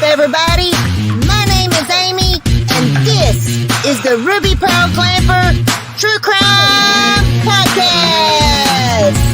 up, everybody? My name is Amy, and this is the Ruby Pearl Glamper True Crime Podcast.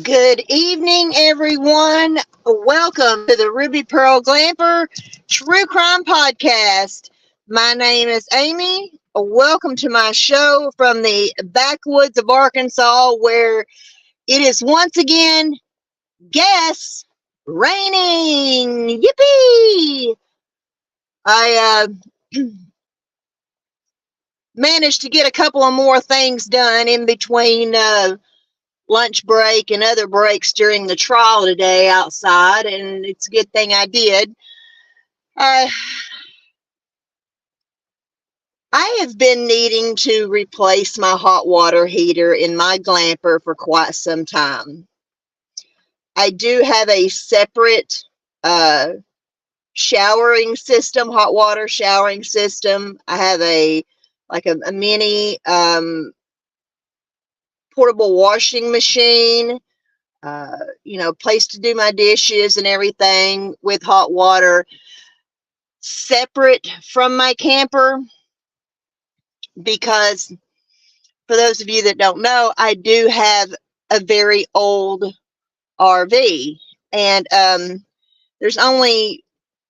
Good evening, everyone. Welcome to the Ruby Pearl Glamper True Crime Podcast. My name is Amy. Welcome to my show from the backwoods of Arkansas, where it is once again, guess, raining. Yippee! I managed to get a couple of more things done in between lunch break and other breaks during the trial today outside, and it's a good thing I did. I have been needing to replace my hot water heater in my Glamper for quite some time. I do have a separate showering system, hot water showering system. I have a mini portable washing machine, place to do my dishes and everything with hot water, separate from my camper, because for those of you that don't know, I do have a very old RV, and there's only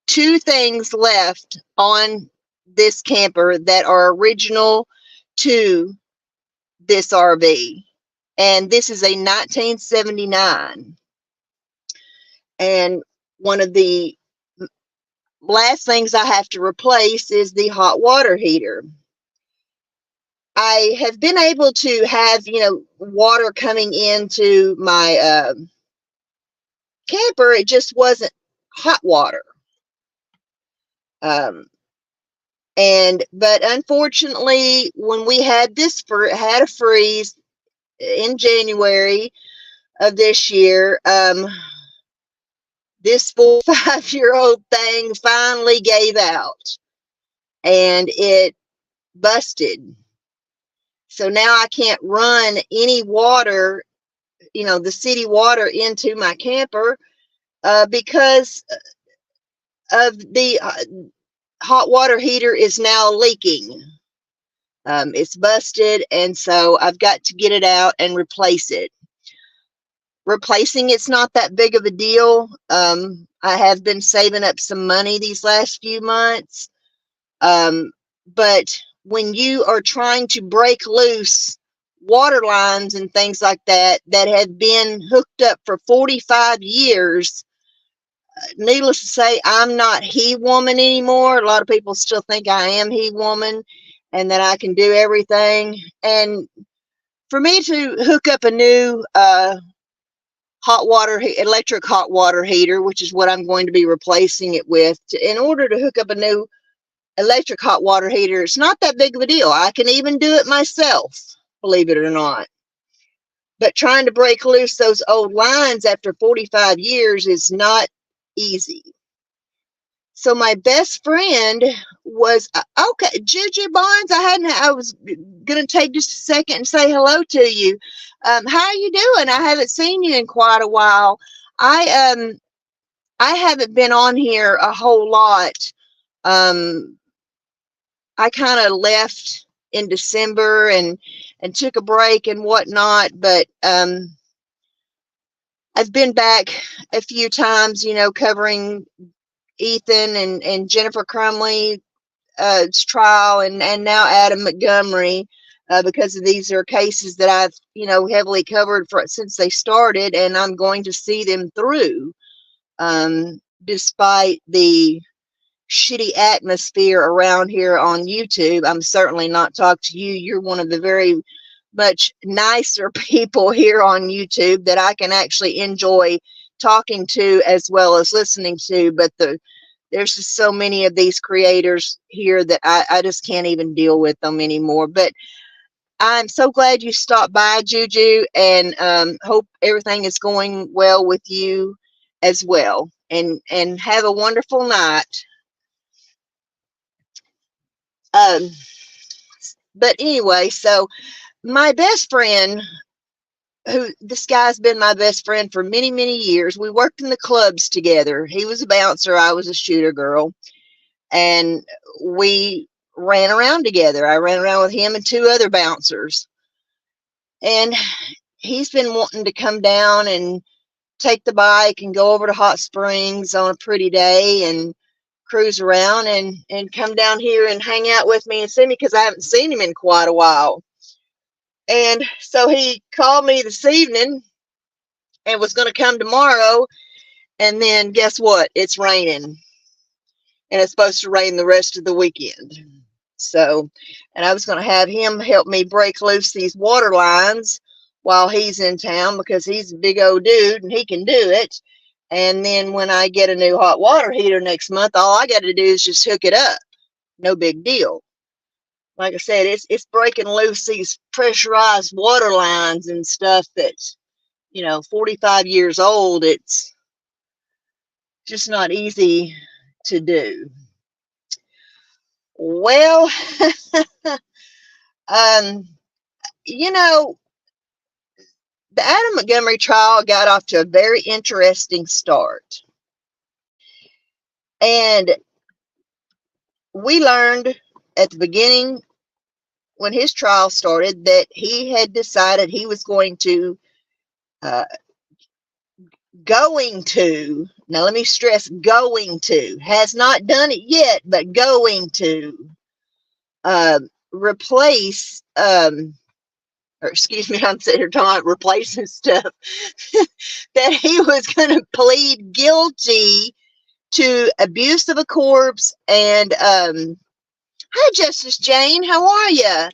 two things left on this camper that are original to this RV. And this is a 1979. And one of the last things I have to replace is the hot water heater. I have been able to have, water coming into my camper. It just wasn't hot water. But unfortunately, when we had had a freeze in January of this year, this 4-5-year-old thing finally gave out, and it busted. So now I can't run any water, the city water, into my camper because of the hot water heater is now leaking. It's busted, and so I've got to get it out and replace it. Replacing it's not that big of a deal. I have been saving up some money these last few months. But when you are trying to break loose water lines and things like that have been hooked up for 45 years, needless to say, I'm not he woman anymore. A lot of people still think I am he woman and that I can do everything. And for me to hook up a new electric hot water heater, which is what I'm going to be replacing it with, in order to hook up a new electric hot water heater, it's not that big of a deal. I can even do it myself, believe it or not. But trying to break loose those old lines after 45 years is not easy. So my best friend was okay. Juju Barnes, I was gonna take just a second and say hello to you. How are you doing? I haven't seen you in quite a while. I haven't been on here a whole lot. Um, I kind of left in December and took a break and whatnot, but I've been back a few times, covering Ethan and Jennifer Crumley trial, and now Adam Montgomery, because of these are cases that I've heavily covered since they started, and I'm going to see them through, despite the shitty atmosphere around here on YouTube. I'm certainly not talking to you. You're one of the very much nicer people here on YouTube that I can actually enjoy talking to as well as listening to, but there's just so many of these creators here that I just can't even deal with them anymore. But I'm so glad you stopped by, Juju, and hope everything is going well with you as well. And have a wonderful night. But anyway, so my best friend, this guy's been my best friend for many, many years. We worked in the clubs together. He was a bouncer. I was a shooter girl. And we ran around together. I ran around with him and two other bouncers. And he's been wanting to come down and take the bike and go over to Hot Springs on a pretty day and cruise around and come down here and hang out with me and see me, because I haven't seen him in quite a while. And so he called me this evening and was going to come tomorrow. And then guess what? It's raining. And it's supposed to rain the rest of the weekend. So, and I was going to have him help me break loose these water lines while he's in town, because he's a big old dude and he can do it. And then when I get a new hot water heater next month, all I got to do is just hook it up. No big deal. Like I said, it's breaking loose these pressurized water lines and stuff that's, 45 years old. It's just not easy to do. Well, the Adam Montgomery trial got off to a very interesting start. And we learned at the beginning, when his trial started, that he had decided he was going to, now let me stress, going to, has not done it yet, but going to replace, or excuse me, I'm sitting here talking about replacing stuff, that he was going to plead guilty to abuse of a corpse and, hi, Justice Jane, how are you?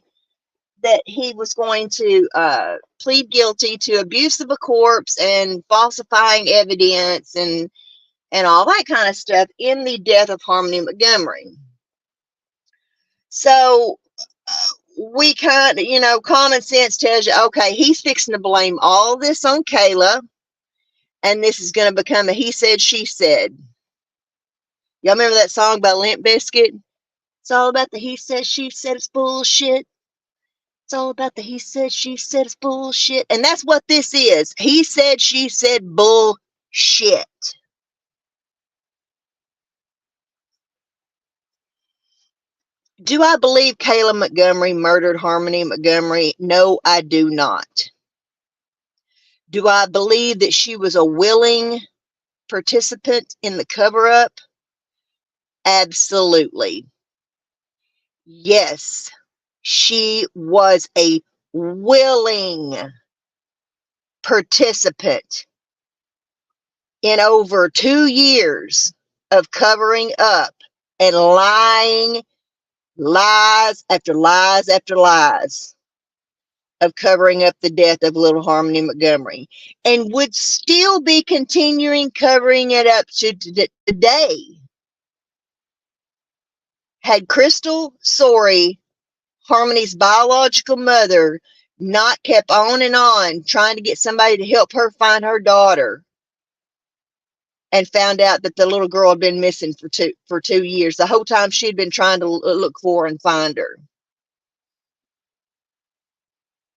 That he was going to plead guilty to abuse of a corpse and falsifying evidence and all that kind of stuff in the death of Harmony Montgomery. So we kind of, common sense tells you, okay, he's fixing to blame all this on Kayla, and this is going to become a he said, she said. Y'all remember that song by Limp Bizkit? It's all about the he said, she said, it's bullshit. It's all about the he said, she said, it's bullshit. And that's what this is. He said, she said, bullshit. Do I believe Kayla Montgomery murdered Harmony Montgomery? No, I do not. Do I believe that she was a willing participant in the cover-up? Absolutely. Yes, she was a willing participant in over 2 years of covering up and lying, lies after lies after lies, of covering up the death of little Harmony Montgomery, and would still be continuing covering it up to today. Had Crystal Sorey, Harmony's biological mother, not kept on and on trying to get somebody to help her find her daughter, and found out that the little girl had been missing for 2 years. The whole time she'd been trying to look for and find her.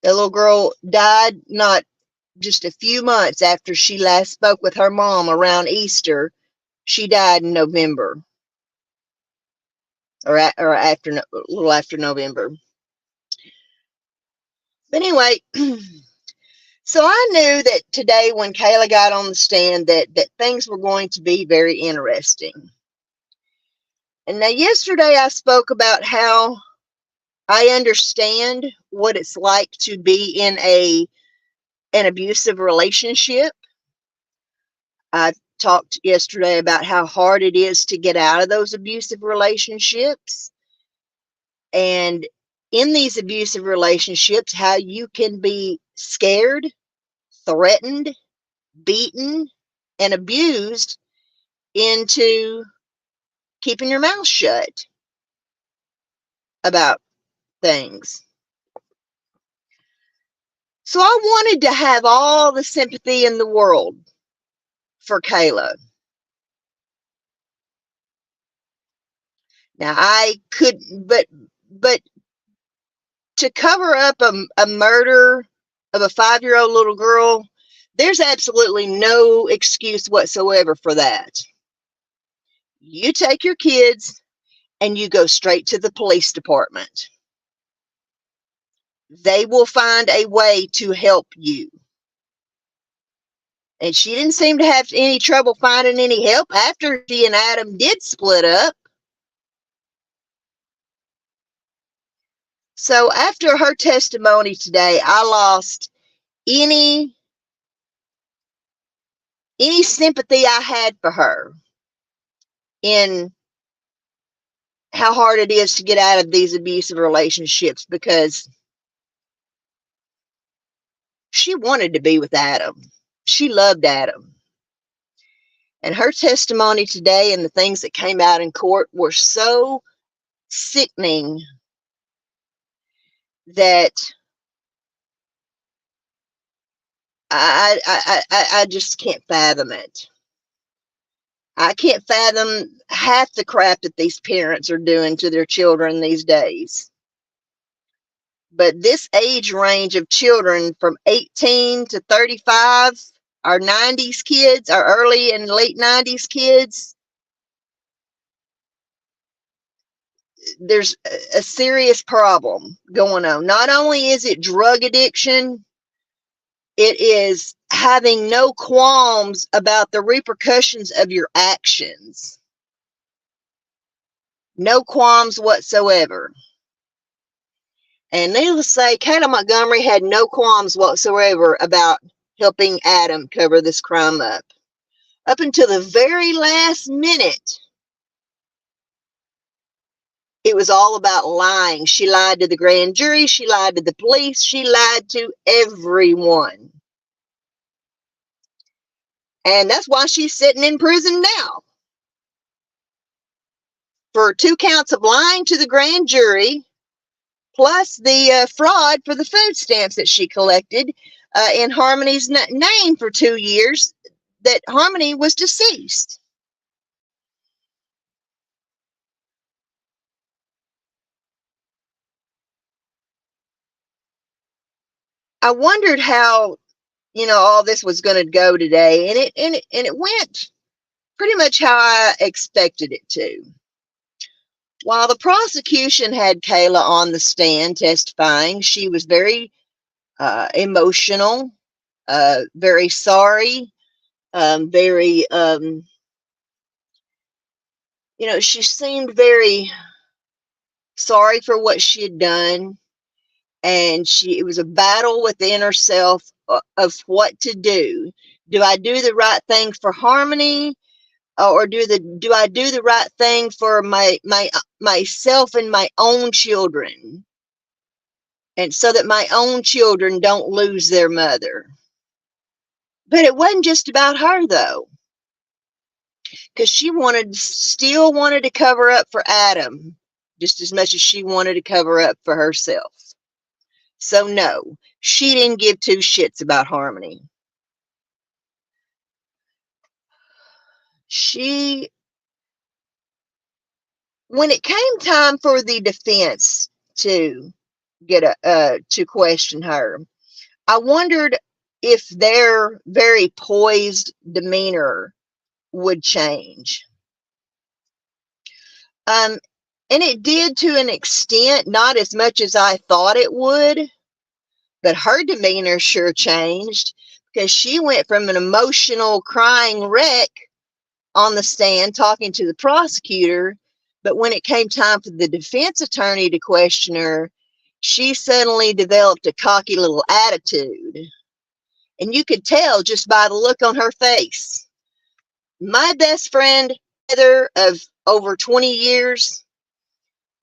The little girl died not just a few months after she last spoke with her mom around Easter. She died in November, or after, a little after November. But anyway, so I knew that today when Kayla got on the stand that things were going to be very interesting. And now yesterday I spoke about how I understand what it's like to be in an abusive relationship. I talked yesterday about how hard it is to get out of those abusive relationships. And in these abusive relationships, how you can be scared, threatened, beaten, and abused into keeping your mouth shut about things. So I wanted to have all the sympathy in the world for Kayla. Now I couldn't, but to cover up a murder of a 5-year-old little girl, there's absolutely no excuse whatsoever for that. You take your kids and you go straight to the police department. They will find a way to help you. And she didn't seem to have any trouble finding any help after she and Adam did split up. So after her testimony today, I lost any sympathy I had for her in how hard it is to get out of these abusive relationships, because she wanted to be with Adam. She loved Adam. And her testimony today and the things that came out in court were so sickening that I just can't fathom it. I can't fathom half the crap that these parents are doing to their children these days. But this age range of children from 18 to 35, our 90s kids, our early and late 90s kids, there's a serious problem going on. Not only is it drug addiction, it is having no qualms about the repercussions of your actions. No qualms whatsoever. And needless to say, Kayla Montgomery had no qualms whatsoever about helping Adam cover this crime up. Up until the very last minute, it was all about lying. She lied to the grand jury. She lied to the police. She lied to everyone. And that's why she's sitting in prison now. For 2 counts of lying to the grand jury, plus the fraud for the food stamps that she collected in Harmony's name for 2 years, that Harmony was deceased. I wondered how, all this was going to go today, and it went pretty much how I expected it to. While the prosecution had Kayla on the stand testifying, she was very emotional, very sorry, very, she seemed very sorry for what she had done. And it was a battle within herself of what to do. Do I do the right thing for Harmony, or do I do the right thing for myself and my own children, and so that my own children don't lose their mother? But it wasn't just about her, though, because she still wanted to cover up for Adam just as much as she wanted to cover up for herself. So no, she didn't give 2 shits about Harmony. when it came time for the defense to to question her, I wondered if their very poised demeanor would change. And it did to an extent, not as much as I thought it would, but her demeanor sure changed, because she went from an emotional crying wreck on the stand talking to the prosecutor, but when it came time for the defense attorney to question her, she suddenly developed a cocky little attitude. And you could tell just by the look on her face. My best friend, Heather, of over 20 years,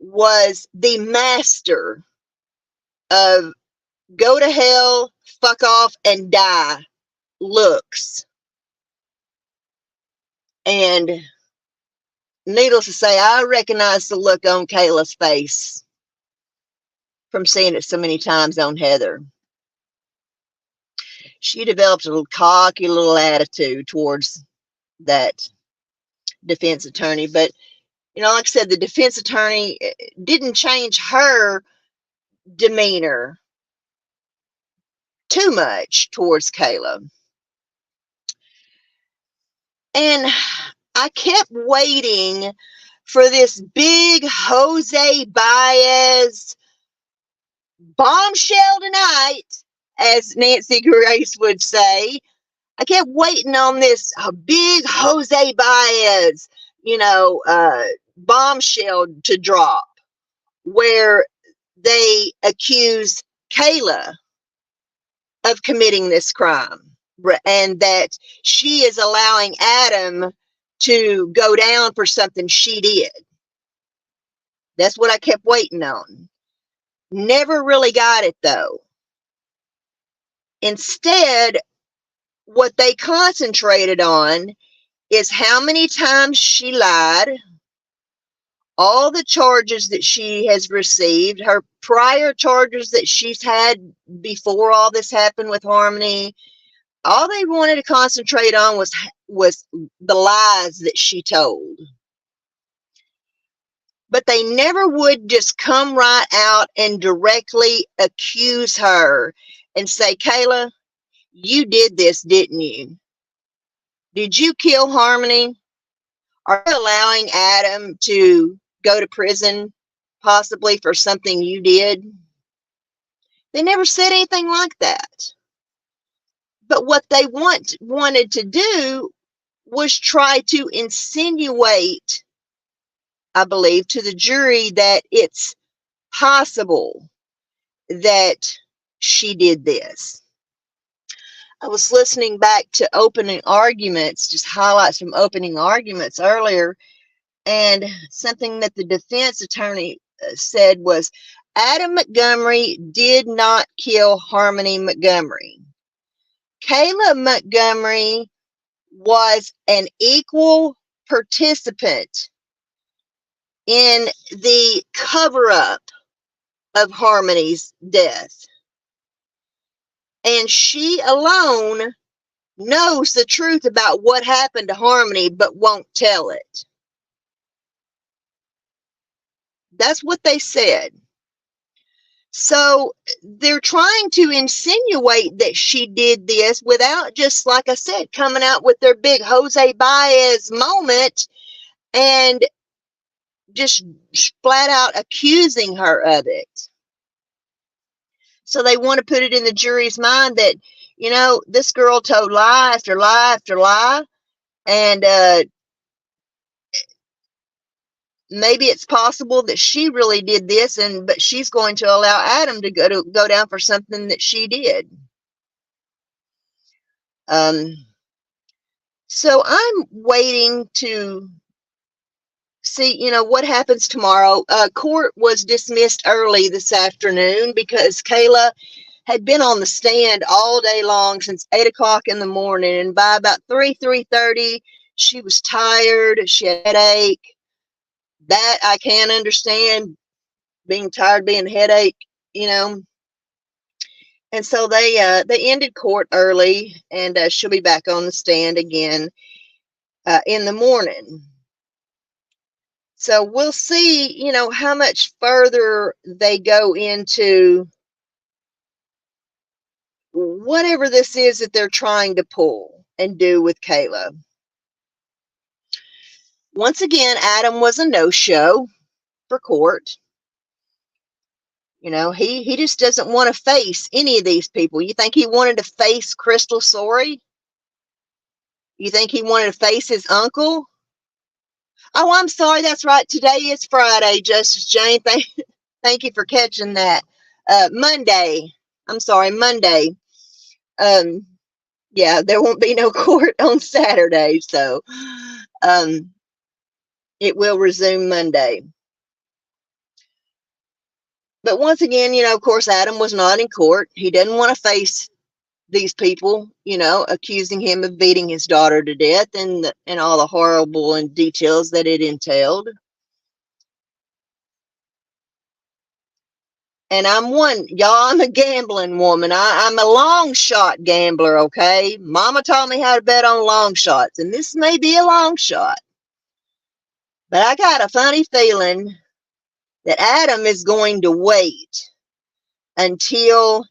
was the master of go to hell, fuck off, and die looks. And needless to say, I recognize the look on Kayla's face from seeing it so many times on Heather. She developed a little cocky little attitude towards that defense attorney. But, you know, like I said, the defense attorney didn't change her demeanor too much towards Kayla. And I kept waiting for this big Jose Baez bombshell tonight, as Nancy Grace would say. I kept waiting on this big Jose Baez, bombshell to drop, where they accuse Kayla of committing this crime, and that she is allowing Adam to go down for something she did. That's what I kept waiting on. Never really got it, though. Instead, what they concentrated on is how many times she lied, all the charges that she has received, her prior charges that she's had before all this happened with Harmony. All they wanted to concentrate on was the lies that she told. But they never would just come right out and directly accuse her and say, Kayla, you did this, didn't you? Did you kill Harmony? Are you allowing Adam to go to prison possibly for something you did? They never said anything like that. But what they wanted to do was try to insinuate, I believe, to the jury that it's possible that she did this. I was listening back to opening arguments, just highlights from opening arguments earlier, and something that the defense attorney said was, Adam Montgomery did not kill Harmony Montgomery. Kayla Montgomery was an equal participant in the cover-up of Harmony's death. And she alone knows the truth about what happened to Harmony, but won't tell it. That's what they said. So they're trying to insinuate that she did this without, just like I said, coming out with their big Jose Baez moment and just flat out accusing her of it. So they want to put it in the jury's mind that, this girl told lie after lie after lie, and maybe it's possible that she really did this, but she's going to allow Adam to go down for something that she did. So I'm waiting to see, what happens tomorrow. Court was dismissed early this afternoon because Kayla had been on the stand all day long since 8 o'clock in the morning, and by about 3:30, she was tired. She had a headache. That I can understand, being tired, being a headache, And so they ended court early, and she'll be back on the stand again. in the morning. So we'll see, you know, how much further they go into whatever this is that they're trying to pull and do with Kayla. Once again, Adam was a no-show for court. You know, he just doesn't want to face any of these people. You think he wanted to face Crystal Sorey? You think he wanted to face his uncle? Oh, I'm sorry. That's right. Today is Friday, Justice Jane. Thank you for catching that. Monday. I'm sorry, Monday. Yeah, there won't be no court on Saturday, so it will resume Monday. But once again, you know, of course, Adam was not in court. He didn't want to face these people, you know, accusing him of beating his daughter to death and all the horrible and details that it entailed. And I'm a gambling woman. I'm a long shot gambler, okay? Mama taught me how to bet on long shots, and this may be a long shot. But I got a funny feeling that Adam is going to wait until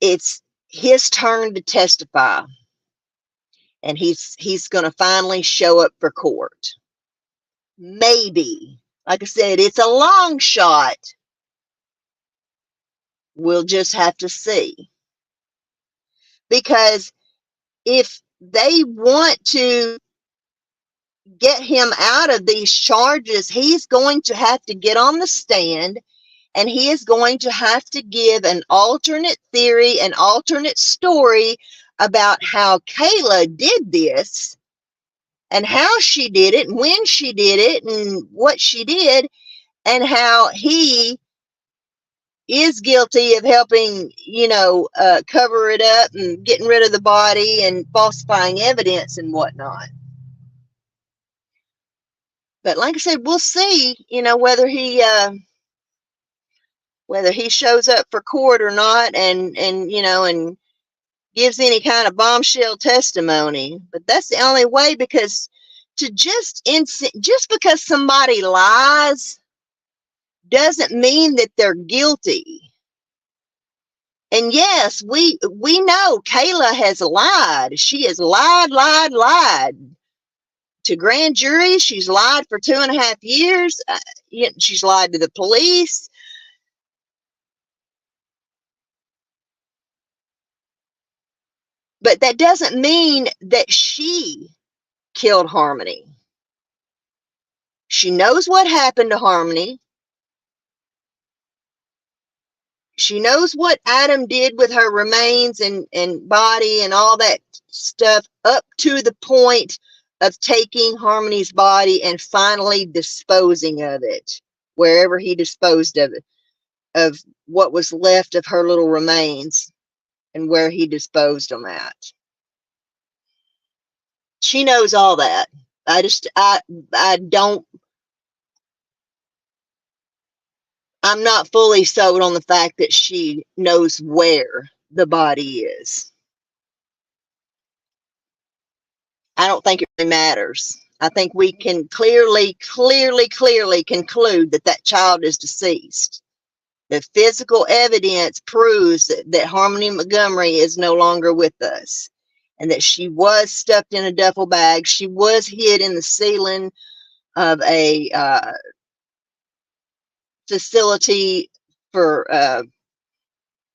it's his turn to testify. And he's going to finally show up for court. Maybe. Like I said, it's a long shot. We'll just have to see. Because if they want to get him out of these charges, he's going to have to get on the stand, and he is going to have to give an alternate theory, an alternate story about how Kayla did this and how she did it and when she did it and what she did, and how he is guilty of helping, you know, cover it up and getting rid of the body and falsifying evidence and whatnot. But like I said, we'll see, you know, whether he shows up for court or not, and you know, and gives any kind of bombshell testimony. But that's the only way, because just because somebody lies doesn't mean that they're guilty. And yes, we know Kayla has lied. She has lied to grand jury. She's lied for 2.5 years. She's lied to the police. But that doesn't mean that she killed Harmony. She knows what happened to Harmony. She knows what Adam did with her remains and body and all that stuff, up to the point of taking Harmony's body and finally disposing of it, wherever he disposed of it, of what was left of her little remains, and where he disposed them at. She knows all that. I'm not fully sold on the fact that she knows where the body is. I don't think it really matters. I think we can clearly conclude that that child is deceased. The physical evidence proves that Harmony Montgomery is no longer with us, and that she was stuffed in a duffel bag. She was hid in the ceiling of a facility for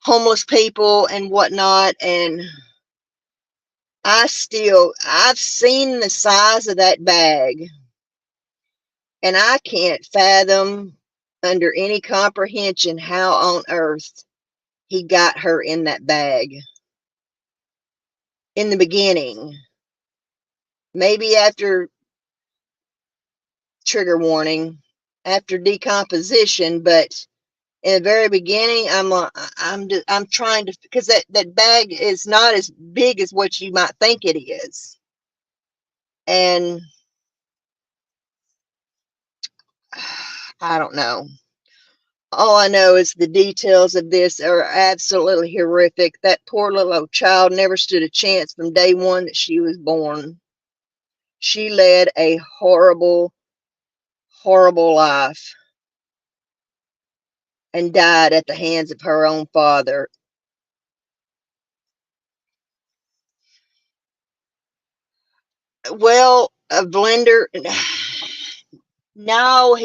homeless people and whatnot. And I've seen the size of that bag, and I can't fathom under any comprehension how on earth he got her in that bag in the beginning. Maybe after, trigger warning, after decomposition, but in the very beginning, I'm trying to, because that bag is not as big as what you might think it is. And I don't know. All I know is the details of this are absolutely horrific. That poor little old child never stood a chance from day one that she was born. She led a horrible, horrible life and died at the hands of her own father. Well, a blender. No,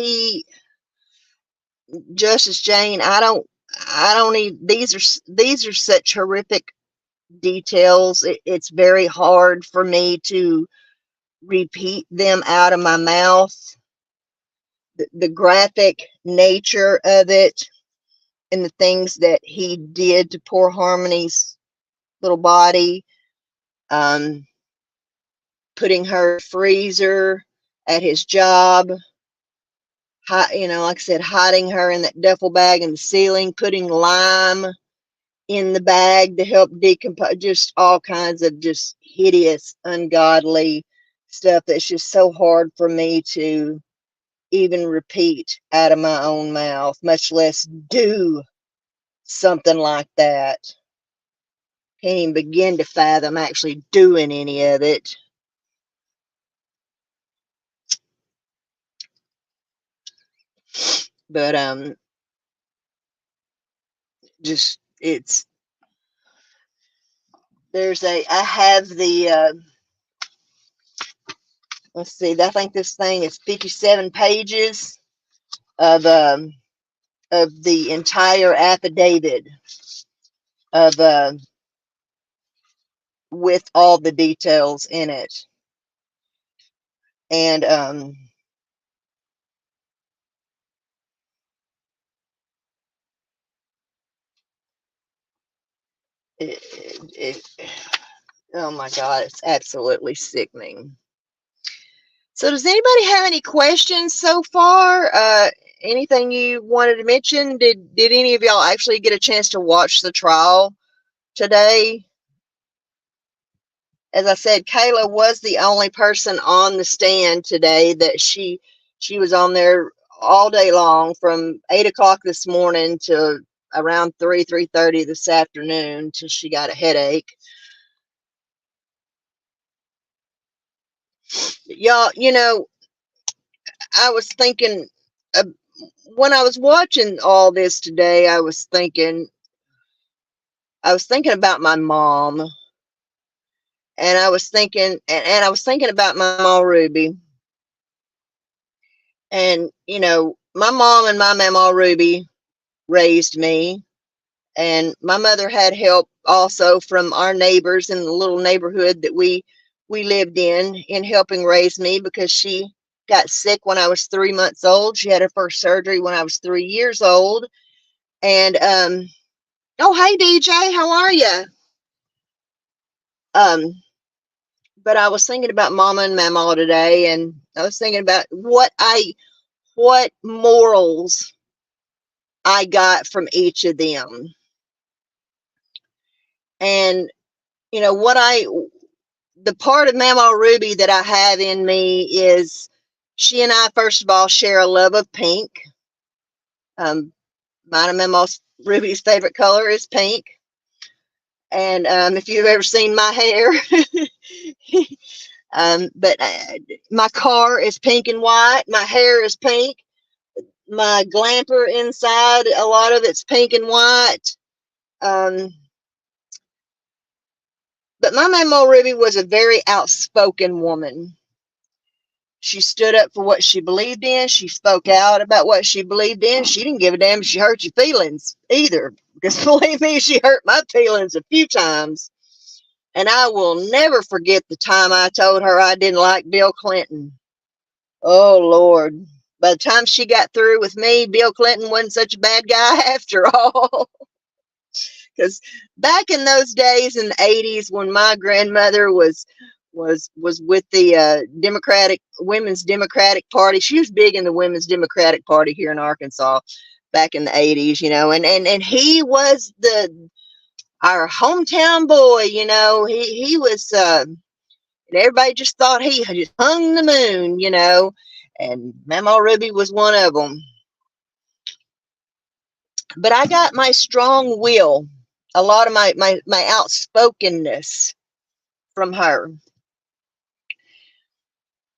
Justice Jane, I don't need, these are such horrific details. It's very hard for me to repeat them out of my mouth. The graphic nature of it and the things that he did to poor Harmony's little body, um, putting her in the freezer at his job, like I said, hiding her in that duffel bag in the ceiling, putting lime in the bag to help decompose, just all kinds of just hideous, ungodly stuff that's just so hard for me to even repeat out of my own mouth, much less do something like that. Can't even begin to fathom actually doing any of it. But just I have the let's see, I think this thing is 57 pages of the entire affidavit of with all the details in it. And it, oh my God, it's absolutely sickening. So does anybody have any questions so far? Anything you wanted to mention? Did any of y'all actually get a chance to watch the trial today? As I said, Kayla was the only person on the stand today that she was on there all day long from 8 o'clock this morning to around 3:30 this afternoon till she got a headache. Y'all, I was thinking, uh, when I was watching all this today, I was thinking about my mom, and I was thinking, and I was thinking about my mom Ruby, and my mom and my mama Ruby raised me, and my mother had help also from our neighbors in the little neighborhood that we lived in helping raise me, because she got sick when I was 3 months old. She had her first surgery when I was 3 years old. And oh, hey DJ, how are you? um but I was thinking about mama and mama today, and I was thinking about what morals I got from each of them. And what the part of Mama Ruby that I have in me is, she and I, first of all, share a love of pink. Mine and Mama Ruby's favorite color is pink. And if you've ever seen my hair, but my car is pink and white. My hair is pink. My Glamper inside, a lot of it's pink and white. But my Mama Ruby was a very outspoken woman. She stood up for what she believed in. She spoke out about what she believed in. She didn't give a damn if she hurt your feelings either. Because believe me, she hurt my feelings a few times. And I will never forget the time I told her I didn't like Bill Clinton. Oh, Lord. By the time she got through with me, Bill Clinton wasn't such a bad guy after all. Because back in those days in the 80s, when my grandmother was with the Women's Democratic Party. She was big in the Women's Democratic Party here in Arkansas back in the 80s, and he was our hometown boy. He was, and everybody just thought he just hung the moon, and Mama Ruby was one of them. But I got my strong will, a lot of my outspokenness from her.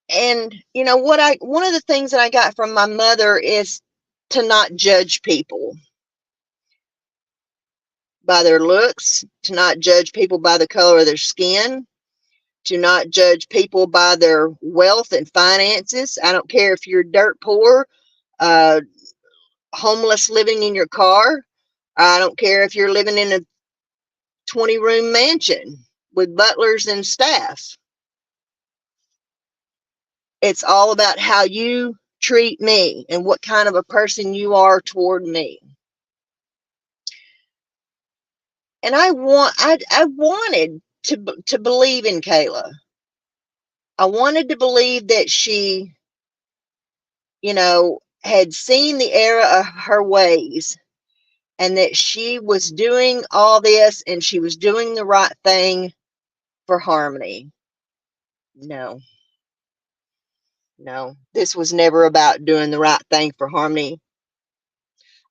And you know what, one of the things that I got from my mother is to not judge people by their looks, to not judge people by the color of their skin, to not judge people by their wealth and finances. I don't care if you're dirt poor, homeless living in your car. I don't care if you're living in a 20-room mansion with butlers and staff. It's all about how you treat me and what kind of a person you are toward me. And I wanted to believe in Kayla. I wanted to believe that she, you know, had seen the error of her ways and that she was doing all this and she was doing the right thing for Harmony. No, this was never about doing the right thing for Harmony.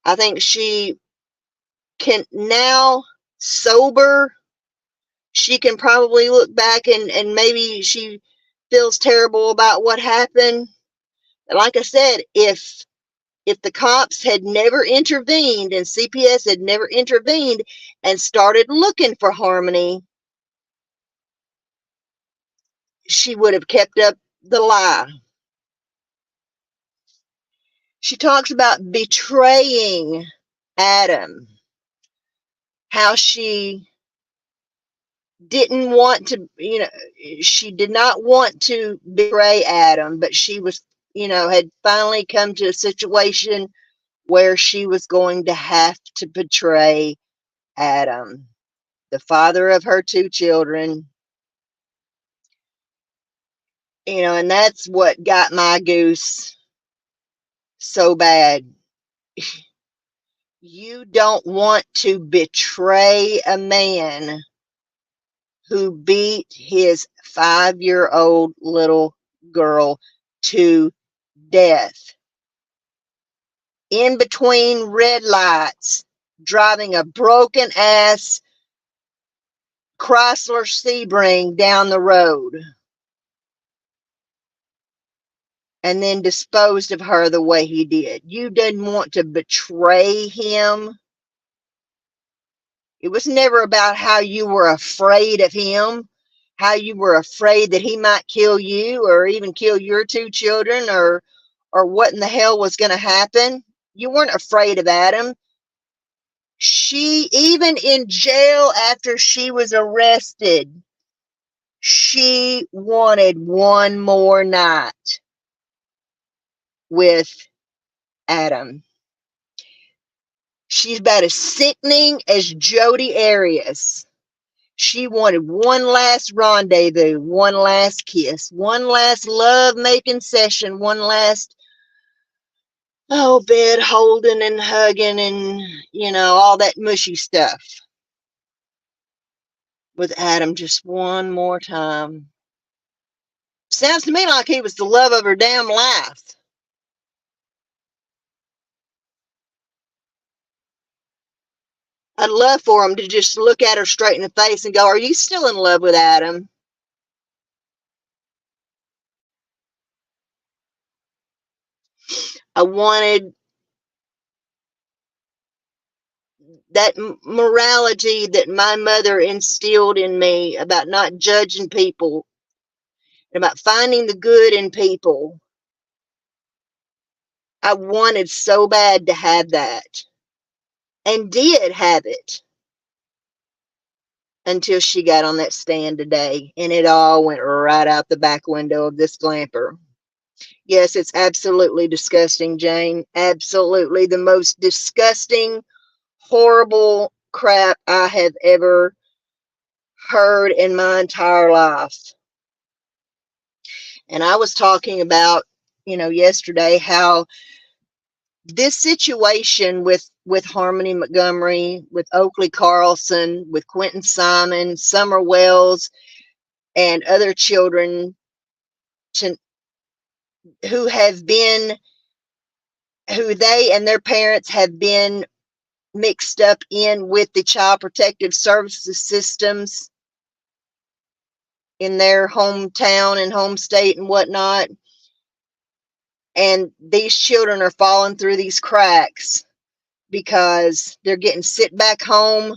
I think she can now, sober, she can probably look back and maybe she feels terrible about what happened. Like I said, if the cops had never intervened and CPS had never intervened and started looking for Harmony, she would have kept up the lie. She talks about betraying Adam, how she didn't want to, she did not want to betray Adam, but she was, had finally come to a situation where she was going to have to betray Adam, the father of her 2 children. And that's what got my goose so bad. You don't want to betray a man who beat his 5-year-old little girl to death in between red lights, driving a broken ass Chrysler Sebring down the road, and then disposed of her the way he did. You didn't want to betray him. It was never about how you were afraid of him, how you were afraid that he might kill you or even kill your 2 children, or what in the hell was going to happen. You weren't afraid of Adam. She, even in jail after she was arrested, she wanted one more night with Adam. She's about as sickening as Jodi Arias. She wanted one last rendezvous, one last kiss, one last love-making session, one last, bed holding and hugging and, all that mushy stuff with Adam just one more time. Sounds to me like he was the love of her damn life. I'd love for him to just look at her straight in the face and go, "Are you still in love with Adam?" I wanted that morality that my mother instilled in me about not judging people, and about finding the good in people. I wanted so bad to have that, and did have it, until she got on that stand today, and it all went right out the back window of this Glamper. Yes, it's absolutely disgusting, Jane. Absolutely the most disgusting, horrible crap I have ever heard in my entire life. And I was talking about, yesterday, how this situation with Harmony Montgomery, with Oakley Carlson, with Quentin Simon, Summer Wells, and other children who they and their parents have been mixed up in with the child protective services systems in their hometown and home state and whatnot. And these children are falling through these cracks because they're getting sent back home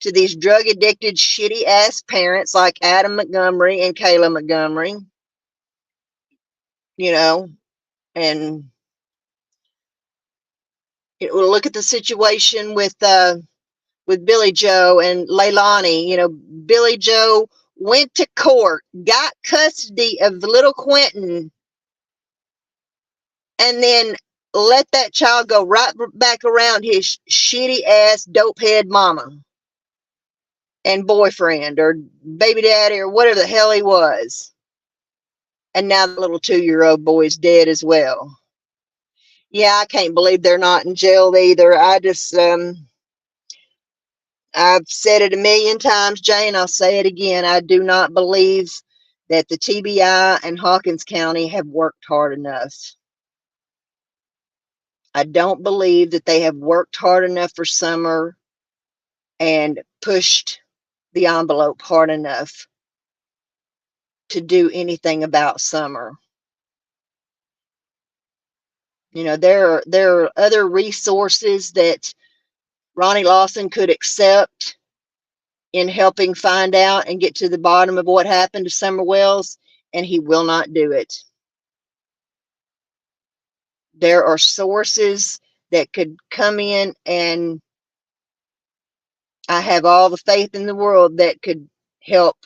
to these drug addicted, shitty ass parents like Adam Montgomery and Kayla Montgomery, you know, and we'll look at the situation with Billy Joe and Leilani. You know, Billy Joe went to court, got custody of the little Quentin, and then let that child go right back around his shitty ass dopehead mama and boyfriend or baby daddy or whatever the hell he was. And now the little 2-year-old boy is dead as well. Yeah, I can't believe they're not in jail either. I just, I've said it a million times, Jane. I'll say it again. I do not believe that the TBI and Hawkins County have worked hard enough. I don't believe that they have worked hard enough for Summer and pushed the envelope hard enough to do anything about Summer. You know, there are other resources that Ronnie Lawson could accept in helping find out and get to the bottom of what happened to Summer Wells, and he will not do it. There are sources that could come in, and I have all the faith in the world that could help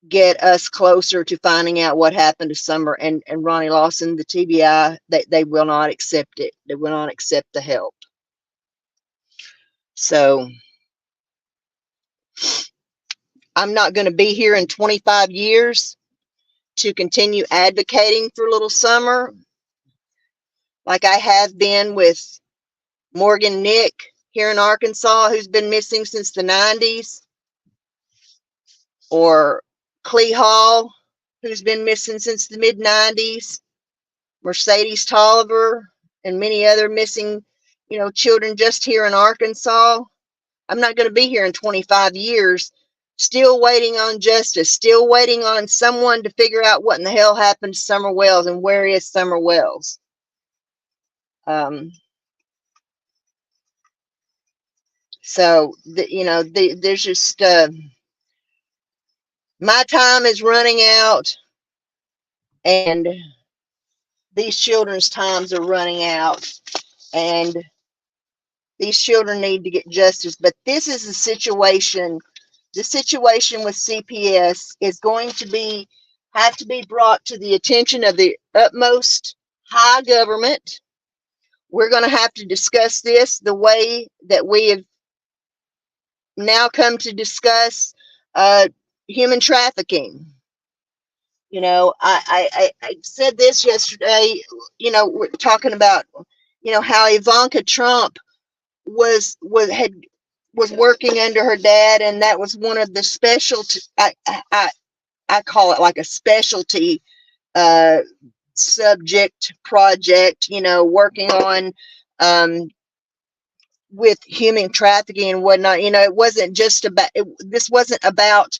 get us closer to finding out what happened to Summer and Ronnie Lawson, the TBI. They will not accept it. They will not accept the help. So I'm not going to be here in 25 years to continue advocating for little Summer like I have been with Morgan Nick here in Arkansas, who's been missing since the 90s, or Clee Hall, who's been missing since the mid-90s, Mercedes Tolliver, and many other missing, you know, children just here in Arkansas. I'm not going to be here in 25 years, still waiting on justice, still waiting on someone to figure out what in the hell happened to Summer Wells and where is Summer Wells. So, you know, there's just, my time is running out, and these children's times are running out, and these children need to get justice. But this is a situation, the situation with CPS is going to have to be brought to the attention of the utmost high government. We're going to have to discuss this the way that we have now come to discuss human trafficking. You know, I said this yesterday. You know, we're talking about, you know, how Ivanka Trump was working under her dad, and that was one of the specialty. I call it like a specialty subject project. You know, working on with human trafficking and whatnot. You know, it wasn't just about this wasn't about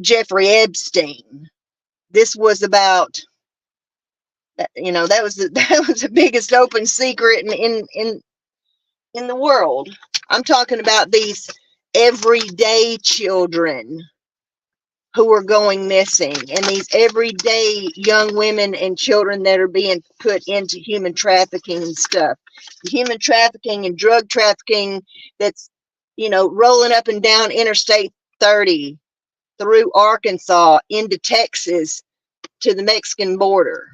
Jeffrey Epstein. This was about, you know, that was the biggest open secret in the world. I'm talking about these everyday children who are going missing, and these everyday young women and children that are being put into human trafficking and stuff. Human trafficking and drug trafficking that's, you know, rolling up and down Interstate 30 through Arkansas into Texas to the Mexican border.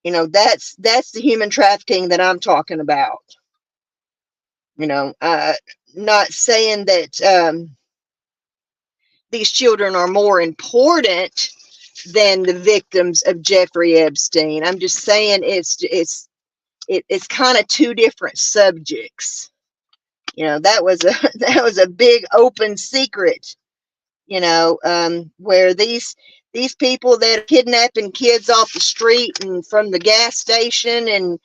You know, that's the human trafficking that I'm talking about. You know, not saying that these children are more important than the victims of Jeffrey Epstein. I'm just saying it's kind of two different subjects. You know, that was a big open secret. You know, where these people that are kidnapping kids off the street and from the gas station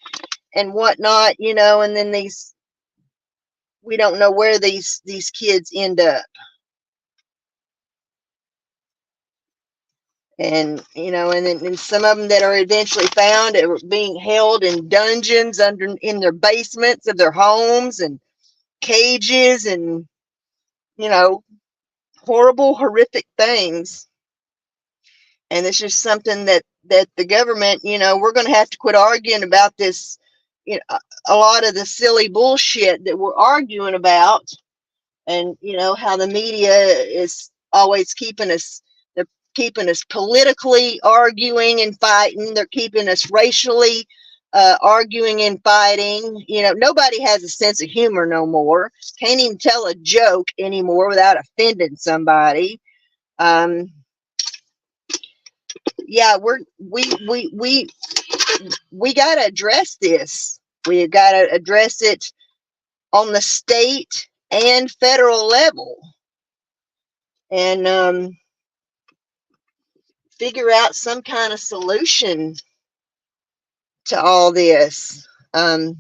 and whatnot, you know, and then these we don't know where these kids end up. And and some of them that are eventually found are being held in dungeons in their basements of their homes and cages, and horrible, horrific things. And it's just something that the government, we're going to have to quit arguing about this. A lot of the silly bullshit that we're arguing about, and how the media is always they're keeping us politically arguing and fighting. They're keeping us racially arguing and fighting. Nobody has a sense of humor no more. Can't even tell a joke anymore without offending somebody. Yeah, we got to address this. We got to address it on the state and federal level, and figure out some kind of solution to all this. And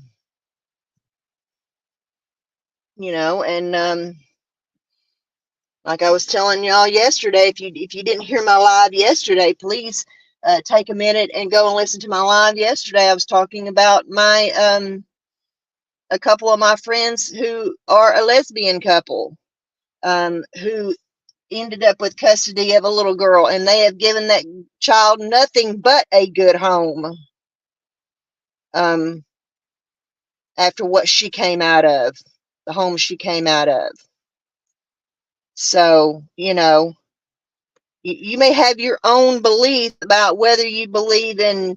like I was telling y'all yesterday, if you didn't hear my live yesterday, please take a minute and go and listen to my live yesterday. I was talking about a couple of my friends who are a lesbian couple, who ended up with custody of a little girl, and they have given that child nothing but a good home after what she came out of, the home she came out of. So you may have your own belief about whether you believe in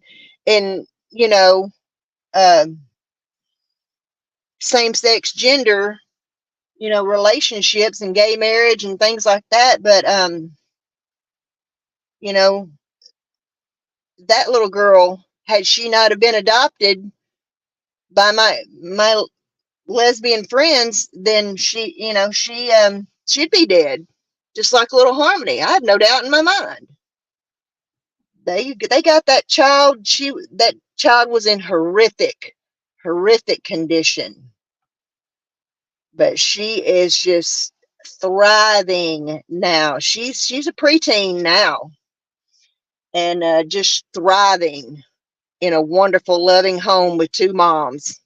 same-sex gender relationships and gay marriage and things like that, but that little girl, had she not have been adopted by my lesbian friends, then she'd be dead, just like little Harmony. I have no doubt in my mind. They got that child. That child was in horrific condition, but she is just thriving now. She's a preteen now, and just thriving in a wonderful, loving home with two moms.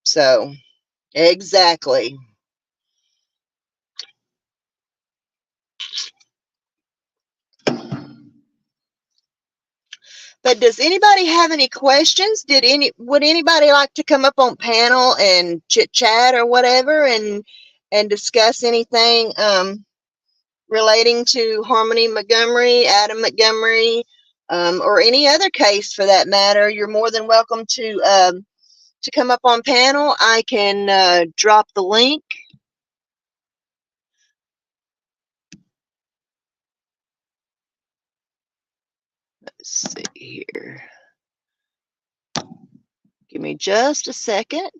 So, exactly. But does anybody have any questions? Would anybody like to come up on panel and chit chat or whatever, and discuss anything relating to Harmony Montgomery, Adam Montgomery, or any other case for that matter? You're more than welcome to come up on panel. I can drop the link. Let's see here. Give me just a second.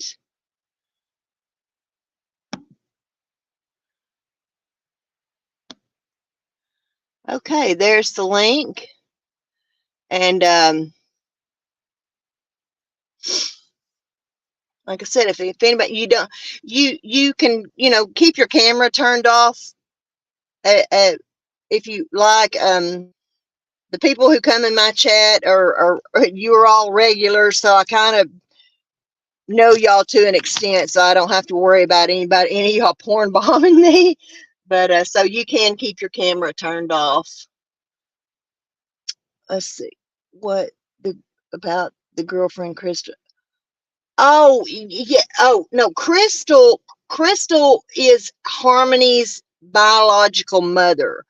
Okay, there's the link. And like I said, if anybody, you can keep your camera turned off if you like. The people who come in my chat are you are all regular, so I kind of know y'all to an extent, so I don't have to worry about any of y'all porn bombing me. But so you can keep your camera turned off. Let's see about the girlfriend Crystal. Oh yeah. Oh no, Crystal is Harmony's biological mother.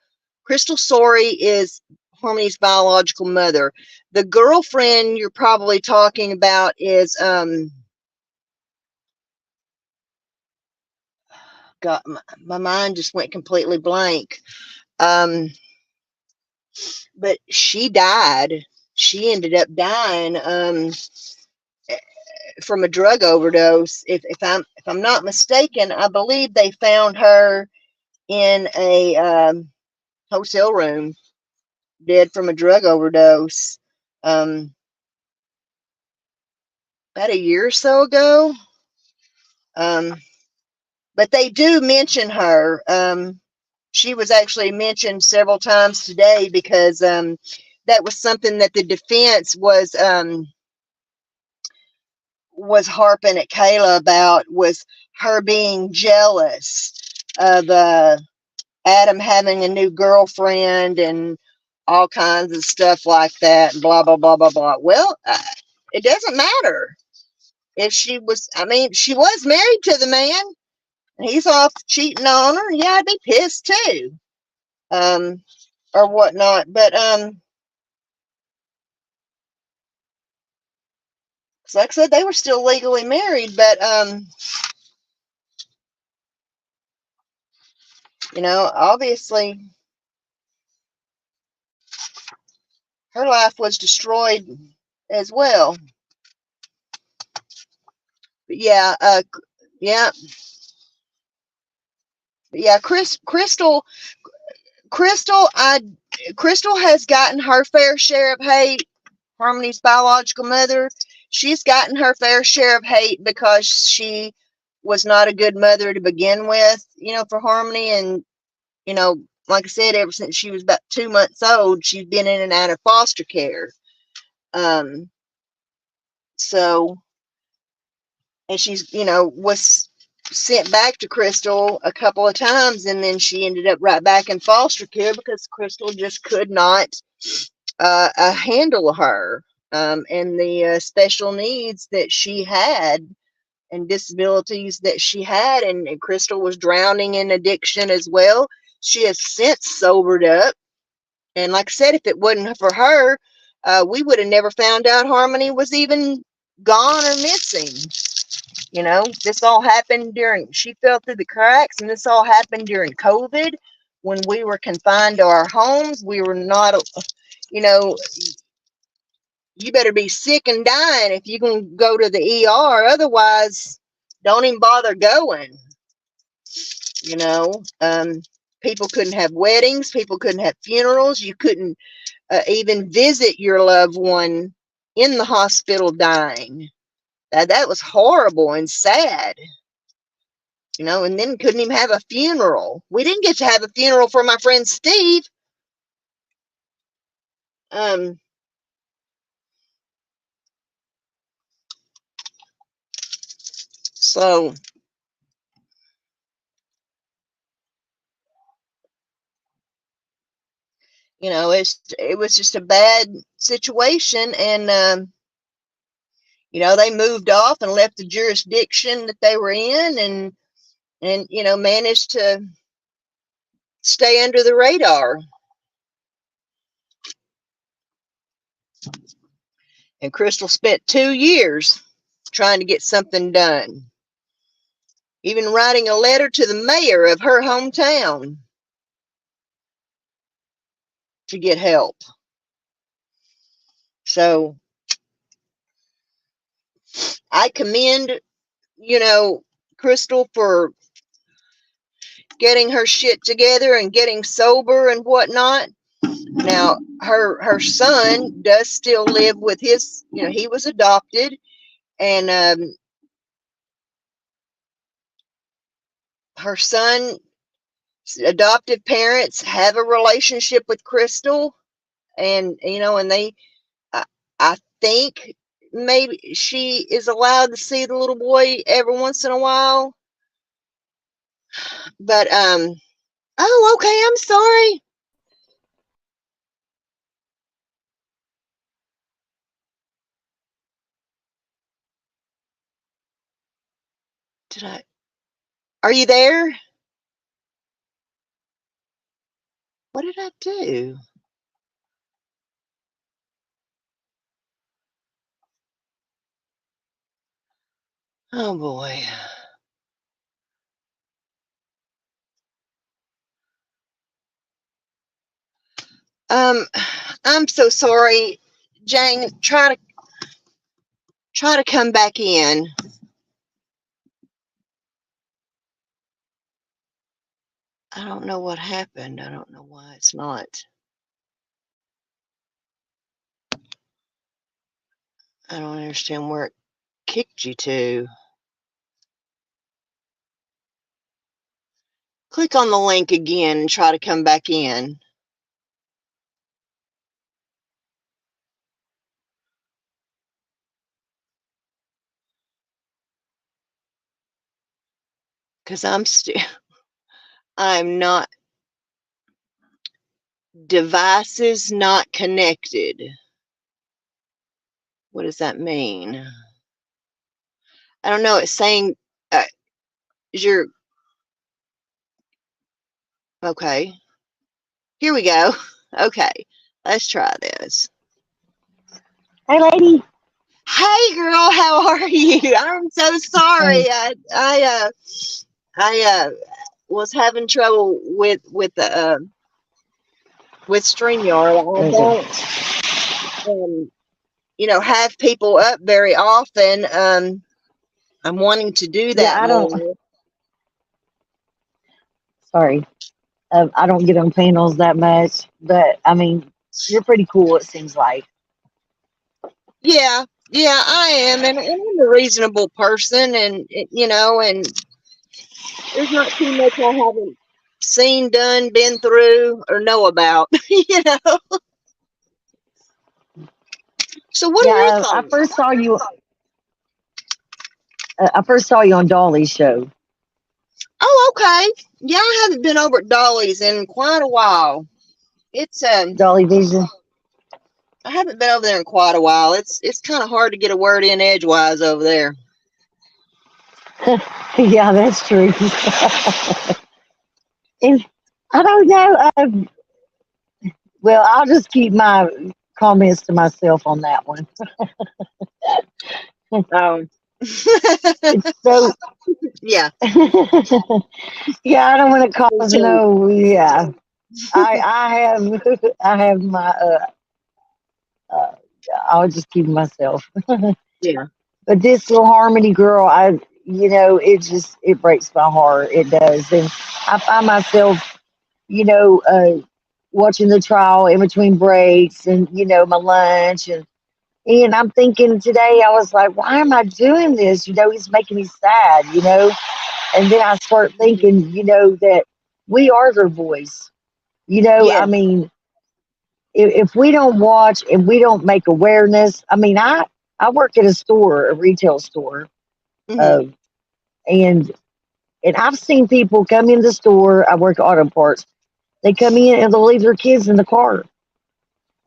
Crystal Sorry is Harmony's biological mother. The girlfriend you're probably talking about is God, my mind just went completely blank. But she died. She ended up dying from a drug overdose. If I'm not mistaken, I believe they found her in a hotel room, dead from a drug overdose, about a year or so ago. But they do mention her. She was actually mentioned several times today because that was something that the defense was harping at Kayla about, was her being jealous of Adam having a new girlfriend and all kinds of stuff like that, blah, blah, blah, blah, blah. Well, it doesn't matter if she was, I mean, she was married to the man and he's off cheating on her. Yeah, I'd be pissed too. Or whatnot. But, like I said, they were still legally married, but, you know, obviously her life was destroyed as well. But yeah, yeah, yeah, Crystal, Crystal has gotten her fair share of hate. Harmony's biological mother, she's gotten her fair share of hate because she was not a good mother to begin with, you know, for Harmony. And, you know, like I said, ever since she was about 2 months old, she's been in and out of foster care. So, and she's, you know, was sent back to Crystal a couple of times, and then she ended up right back in foster care because Crystal just could not handle her and the special needs that she had and disabilities that she had. And Crystal was drowning in addiction as well. She has since sobered up. And like I said, if it wasn't for her, we would have never found out Harmony was even gone or missing. You know, this all happened she fell through the cracks, and this all happened during COVID when we were confined to our homes. We were not, you know, you better be sick and dying if you can go to the ER. Otherwise, don't even bother going. You know, people couldn't have weddings. People couldn't have funerals. You couldn't even visit your loved one in the hospital dying. That was horrible and sad. You know, and then couldn't even have a funeral. We didn't get to have a funeral for my friend Steve. So, you know, it was just a bad situation. And you know, they moved off and left the jurisdiction that they were in, and you know, managed to stay under the radar. And Crystal spent 2 years trying to get something done, even writing a letter to the mayor of her hometown to get help. So I commend, you know, Crystal for getting her shit together and getting sober and whatnot. Now, her son does still live with his, you know, he was adopted, and her son adoptive parents have a relationship with Crystal, and you know, and they, I think maybe she is allowed to see the little boy every once in a while. But oh, okay, I'm sorry. Did I? Are you there? What did I do? Oh boy. Um, I'm so sorry, Jane. Try to come back in. I don't know what happened. I don't know why it's not. I don't understand where it kicked you to. Click on the link again and try to come back in. Because I'm not, devices not connected. What does that mean? I don't know. It's saying, is your, okay. Here we go. Okay. Let's try this. Hey, lady. Hey, girl. How are you? I'm so sorry. I was having trouble with StreamYard. I don't, you know, have people up very often. I'm wanting to do Yeah, that I don't. more. Sorry, I don't get on panels that much, but I mean, you're pretty cool. It seems like. Yeah, yeah, I am, and I'm a reasonable person, and you know, and there's not too much I haven't seen, done, been through, or know about. You know. So, what are your Yeah, I thoughts? first saw you. I first saw you on Dolly's show. Oh, okay. Yeah, I haven't been over at Dolly's in quite a while. It's Dolly Vision. I haven't been over there in quite a while. It's kind of hard to get a word in edgewise over there. Yeah, that's true. And I don't know. Well, I'll just keep my comments to myself on that one. Oh. It's so. Yeah. Yeah, I don't want to cause So, no. Yeah, I have I have my uh I'll just keep myself. yeah. But this little Harmony girl, it breaks my heart. It does, and I find myself, watching the trial in between breaks, and my lunch, and I'm thinking today, I was like, why am I doing this? He's making me sad. And then I start thinking, that we are their voice. I Yeah. mean, if we don't watch and we don't make awareness, I mean, I work at a store, a retail store, Hmm. uh, and and I've seen people come in the store. I work auto parts. They come in and they'll leave their kids in the car,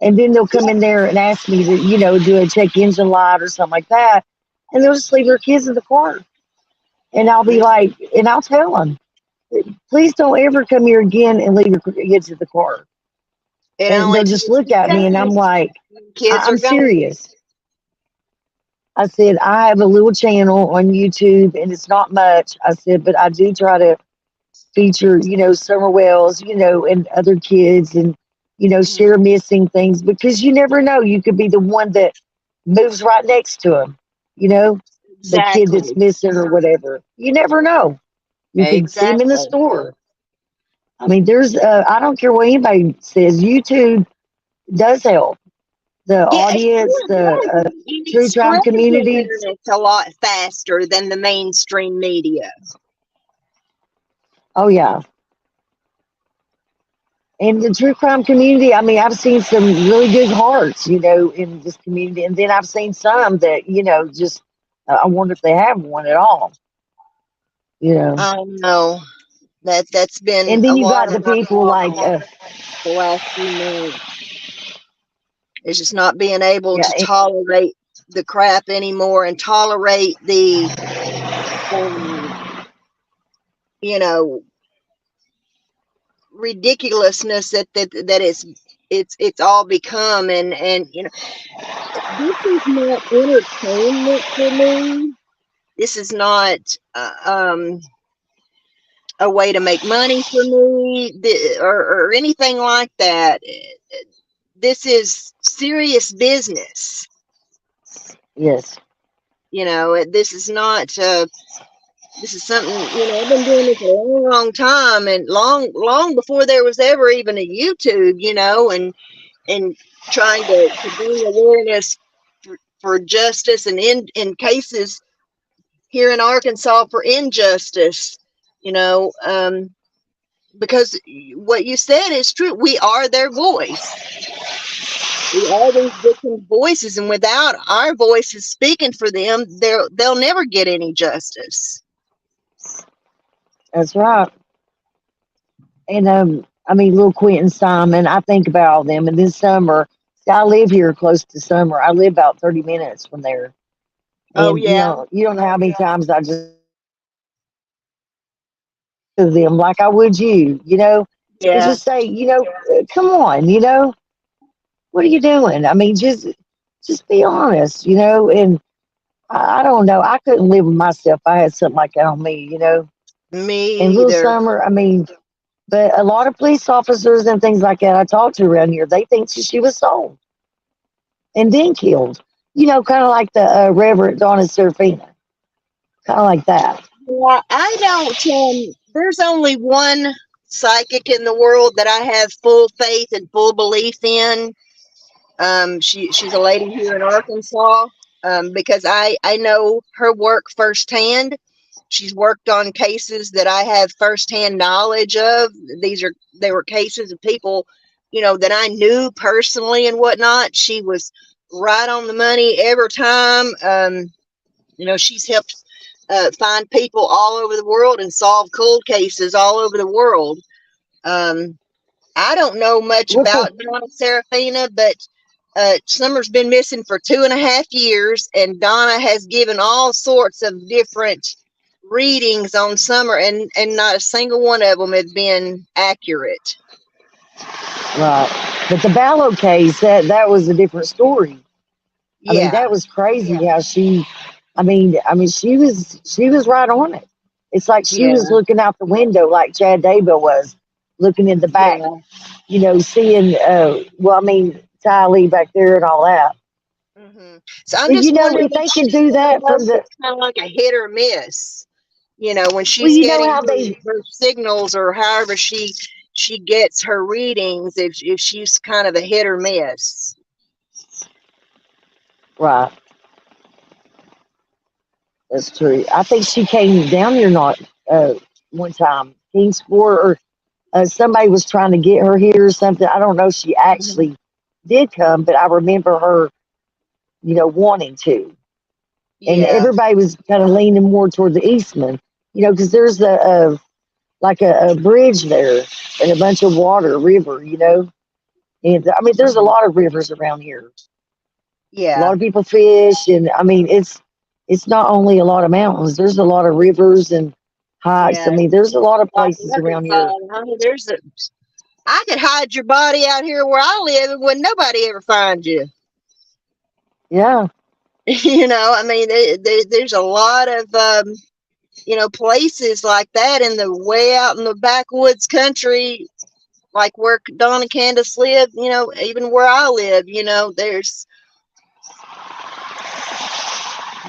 and then they'll come in there and ask me to, do a check engine light or something like that, and they'll just leave their kids in the car, and I'll be like, and I'll tell them, please don't ever come here again and leave your kids in the car, It and they'll only just takes look a at me, and I'm second. like, Kids are I'm gone. serious. I said, I have a little channel on YouTube and it's not much. I said, but I do try to feature, Summer Wells, and other kids and, Hmm. share missing things because you never know. You could be the one that moves right next to them, the kid that's Exactly. missing or whatever. You never know. You could see him in the Exactly. store. I mean, I don't care what anybody says, YouTube does help. The Yeah, it audience, sure the does. And it true crime spreads the community. internet a lot faster than the mainstream media. Oh, yeah. In the true crime community, I mean, I've seen some really good hearts, in this community, and then I've seen some that, just I wonder if they have one at all, you know. I know that's been And a then you lot got of the my people like, problem the last few months. It's just not being able yeah, to tolerate the crap anymore and tolerate the, um, you know, ridiculousness that it's all become, and this is not entertainment for me. This is not a way to make money for me, or anything like that. This is serious business. yes, This is not this is something, I've been doing this a long, long time, and long before there was ever even a YouTube, and trying to bring awareness for justice, and in cases here in Arkansas for injustice, you know. because what you said is true. We are their voice. We are these victims' voices, and without our voices speaking for them, they'll never get any justice. That's right. And I mean, little Quentin Simon, I think about all them. And this summer, see, I live here close to Summer. I live about 30 minutes from there. Oh And yeah, you don't know how many times I just to them like I would you, and yeah. just say, come on, what are you doing? I mean, just be honest, and I don't know. I couldn't live with myself if I had something like that on me, And Me little either. Summer, I mean, but a lot of police officers and things like that I talk to around here, they think she was sold and then killed. Kind of like the Reverend Donna Serafina, kind of like that. Yeah, I don't. There's only one psychic in the world that I have full faith and full belief in. She's a lady here in Arkansas. Because I know her work firsthand. She's worked on cases that I have firsthand knowledge of. They were cases of people, that I knew personally and whatnot. She was right on the money every time. She's helped find people all over the world and solve cold cases all over the world. Um, I don't know much What's a about Donna Serafina, but Summer's been missing for 2.5 years, and Donna has given all sorts of different readings on Summer, and not a single one of them have been accurate. right? But the Ballo case, that was a different story. I mean, Yeah, that was crazy how she. I mean, she was right on it. It's like she was yeah, looking out the window, like Chad Daybell was looking in the back, yeah. seeing. Well, I mean, Ty Lee back there and all that. So I'm But just wondering if if they can she's do one of that from those the, that's kind of like a hit or miss. When well, she's you know getting how they, her signals, or however she gets her readings, if she's kind of a hit or miss. right? That's true. I think she came down here not one time, Kingsport, or somebody was trying to get her here or something. I don't know if she Mhm. actually did come, but I remember her, wanting to. And Yeah, everybody was kind of leaning more toward the Eastman, because there's like a bridge there and a bunch of water, river, And I mean, there's a mhm. lot of rivers around here. A lot Yeah, of people fish, and I mean, it's not only a lot of mountains. There's a lot of rivers and hikes. I yeah. mean, there's a lot of Like places around Arkansas, here. honey, I could hide your body out here where I live, and wouldn't nobody ever find you. Yeah, I mean, there's a lot of places like that in the way out in the backwoods country, like where Don and Candace live. Even where I live. There's.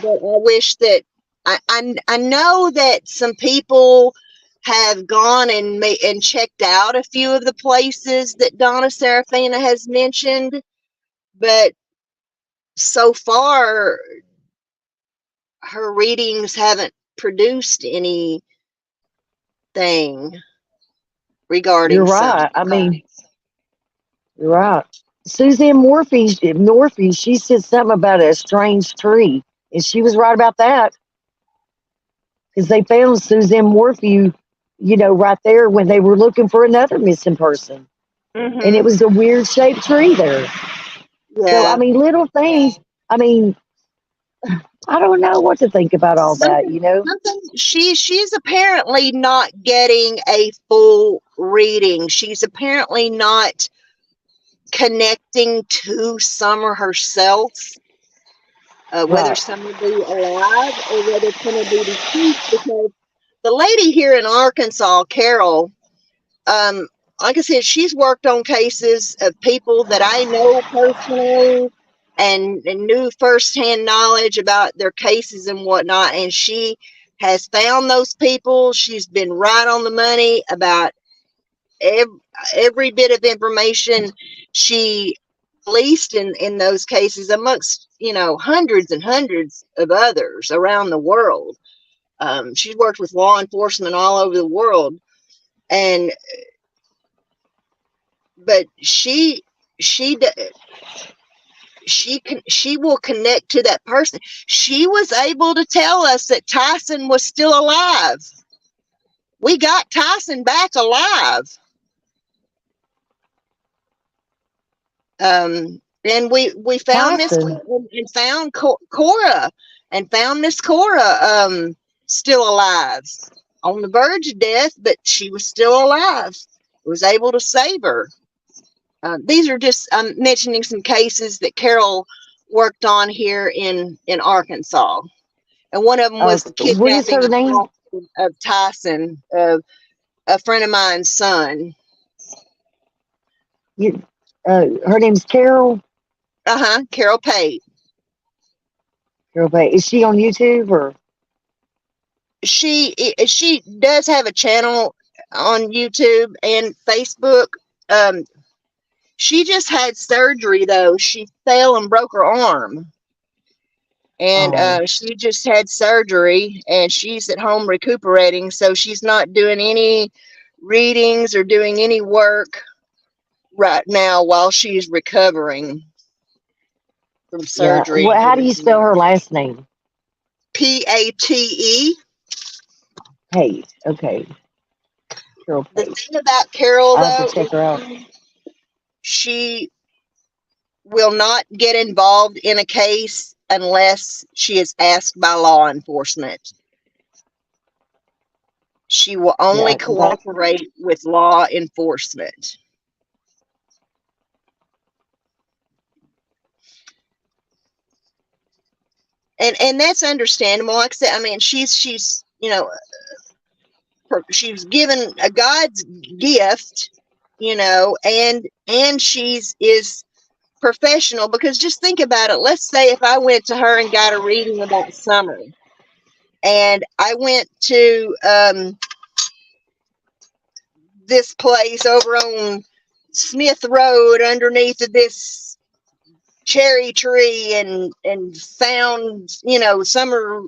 But I wish that I know that some people have gone and checked out a few of the places that Donna Serafina has mentioned, but so far her readings haven't produced anything you're regarding right. I Summer. mean, you're right. Suzanne Morphy, she said something about a strange tree, and she was right about that because they found Suzanne Morphy, right there when they were looking for another missing person, and it Mm-hmm. was a weird shaped tree there. So I Yeah. mean, little things. I mean, I don't know what to think about all that. Something she's apparently not getting a full reading. She's apparently not connecting to Summer herself, whether Right, Summer be alive or whether Summer be deceased, because the lady here in Arkansas, Carol, um, like I said, she's worked on cases of people that I know personally, and knew firsthand knowledge about their cases and whatnot. And she has found those people. She's been right on the money about every, every bit of information she released in those cases, amongst hundreds and hundreds of others around the world. She's worked with law enforcement all over the world. And but she will connect to that person. She was able to tell us that Tyson was still alive. We got Tyson back alive. And we found Tyson. and found Cora, and found Miss Cora still alive, on the verge of death, but she was still alive. Was able to save her. These are just, I'm mentioning some cases that Carol worked on here in Arkansas, and one of them was the What is kidnapping her name? of Tyson, a friend of mine's son. Her name's Carol. Carol Pate. Carol Bay. Is she on YouTube or? She does have a channel on YouTube and Facebook. She just had surgery though. She fell and broke her arm, and she just had surgery, and she's at home recuperating. So she's not doing any readings or doing any work right now while she's recovering from surgery. Yeah. Well, how do you spell her last name? Pate. Pate. Okay. Carol Pate. The thing about Carol, I have though, to check her out. she will not get involved in a case unless she is asked by law enforcement. She will only cooperate with law enforcement. And that's understandable. Like I said, I mean, she's you know, she's given a God's gift, you know, and is professional, because just think about it. Let's say if I went to her and got a reading about summer, and I went to this place over on Smith Road underneath of this cherry tree and found, you know, summer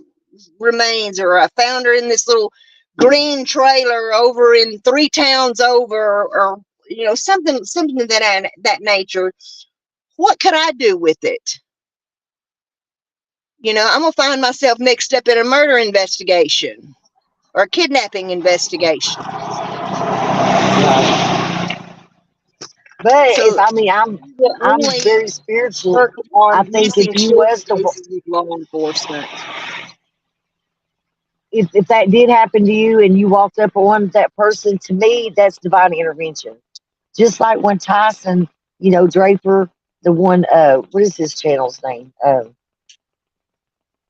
remains, or I found her in this little green trailer over in 3 towns over, or you know, something of that nature. What could I do with it? You know, I'm gonna find myself mixed up in a murder investigation or a kidnapping investigation. But So, I mean, I'm very spiritual. I think if you was to, law enforcement, if that did happen to you and you walked up on that person, to me, that's divine intervention. Just like when Tyson, you know, Draper, the one, what is his channel's name? Well,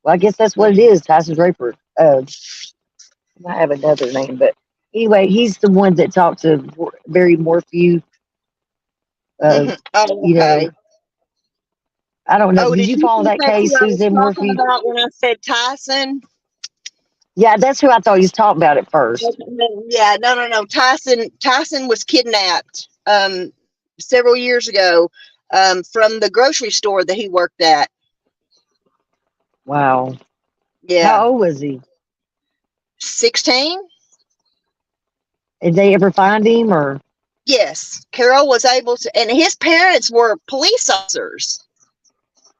I guess that's what it is, Tyson Draper. I have another name, but anyway, he's the one that talked to Barry Morphew. okay. You know, I don't know. Did you follow that case, Susan Morphew? About when I said Tyson? Yeah, that's who I thought you was talking about at first. Yeah, no. Tyson was kidnapped several years ago from the grocery store that he worked at. Wow. Yeah. How old was he? 16. Did they ever find him, or? Yes, Carol was able to, and his parents were police officers.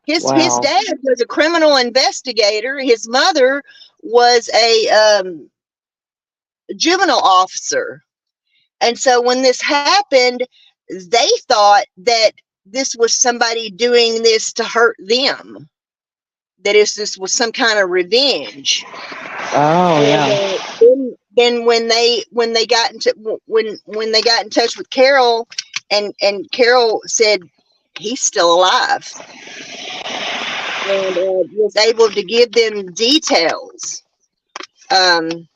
His dad was a criminal investigator. His mother was a juvenile officer. And so when this happened, they thought that this was somebody doing this to hurt them. That this was some kind of revenge. Oh, yeah. Then when they got in touch with Carol, and Carol said he's still alive, and was able to give them details. And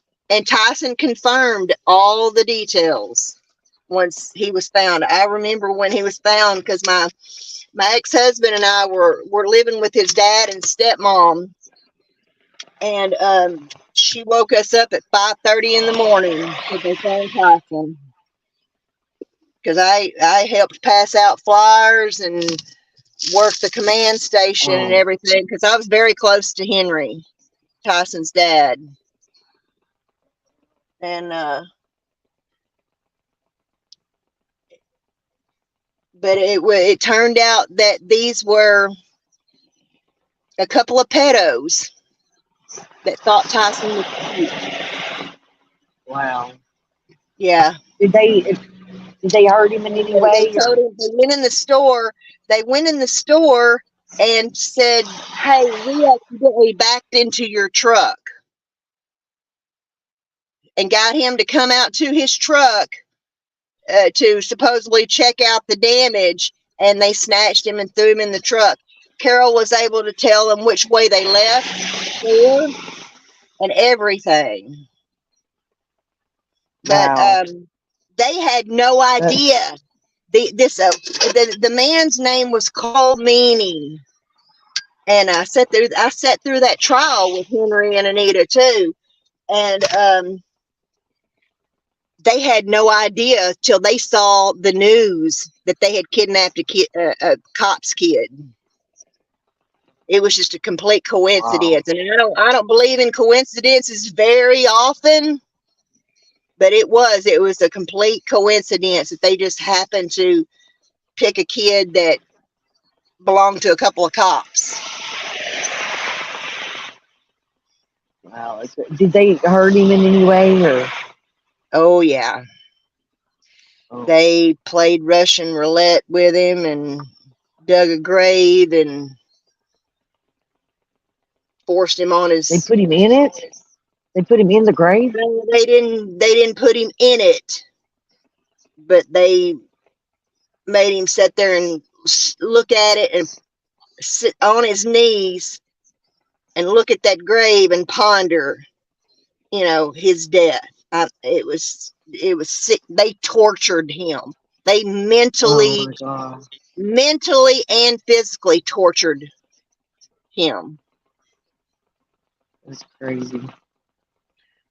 Tyson confirmed all the details once he was found. I remember when he was found, because my ex-husband and I were living with his dad and stepmom, and she woke us up at 5:30 in the morning because they found Tyson. Because I helped pass out flyers and work the command station and everything, because I was very close to Henry, Tyson's dad. And But it turned out that these were a couple of pedos that thought Tyson was cute. Wow. Yeah. Did they hurt him in any They way? told him, they went in the store. They went in the store and said, "Hey, we accidentally backed into your truck," and got him to come out to his truck to supposedly check out the damage. And they snatched him and threw him in the truck. Carol was able to tell them which way they left and everything. But Wow. they had no idea. The man's name was Cole Meany, and I sat through that trial with Henry and Anita too, and they had no idea till they saw the news that they had kidnapped a cop's kid. It was just a complete coincidence, Wow. and I don't believe in coincidences very often, but it was a complete coincidence that they just happened to pick a kid that belonged to a couple of cops. Wow. Did they hurt him in any way or? Oh yeah, Oh. they played Russian roulette with him and dug a grave and forced him on his. They put him in it. They put him in the grave. No, they didn't put him in it, but they made him sit there and look at it and sit on his knees and look at that grave and ponder, his death. It was sick. They tortured him. They mentally Oh my God. and physically tortured him. That's crazy.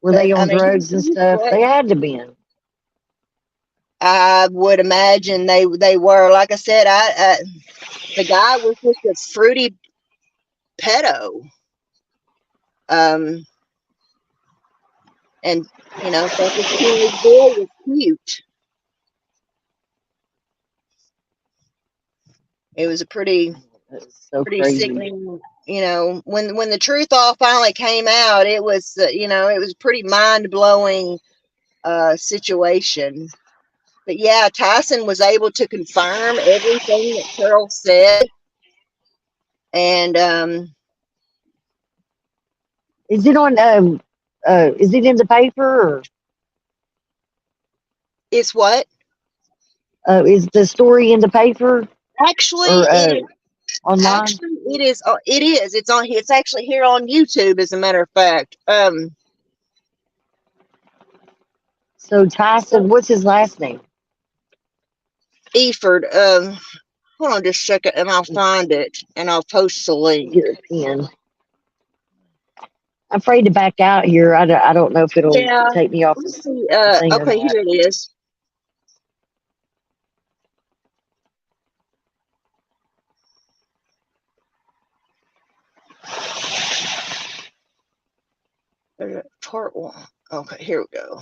Were they on drugs and stuff? They had to be. I would imagine they were. Like I said, the guy was just a fruity pedo. And thought this teenage boy was cute. It was a pretty crazy. sickening. When the truth all finally came out, it was it was a pretty mind blowing situation. But yeah, Tyson was able to confirm everything that Carol said, and is it on? Is it in the paper? Or? It's what? Is the story in the paper? Actually, online. Actually, it is. It is. It's on. It's actually here on YouTube, as a matter of fact. So Tyson, what's his last name? Eford. Hold on just a second, and I'll find it, and I'll post the link. Get a pen. I'm afraid to back out here. I don't know if it'll take me off. Let's see. Okay, here it is. Part 1. Okay, here we go.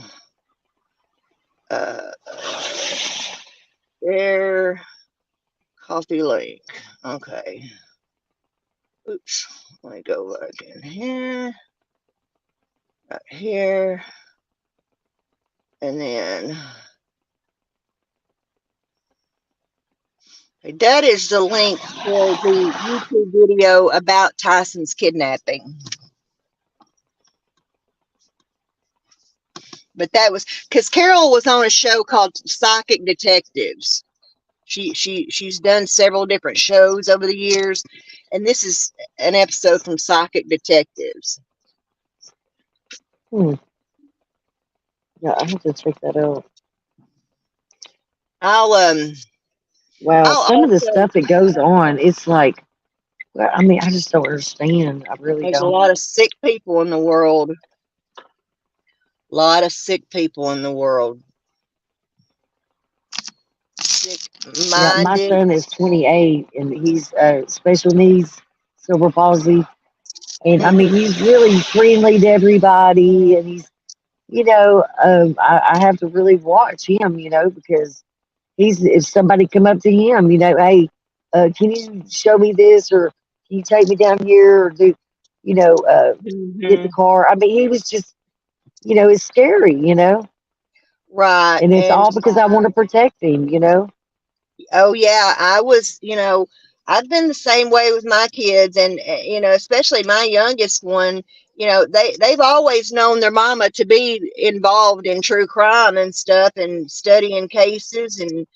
There. Coffee link. Okay. Oops. Let me go back in here. Right here. And then. That is the link for the YouTube video about Tyson's kidnapping. But that was because Carol was on a show called Psychic Detectives. She's done several different shows over the years, and this is an episode from Psychic Detectives. Yeah, I have to check that out. Wow, some of the stuff that goes on, it's like, I mean, I just don't understand. I really don't. There's a lot of sick people in the world. A lot of sick people in the world. Sick-minded. Yeah, my son is 28, and he's special needs, cerebral palsy. And, I mean, he's really friendly to everybody. And he's, I have to really watch him, because if somebody come up to him, hey, can you show me this, or can you take me down here, or do, get the Mhm. car. I mean, he was just, it's scary. Right. And it's And all because I want to protect him. oh yeah, I was, I've been the same way with my kids, and especially my youngest one. They've always known their mama to be involved in true crime and stuff, and studying cases, and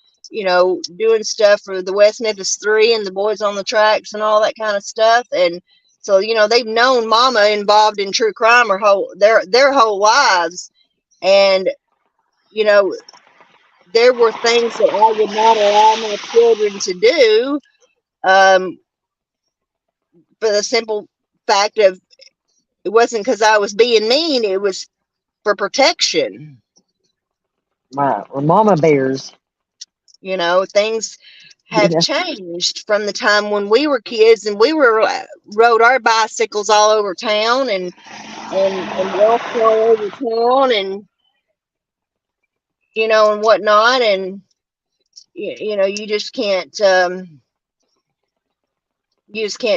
doing stuff for the West Memphis Three and the Boys on the Tracks and all that kind of stuff. And so they've known mama involved in true crime their whole lives. And you know there were things that I would not allow my children to do, um, for the simple fact of, it wasn't because I was being mean, it was for protection. Right. Or mama bears. Things You have know. changed from the time when we were kids, and we rode our bicycles all over town, and walked all over town, and whatnot. And you just can't,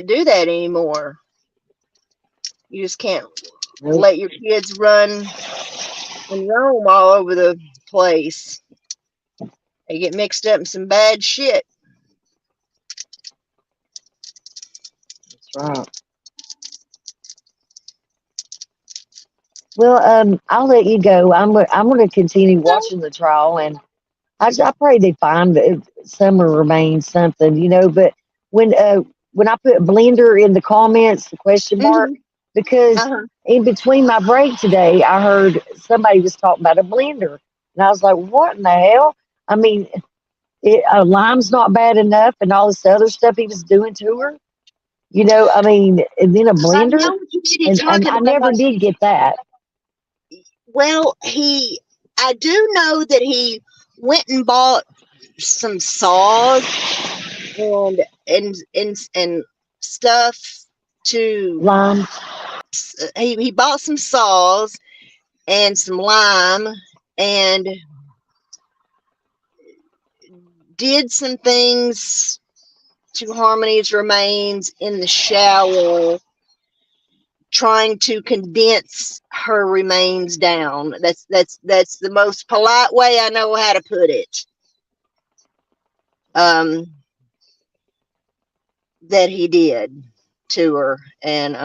do that anymore. You just can't Nope. let your kids run and roam all over the place. They get mixed up in some bad shit. That's right. Well, I'll let you go. I'm going to continue watching the trial, and I pray they find Summer remains something. But when uh, when I put blender in the comments, the question mark, Mm-hmm. because Uh-huh. in between my break today, I heard somebody was talking about a blender, and I was like, "What in the hell?" I mean, lime's not bad enough, and all this other stuff he was doing to her. I mean, and then a I blender, know what you may be and talking I never about. did get that. Well, I do know that he went and bought some saws and stuff to. Lime, He bought some saws and some lime, and did some things to Harmony's remains in the shower, trying to condense her remains down. That's the most polite way I know how to put it. Um, that he did to her, and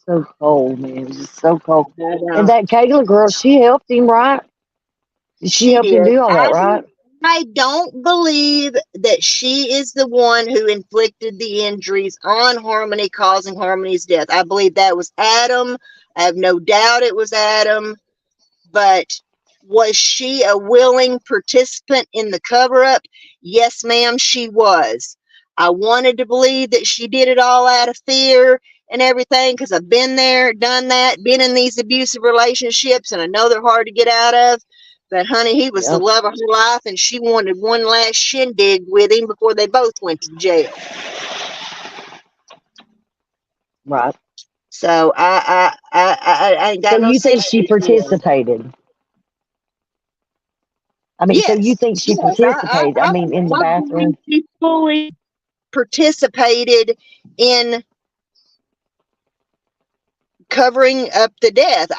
so cold, man. It was just so cold. I And don't. that Kayla girl, she helped him, right? She She helped him did. do all that, right? I don't believe that she is the one who inflicted the injuries on Harmony, causing Harmony's death. I believe that was Adam. I have no doubt it was Adam. But was she a willing participant in the cover up? Yes, ma'am, she was. I wanted to believe that she did it all out of fear and everything, because I've been there, done that, been in these abusive relationships, and I know they're hard to get out of. But honey, he was the Yep, love of her life, and she wanted one last shindig with him before they both went to jail. right. So I ain't So got no you think she sympathy for him. participated? I mean, so you Yes, think she yes, participated? I mean, in the I believe bathroom? she fully participated in covering up the death.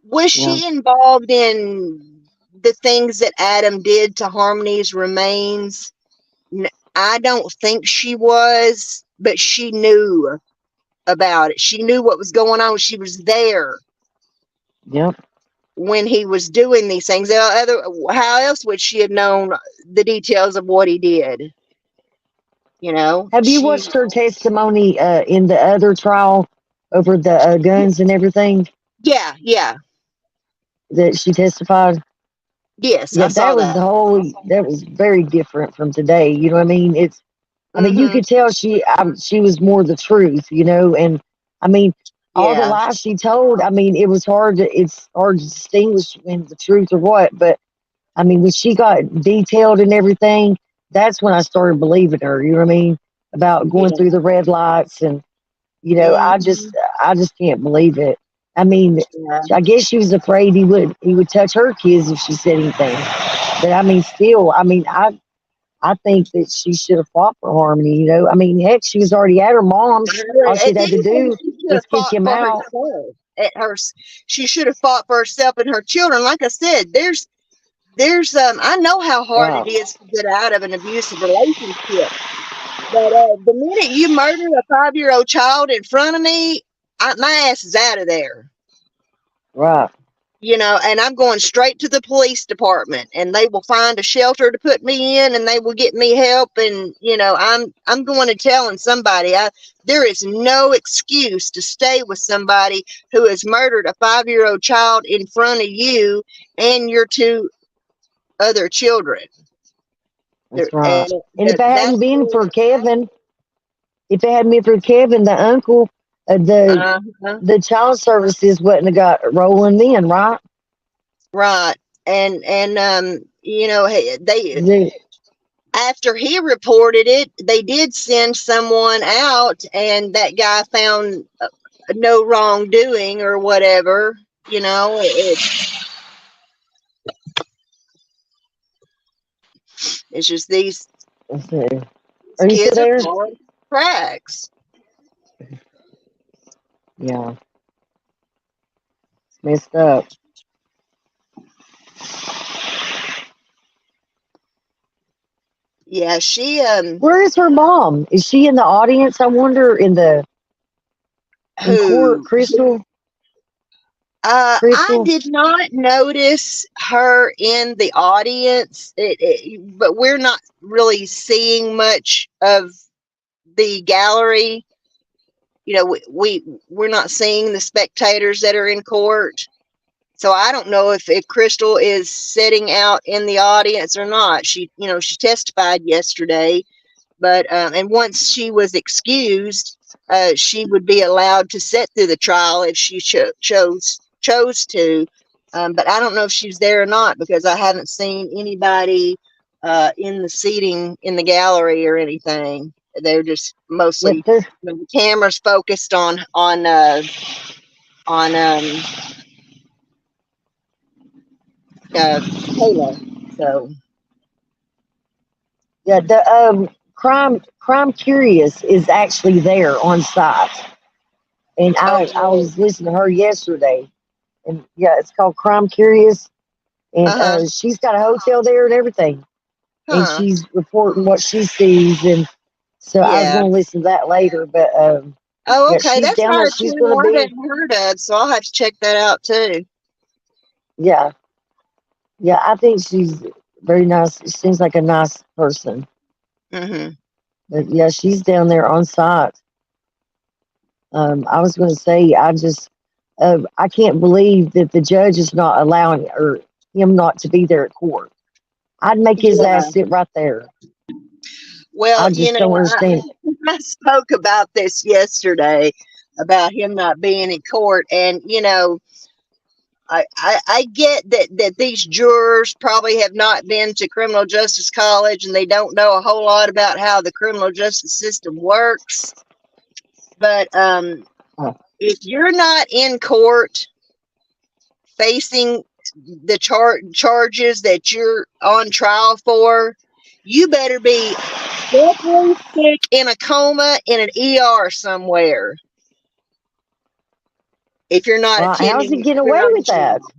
Was Yeah. she involved in the things that Adam did to Harmony's remains? I don't think she was, but she knew about it. She knew what was going on. She was there Yep. when he was doing these things. How else would she have known the details of what he did? Have you She, watched her testimony in the other trial over the guns and everything yeah, yeah, that she testified? yes, Yeah, I saw that was that. that was very different from today. You know what I mean? I mean, you Mm-hmm. could tell she was more the truth. And I mean, all the Yeah, lies she told. I mean, it's hard to distinguish when the truth or what. But I mean, when she got detailed and everything, that's when I started believing her. You know what I mean? About going yeah. through the red lights, and Mm-hmm. I just can't believe it. I mean, Yeah. I guess she was afraid he would touch her kids if she said anything. But I mean, still, I think that she should have fought for Harmony. You know, I mean, heck, she was already at her mom's. All If she'd had to anything, do she should was have kick fought him for out. herself. She should have fought for herself and her children. Like I said, there's I know how hard it Right, is to get out of an abusive relationship. But the minute you murder a 5-year-old child in front of me, my ass is out of there. right. And I'm going straight to the police department, and they will find a shelter to put me in, and they will get me help. And I'm going to telling somebody. There is no excuse to stay with somebody who has murdered a 5-year-old child in front of you and your 2 other children. That's And right. And if it hadn't that's been for Kevin, if it hadn't been for Kevin, the uncle, uh, the child services wouldn't have got rolling then, right? right. And hey, they The, after he reported it, they did send someone out, and that guy found no wrongdoing or whatever. It's just these let's see. Are you still kids are there? falling cracks. Yeah, it's messed up. Yeah, she Where is her mom? Is she in the audience? I wonder in court, who Crystal. I Crystal. did not notice her in the audience, but we're not really seeing much of the gallery. We're not seeing the spectators that are in court. So I don't know if Crystal is sitting out in the audience or not. She testified yesterday, but and once she was excused, she would be allowed to sit through the trial if she chose to. But I don't know if she's there or not, because I haven't seen anybody in the seating in the gallery or anything. They're just Yep, mostly the cameras focused on Kayla. So yeah. The crime curious is actually there on site, and oh I really? was listening to her yesterday, and yeah, it's called Crime Curious, and Uh-huh. she's got a hotel there and everything, and Huh. she's reporting what she sees, and so I was Yeah. going to listen to that later, but Oh, yeah, okay. she's That's down not there. a She's going to channel I be, hadn't heard of, so I'll have to check that out too. yeah, yeah. I think she's very nice. She seems like a nice person, Mm-hmm. but yeah, she's down there on site. I was going to say, I can't believe that the judge is not allowing or him not to be there at court. I'd make his Yeah. ass sit right there. Well, I just don't understand. I spoke about this yesterday about him not being in court, and I get that these jurors probably have not been to criminal justice college, and they don't know a whole lot about how the criminal justice system works. But Uh, if you're not in court facing the charges that you're on trial for, you better be definitely sick in a coma in an ER somewhere if you're not well, how's he attending, getting you're away not in with that? trial.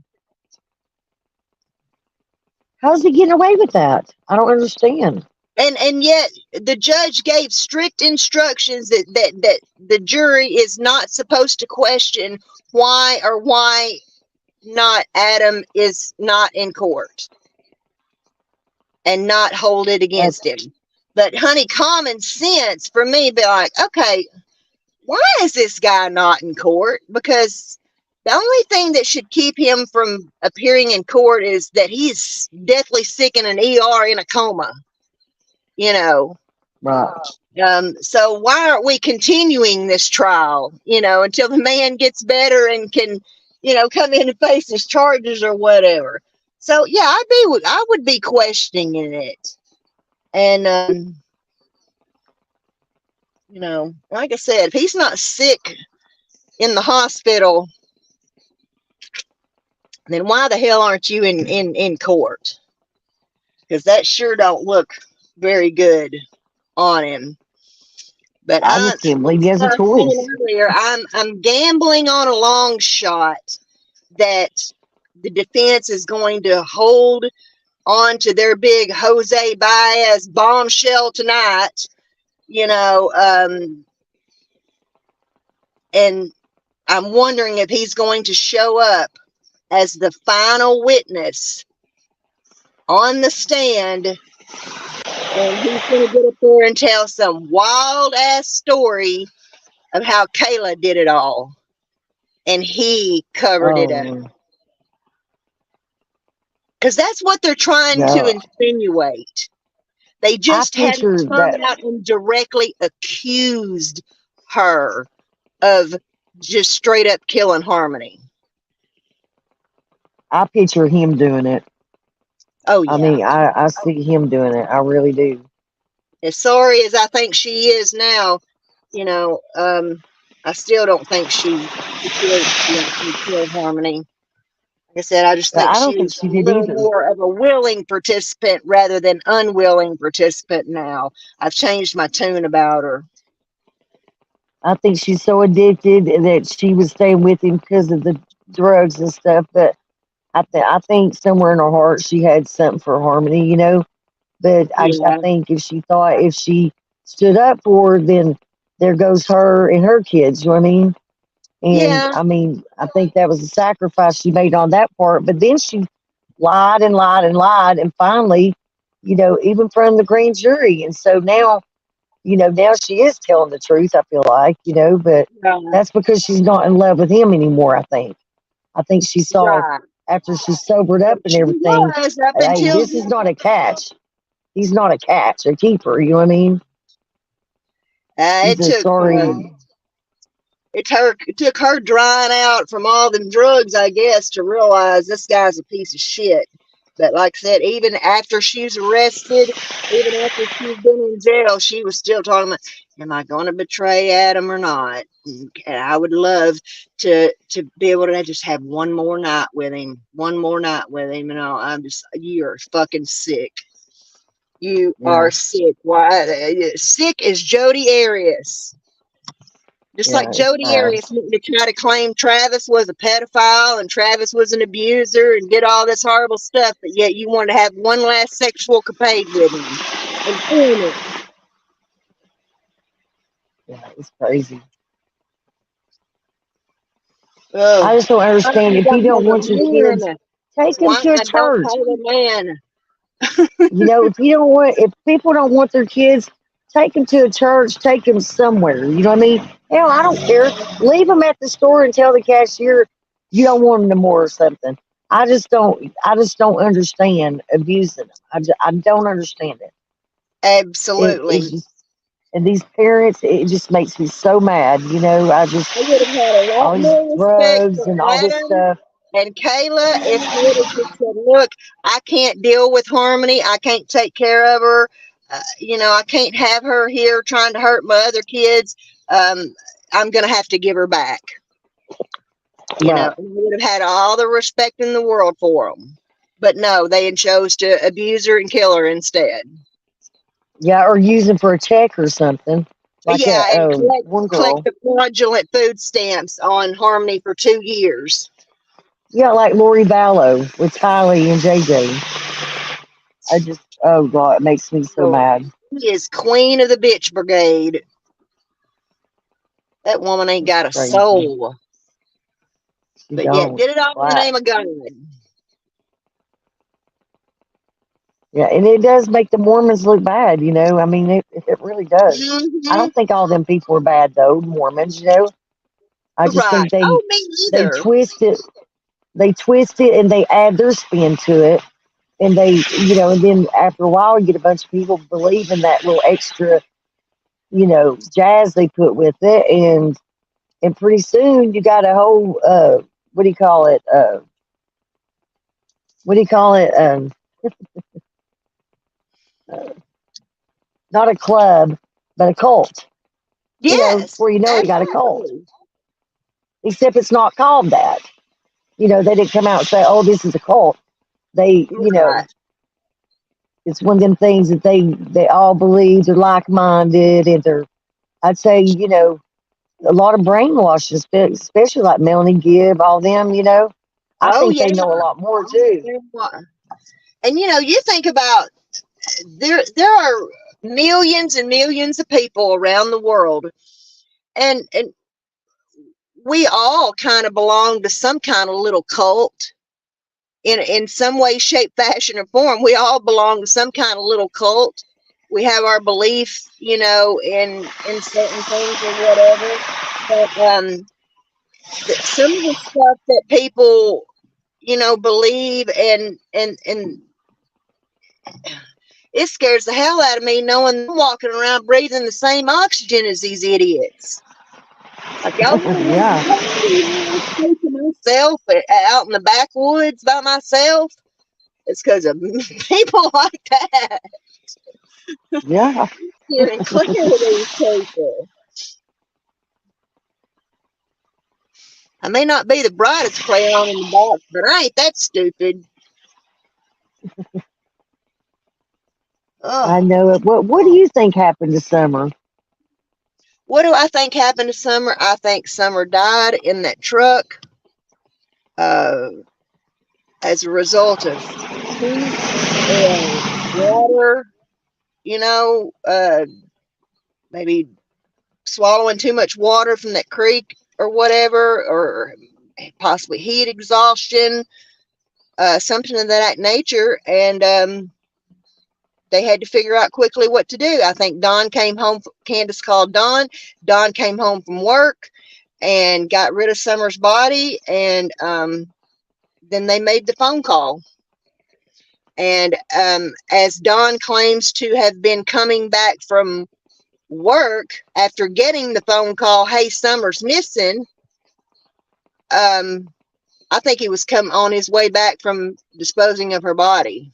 How's he getting away with that? I don't understand. And yet the judge gave strict instructions that the jury is not supposed to question why not Adam is not in court, and not hold it against That's him. But honey, common sense for me be like, okay, why is this guy not in court? Because the only thing that should keep him from appearing in court is that he's deathly sick in an ER in a coma, you know. right. So why aren't we continuing this trial, until the man gets better and can, come in and face his charges or whatever. So yeah, I would be questioning it. And like I said, if he's not sick in the hospital, then why the hell aren't you in court? because that sure don't look very good on him. But I just can't believe he has a I was saying choice. earlier, I'm gambling on a long shot that the defense is going to hold on to their big Jose Baez bombshell tonight, you know, and I'm wondering if he's going to show up as the final witness on the stand, and he's going to get up there and tell some wild ass story of how Kayla did it all, and he covered it up. Oh, Because that's what they're trying to no. insinuate. They I just hadn't picture come that. out and directly accused her of just straight up killing Harmony. I picture him doing it. Oh, I yeah. mean, I see him doing it. I really do. As sorry as I think she is now, you know, I still don't think she killed Harmony. Like I said, I just But think I don't she think was she a did little either. more of a willing participant rather than unwilling participant now. I've changed my tune about her. I think she's so addicted that she was staying with him because of the drugs and stuff. But I think somewhere in her heart she had something for Harmony, you know. But I Yeah. think if she thought if she stood up for her, then there goes her and her kids. You know what I mean? And Yeah. I mean, I think that was a sacrifice she made on that part. But then she lied and lied and lied, and finally, you know, even from the grand jury. And so now, you know, now she is telling the truth. I feel like, you know, but Right. that's because she's not in love with him anymore. I think she saw Right. after she sobered up and She everything. was up Hey, until this is not a catch. He's not a catch, a keeper. You know what I mean? He's it a took sorry. it took her drying out from all them drugs, I guess, to realize this guy's a piece of shit. But like I said, even after she's arrested, even after she's been in jail, she was still talking about, am I going to betray Adam or not? And I would love to be able to just have one more night with him, one more night with him. And I'm just, you're fucking sick. You are Yeah, sick. Why? Sick as Jodi Arias. Just like yeah, it's Jodi bad. Arias to try to claim Travis was a pedophile and Travis was an abuser and did all this horrible stuff, but yet you wanted to have one last sexual capade with him and film it. Yeah, it's crazy. Oh, I just don't understand. you If you don't don't have want your a kids, man. take them Why to a don't church. have a man? You know, if people don't want their kids, take them to a church, take them somewhere. You know what I mean? Hell, I don't care. Leave them at the store and tell the cashier you don't want them no more or something. I just don't understand abusing them. I don't understand it. It's Absolutely. just, and these parents, it just makes me so mad. You know, I would have had a lot all these more respect drugs for and all this Adam stuff. and Kayla if they would have just said, look, I can't deal with Harmony. I can't take care of her. I can't have her here trying to hurt my other kids. Um, I'm going to have to give her back. Right. And we would have had all the respect in the world for them. But no, they chose to abuse her and kill her instead. Yeah, or use them for a check or something. Like Yeah, and one collect girl. the fraudulent food stamps on Harmony for 2 years. Yeah, like Lori Vallow with Kylie and JJ. Oh God, it makes me so So mad. she is queen of the bitch brigade. That woman ain't It's got a crazy. soul. She But yet don't. did it all in the Black. name of God. Yeah, and it does make the Mormons look bad, you know. I mean, it really does. I Mm-hmm. don't think all them people are bad though, Mormons, you know. I just Right. think Oh, me they either. twist it they twist it and they add their spin to it and and then after a while you get a bunch of people believing that little extra, jazz they put with it and pretty soon you got a whole what do you call it? What do you call it? Uh, Not a club, but a cult. Yes, Where you got a cult. absolutely. Except it's not called that. They didn't come out and say, "Oh, this is a cult." They, Right. It's one of them things that they all believe they're like minded, and they're, I'd say, a lot of brainwashing, especially like Melanie Gibb, all them. I Oh think yeah. they know a lot more too. And you think about, there are millions and millions of people around the world, and we all kind of belong to some kind of little cult in some way, shape, fashion, or form. We all belong to some kind of little cult. We have our belief, in certain things or whatever. But some of the stuff that people, believe, and it scares the hell out of me knowing they're walking around breathing the same oxygen as these idiots. Like, y'all Yeah, really to myself out in the backwoods by myself. It's because of people like that. yeah. Getting clear with these people. I may not be the brightest crayon in the box, but I ain't that stupid. I Oh, know it. What do you think happened to Summer? what do I think happened to Summer? I think Summer died in that truck uh, as a result of heat and water, maybe swallowing too much water from that creek or whatever, or possibly heat exhaustion, something of that nature. And they had to figure out quickly what to do. I think Don came home. Candus called Don. Don came home from work and got rid of Summer's body. And then they made the phone call. And as Don claims to have been coming back from work after getting the phone call, "Hey, Summer's missing," I think he was come on his way back from disposing of her body.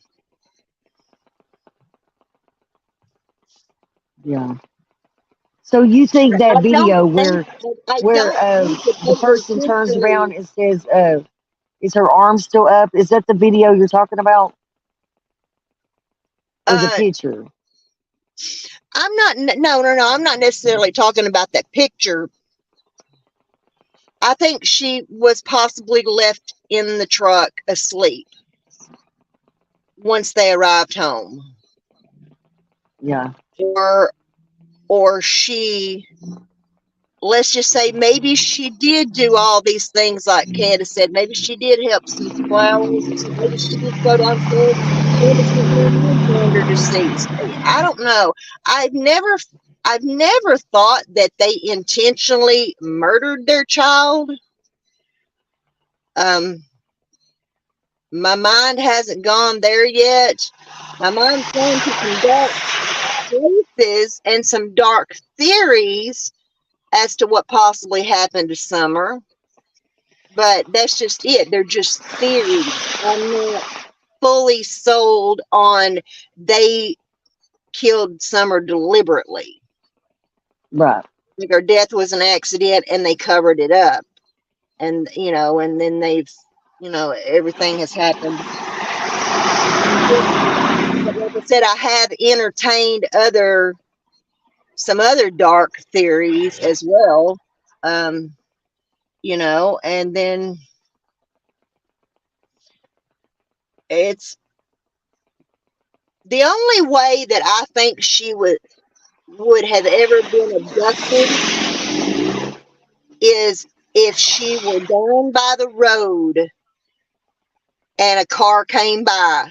Yeah. So you think that I don't video think I where don't think that the they person turns intentionally. around and says, "Is her arm still up?" Is that the video you're talking about, or the Uh, picture? I'm not. No. I'm not necessarily talking about that picture. I think she was possibly left in the truck asleep once they arrived home, Yeah. or she, let's just say, maybe she did do all these things like Candace said. Maybe she did help some flowers. Maybe she did go downstairs. Maybe she went under deceased. I don't know. I've never, I've never thought that they intentionally murdered their child. Um, my mind hasn't gone there yet. My mind's going to some dark places and some dark theories as to what possibly happened to Summer. But that's just it. They're just theories. I'm not fully sold on they killed Summer deliberately. Right. Like her death was an accident and they covered it up. And, and then they've, everything has happened. But like I said, I have entertained some other dark theories as well. And then it's the only way that I think she would have ever been abducted is if she were down by the road and a car came by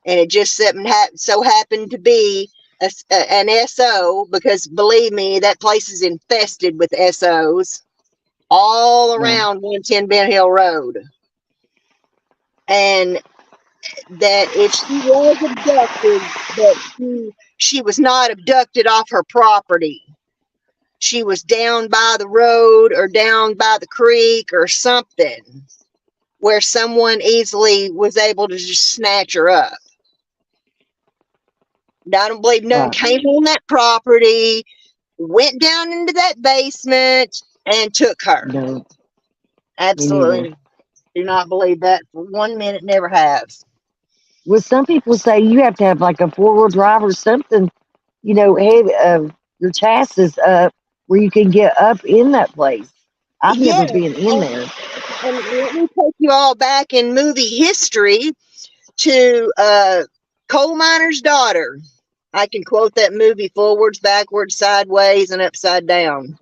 and it just so happened to be an SO, because believe me, that place is infested with SOs all Yeah. around 110 Ben Hill Road. And that if she was abducted, that she was not abducted off her property. She was down by the road or down by the creek or something where someone easily was able to just snatch her up. I don't believe none Right. came on that property, went down into that basement, and took her. No, me neither. Absolutely do not believe that for 1 minute, never have. Well, some people say you have to have like a 4-wheel drive or something, heavy, your chassis up where you can get up in that place. I've Yeah, never been in there. and let me take you all back in movie history to Coal Miner's Daughter. I can quote that movie forwards, backwards, sideways, and upside down.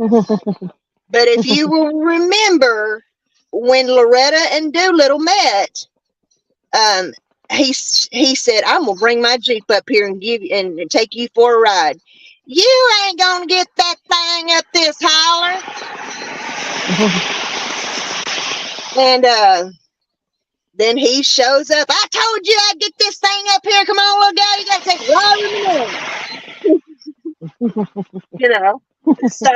But if you will remember when Loretta and Doolittle met, um, he said, "I'm gonna bring my Jeep up here and and take you for a ride. You ain't gonna get that thing up this holler." And then he shows up. "I told you I'd get this thing up here. Come on, little guy, you gotta take a ride with me." So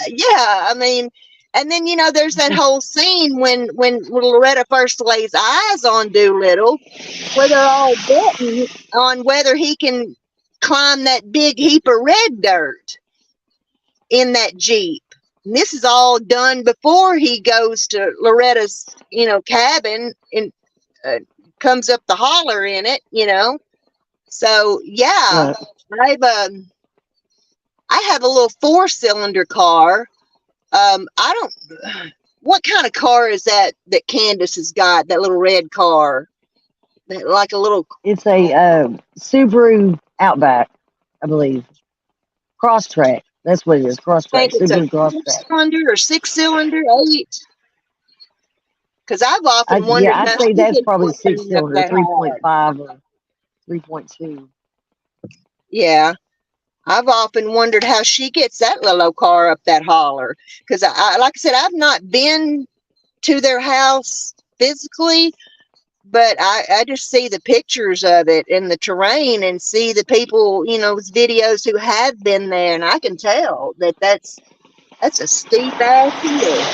yeah, I mean, and then there's that whole scene when Loretta first lays eyes on Doolittle, where they're all betting on whether he can climb that big heap of red dirt in that Jeep. And this is all done before he goes to Loretta's, cabin and comes up the holler in it. So yeah, Right. I have a little 4-cylinder car. I don't. What kind of car is that Candus has got? That little red car, like a little. It's a Subaru Outback, I believe. Cross track. That's what it is. Cross I track. think it's a Subaru cross track. 6-cylinder or 6-cylinder, 8. Because I've often wondered Yeah, I'd how say she that's gets probably that six thing up cylinder, that high. 3.5 or 3.2. Yeah, I've often wondered how she gets that little old car up that holler. Because like I said, I've not been to their house physically, but I just see the pictures of it and the terrain and see the people, with videos who have been there, and I can tell that's a steep ass hill.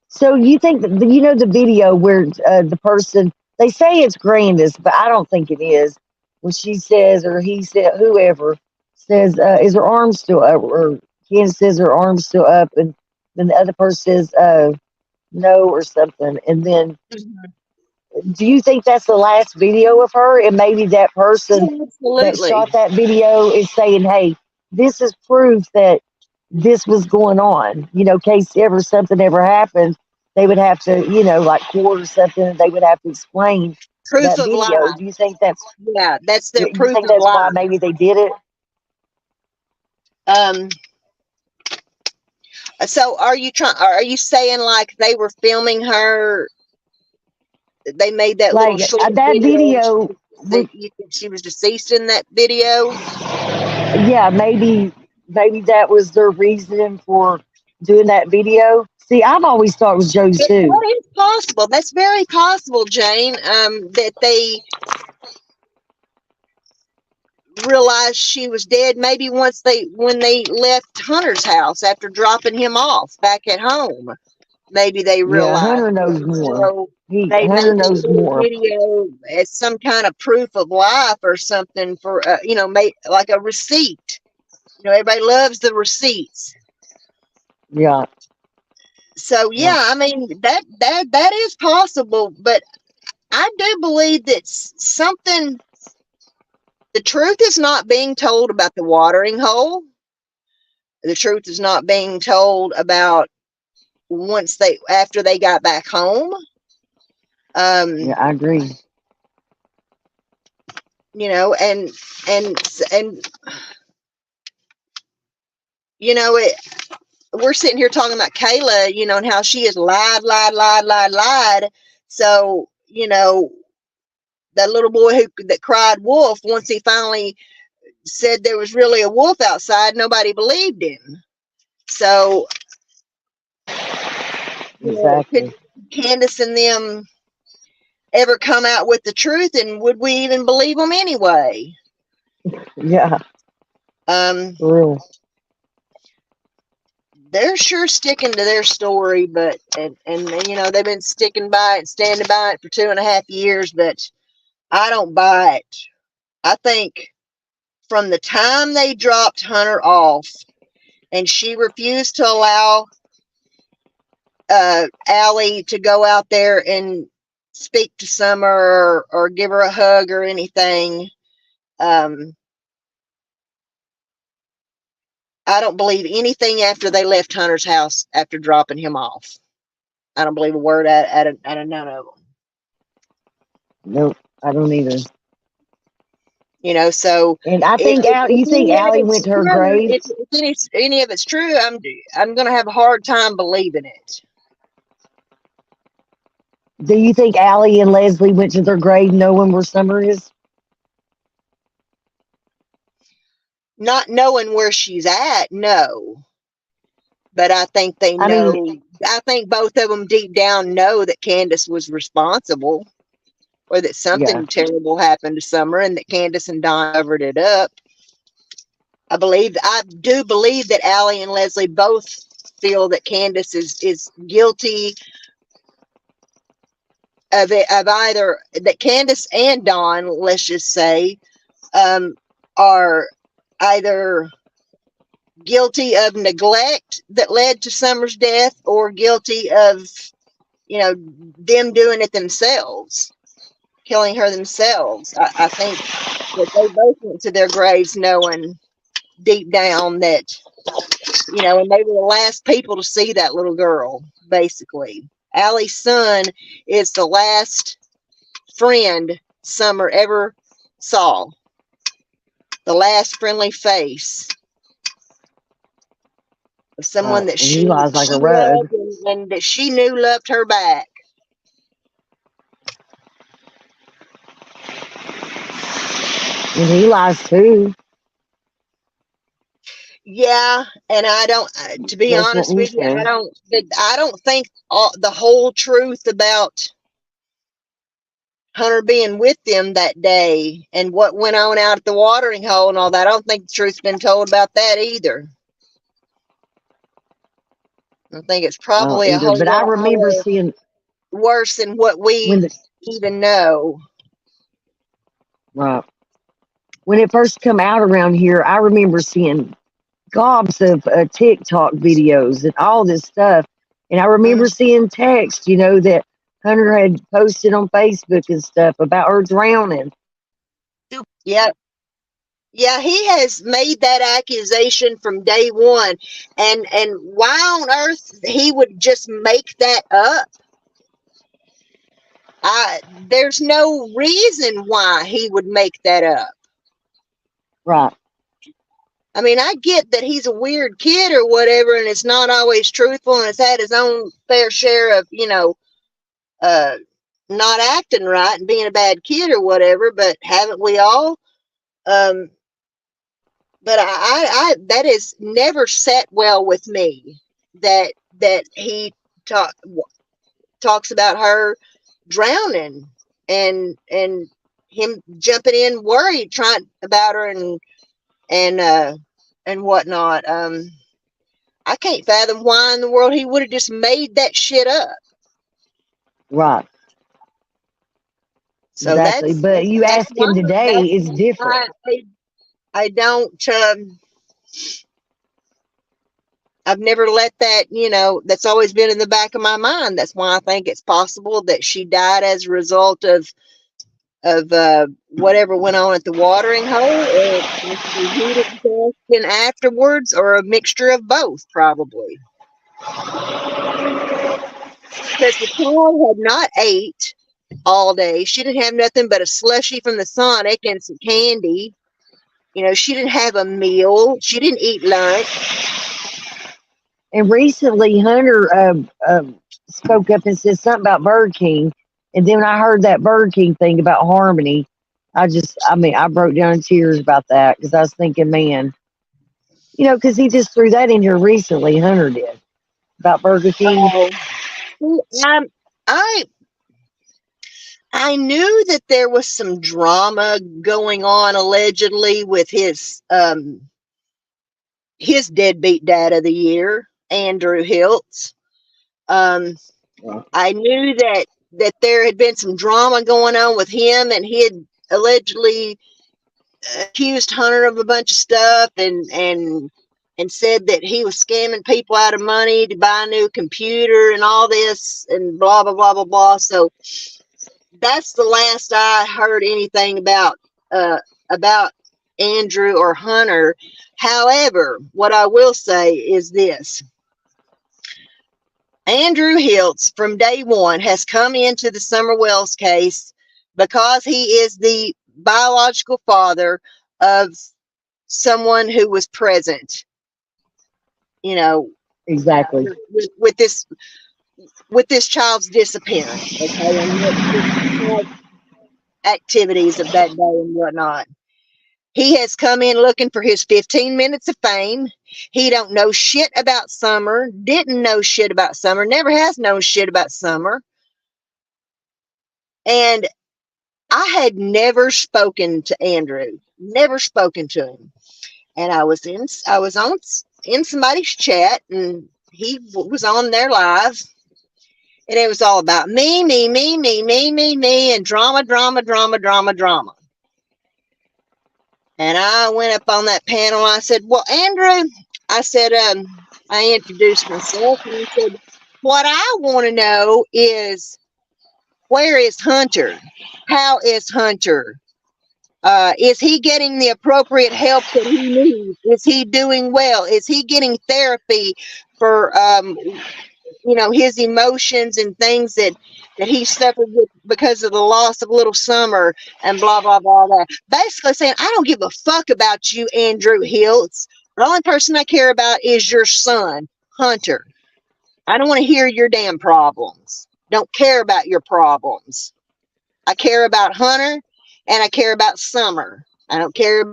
So you think that the video where the person, they say it's Grandis, but I don't think it is. When she says, or he said, whoever says, is her arm still up? Or Candace says her arm's still up, and then the other person says no or something. And then, do you think that's the last video of her? And maybe that person Yeah, that absolutely. shot that video is saying, hey, this is proof that this was going on. Case ever something ever happened, they would have to, like court or something, they would have to explain Proof that of video. life. Do you think that's Yeah, that's their you proof think of that's why life. maybe they did it? Um, so are you saying like they were filming her? They made that little Like short that video and video was, you think she was deceased in that video? yeah, maybe that was their reason for doing that video. See, I've always thought it was Josie too. That is possible. That's very possible, Jane. That they realized she was dead. Maybe when they left Hunter's house after dropping him off back at home. Maybe they Yeah, realized Hunter knows it. more. So they made Hunter that knows little more. video as some kind of proof of life or something for made like a receipt. Everybody loves the receipts. Yeah, So yeah, yeah, I mean that is possible, but I do believe that something, the truth is not being told about the watering hole. The truth is not being told about after they got back home. yeah. I agree. And and it, we're sitting here talking about Kayla, and how she has lied. So, that little boy that cried wolf, once he finally said there was really a wolf outside, nobody believed him. So, could Exactly. Candace and them ever come out with the truth, and would we even believe them anyway? Yeah, Um, for real. they're sure sticking to their story, but and they've been sticking by it, standing by it for 2.5 years, but I don't buy it. I think from the time they dropped Hunter off, and she refused to allow Allie to go out there and speak to Summer or give her a hug or anything. I don't believe anything after they left Hunter's house after dropping him off. I don't believe a word out of none of them. Nope, I don't either. You know, so And I if think you think any of Allie it's went to her true, grave? if any of it's true, I'm going to have a hard time believing it. Do you think Allie and Leslie went to their grave knowing where Summer is? Not knowing where she's at, no. But I think they I know. mean, I think both of them deep down know that Candus was responsible, or that yeah. something terrible happened to Summer, and that Candus and Don covered it up. I do believe that Allie and Leslie both feel that Candus is guilty of either that Candus and Don, let's just say, are either guilty of neglect that led to Summer's death, or guilty of, you know, them doing it themselves, killing her themselves. I think that they both went to their graves knowing deep down that, you know, and they were the last people to see that little girl, basically. Allie's son is the last friend Summer ever saw, the last friendly face of someone that And he lies like a loved rug. and that she knew loved her back. And he lies too. Yeah, and I don't. To be That's what honest he with you, said. I don't think the whole truth about Hunter being with them that day and what went on out at the watering hole and all that. I don't think the truth's been told about that either. I think it's I don't probably a either. whole But I lot remember more seeing worse than what when we the even know. right when it first come out around here. I remember seeing gobs of TikTok videos and all this stuff. And I remember Mm. seeing text, that Hunter had posted on Facebook and stuff about her drowning. Yeah. Yeah, he has made that accusation from day one. And why on earth he would just make that up? There's no reason why he would make that up. Right. I mean, I get that he's a weird kid or whatever, and it's not always truthful, and it's had his own fair share of, not acting right and being a bad kid or whatever, but haven't we all? Um, but I that has never sat well with me that he talks about her drowning and him jumping in worried trying about her and whatnot. I can't fathom why in the world he would have just made that shit up. Right. So Exactly. But you that's ask my him today, that's it's different. I don't I've never let that, that's always been in the back of my mind. That's why I think it's possible that she died as a result of whatever went on at the watering hole, or possibly heated exhaustion afterwards, or a mixture of both, probably. Because the child had not ate all day. She didn't have nothing but a slushie from the Sonic and some candy. She didn't have a meal. She didn't eat lunch. And recently, Hunter spoke up and said something about Bird King. And then when I heard that Bird King thing about Harmony, I broke down in tears about that because I was thinking, man, because he just threw that in here recently, Hunter did, about Burger King. I I knew that there was some drama going on allegedly with his deadbeat dad of the year, Andrew Hiltz. I knew that there had been some drama going on with him, and he had allegedly accused Hunter of a bunch of stuff and said that he was scamming people out of money to buy a new computer and all this and blah blah blah blah blah. So that's the last I heard anything about Andrew or Hunter. However, what I will say is this: Andrew Hiltz, from day one, has come into the Summer Wells case because he is the biological father of someone who was present, you know, Exactly. with this child's disappearance, okay, and what activities of that day and whatnot. He has come in looking for his 15 minutes of fame. He don't know shit about Summer, didn't know shit about Summer, never has known shit about Summer. And I had never spoken to Andrew, never spoken to him. And I was in somebody's chat, and he was on there live, and it was all about me, and drama, drama, drama, drama, drama. And I went up on that panel. And I said, "Well, Andrew," I said, I introduced myself, and I said, "What I want to know is, where is Hunter? How is Hunter? Is he getting the appropriate help that he needs? Is he doing well? Is he getting therapy for his emotions and things that he suffered with because of the loss of little Summer and blah blah blah blah." Basically saying, I don't give a fuck about you, Andrew Hiltz. The only person I care about is your son, Hunter. I don't want to hear your damn problems. Don't care about your problems. I care about Hunter, and I care about Summer. I don't care.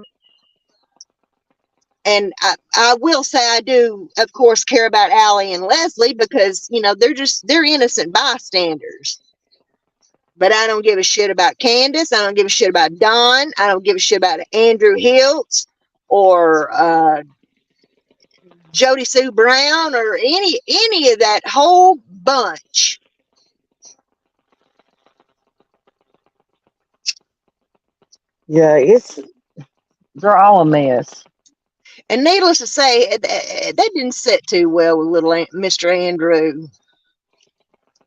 And I will say I do, of course, care about Allie and Leslie, because, they're innocent bystanders. But I don't give a shit about Candus. I don't give a shit about Don. I don't give a shit about Andrew Hiltz or Jody Sue Brown or any of that whole bunch. Yeah, they're all a mess. And needless to say, that didn't sit too well with little Mr. Andrew.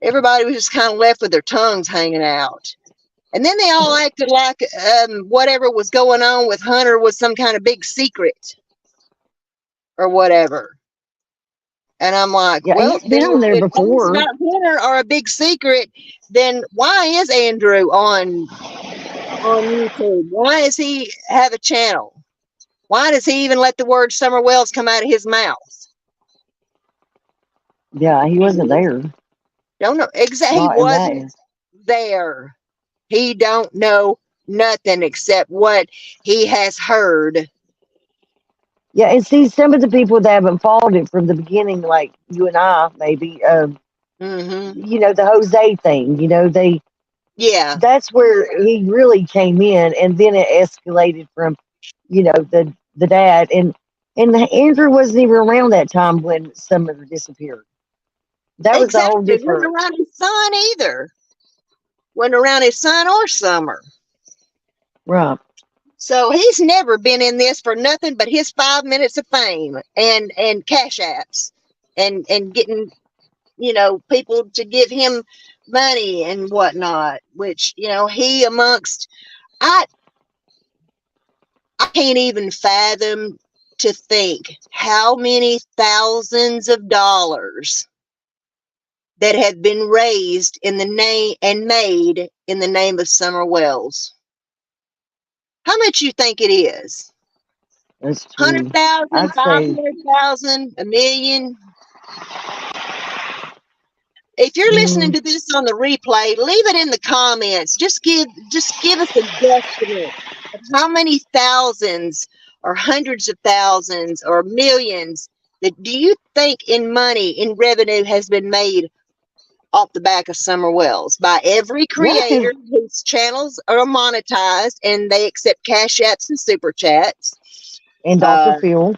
Everybody was just kind of left with their tongues hanging out. And then they all acted like whatever was going on with Hunter was some kind of big secret or whatever. And I'm like, Yeah, well, he's been then on there if things before. about Hunter are a big secret, then why is Andrew on YouTube? Why does he have a channel? Why does he even let the word Summer Wells come out of his mouth? Yeah, he wasn't there. Don't know exactly. He Not in that. wasn't there. He don't know nothing except what he has heard. Yeah, and see, some of the people that haven't followed it from the beginning, like you and I, maybe, the Jose thing, Yeah, that's where he really came in, and then it escalated from, the dad, and Andrew wasn't even around that time when Summer disappeared. That was a whole exactly. Wasn't different. around his son either. Wasn't around his son or Summer. Right. So he's never been in this for nothing but his 5 minutes of fame and cash apps and getting, people to give him money and whatnot, which, he amongst, I can't even fathom to think how many thousands of dollars that have been raised in the name and made in the name of Summer Wells. How much you think it is? That's true. 100,000, I'd say, 500,000, a million? If you're listening mm, to this on the replay, leave it in the comments. Just give us a guesstimate of how many thousands or hundreds of thousands or millions that do you think in money, in revenue, has been made off the back of Summer Wells by every yeah, because creator whose channels are monetized and they accept cash apps and super chats. and Dr. Uh, Phil.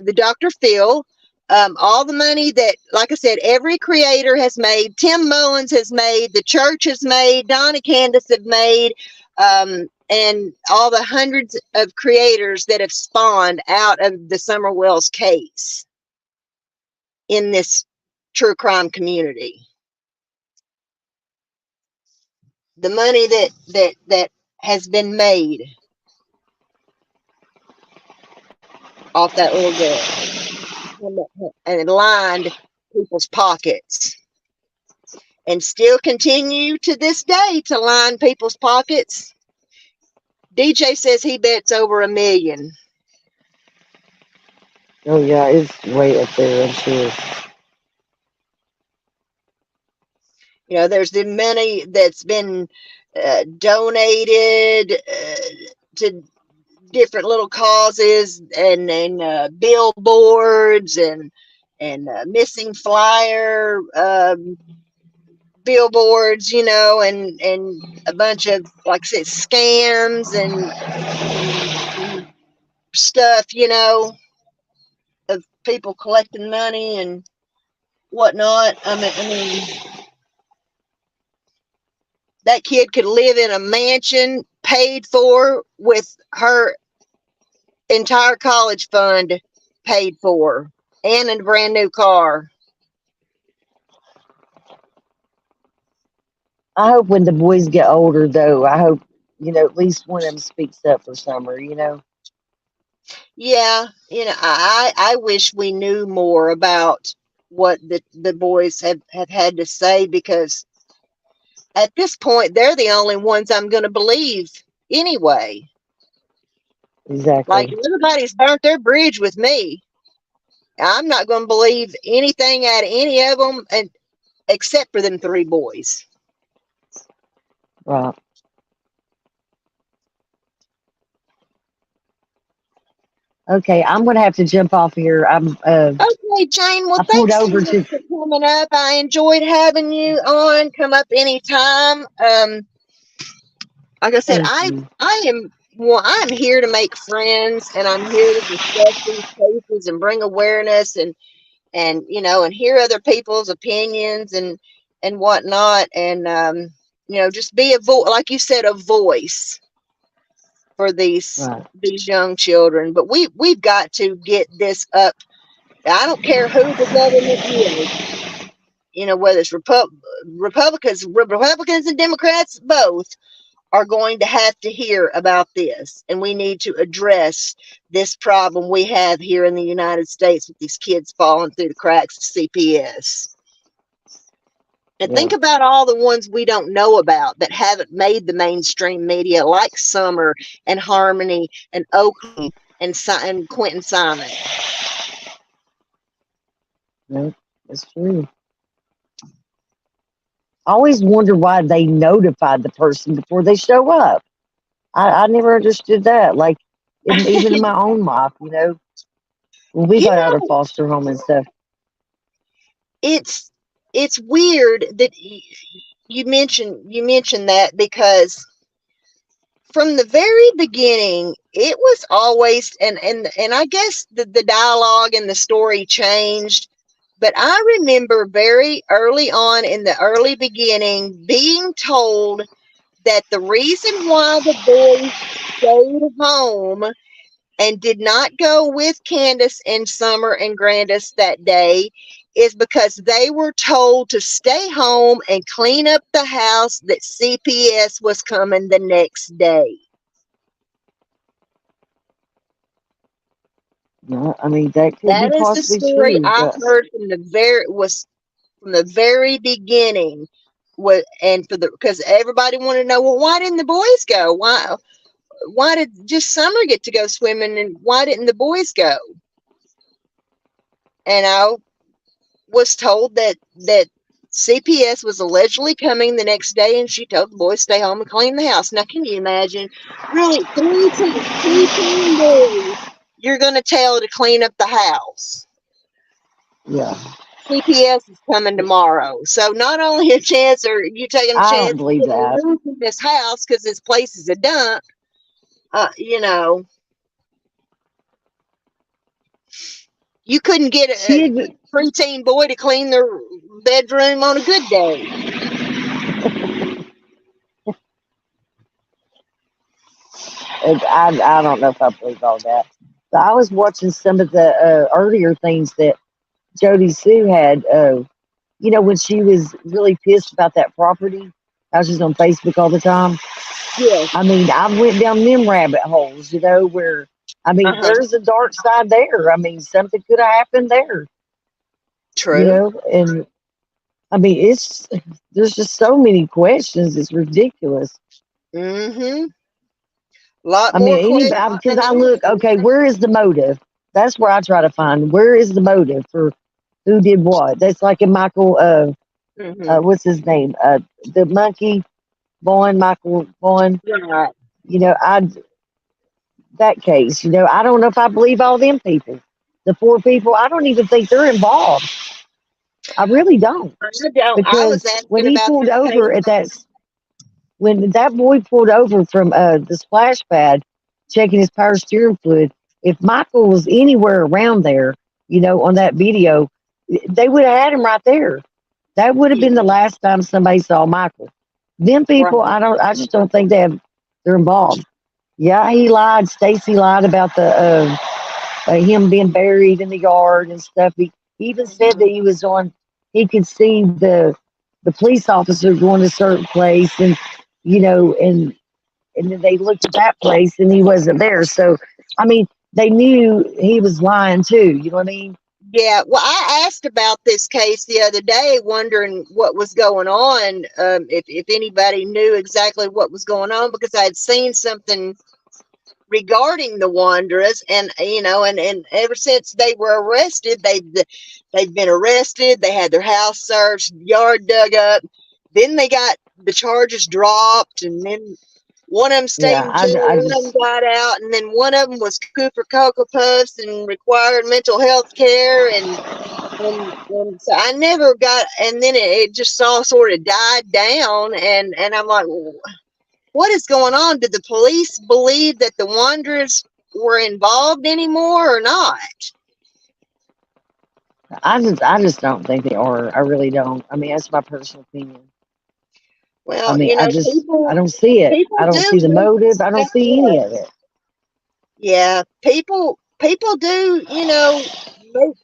the Dr. Phil, all the money that, like I said, every creator has made, Tim Mullins has made, the church has made, Donna Candus have made, and all the hundreds of creators that have spawned out of the Summer Wells case in this true crime community. the money that has been made off that little girl and it lined people's pockets and still continue to this day to line people's pockets. DJ says he bets over $1 million. Oh yeah, it's way up there, I'm sure. You know, there's the money that's been donated to different little causes and billboards and missing flyer billboards, you know, and a bunch of, like I said, scams and stuff, you know, of people collecting money and whatnot. I mean, that kid could live in a mansion paid for with her entire college fund paid for and a brand new car. I hope when the boys get older, though, I hope, at least one of them speaks up for Summer. Yeah, you know, I wish we knew more about what the boys have had to say, because at this point they're the only ones I'm going to believe anyway. Like, Exactly. everybody's burnt their bridge with me. I'm not going to believe anything out of any of them, and except for them 3 boys. Right. Okay, I'm going to have to jump off here. Okay, Jane. Well, I pulled thanks so over much to. for coming up. I enjoyed having you on. Come up anytime. Like I said, Thank I you. I am well, I'm here to make friends, and I'm here to discuss these cases and bring awareness and you know, and hear other people's opinions and whatnot, and you know, just be a voice, like you said, a voice for Right. these young children. But we've got to get this up. I don't care who the government is, you know, whether it's Republicans and Democrats, both are going to have to hear about this, and we need to address this problem we have here in the United States with these kids falling through the cracks of CPS. And Yeah. think about all the ones we don't know about that haven't made the mainstream media, like Summer and Harmony and Oakley and Quentin Simon. No, that's true. I always wonder why they notified the person before they show up. I never understood that. Like, even in my own life, when we You got out of know, foster home and stuff. it's it's weird that you mentioned that, because from the very beginning it was always, and I guess the dialogue and the story changed, but I remember very early on in the early beginning being told that the reason why the boys stayed home and did not go with Candus and Summer and Grandis that day is because they were told to stay home and clean up the house, that CPS was coming the next day. No, I mean, that could be That is the possibly story true, I but heard from the very beginning. And for the because everybody wanted to know, well, why didn't the boys go? Why did just Summer get to go swimming, and why didn't the boys go? And I was told that CPS was allegedly coming the next day, and she told the boys stay home and clean the house. Now, can you imagine? Really, three teen boys you're going to tell to clean up the house? yeah, CPS is coming tomorrow, so not only a chance are you taking a I don't chance believe of that. losing this house because this place is a dump. You know, you couldn't get She a had, preteen boy to clean their bedroom on a good day. I don't know if I believe all that. But I was watching some of the earlier things that Jody Sue had, when she was really pissed about that property, how she's on Facebook all the time. Yeah. I mean, I went down them rabbit holes, where I mean, Uh-huh. there's a dark side there. I mean, something could have happened there, True. and I mean, there's just so many questions. It's ridiculous. Mm-hmm. A lot I more mean, questions because than I look, answers. okay, where is the motive? That's where I try to find where is the motive for who did what. That's like in Michael, Mm-hmm. what's his name? The monkey, Vaughn, Michael Vaughn. Right. I that case. I don't know if I believe all them people. The four people, I don't even think they're involved. I really don't, I don't. I was because when asking he about pulled this case. over at that when that boy pulled over from the splash pad, checking his power steering fluid, if Michael was anywhere around there, on that video, they would have had him right there. That would have been the Yeah. last time somebody saw Michael. Them people, Right. I just don't think they're involved. Yeah, he lied. Stacy lied about the him being buried in the yard and stuff. He even said that Mm-hmm. he was on. He could see the police officer going to a certain place, and and then they looked at that place and he wasn't there. So I mean, they knew he was lying too. You know what I mean? Yeah. Well, I asked about this case the other day, wondering what was going on. If anybody knew exactly what was going on, because I had seen something regarding the Wanderers, and and ever since they were arrested, they've been arrested. They had their house searched, yard dug up. Then they got the charges dropped, and then one of them stayed Yeah, in jail, I one of them just got out, and then one of them was cuckoo for Cocoa Puffs and required mental health care, and so I never got, and then it just all sort of died down, and I'm like, what is going on? Did the police believe that the Wanderers were involved anymore or not? I just don't think they are. I really don't. I mean, that's my personal opinion. I Well, mean, I people don't see it. I people don't do see the make motive. I don't stuff see any up. of it. Yeah, people do, make,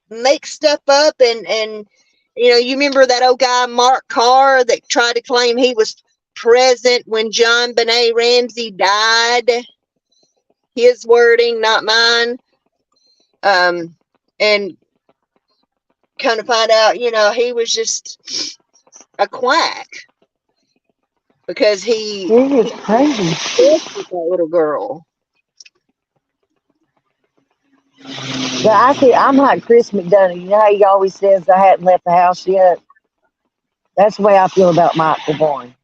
make stuff up, and you remember that old guy Mark Carr that tried to claim he was present when John Benet Ramsey died. His wording, not mine. And kind of find out, he was just a quack because It is he crazy. with that little girl. But I see. I'm like Chris McDonough. You know how he always says I hadn't left the house yet. That's the way I feel about Michael Vaughn.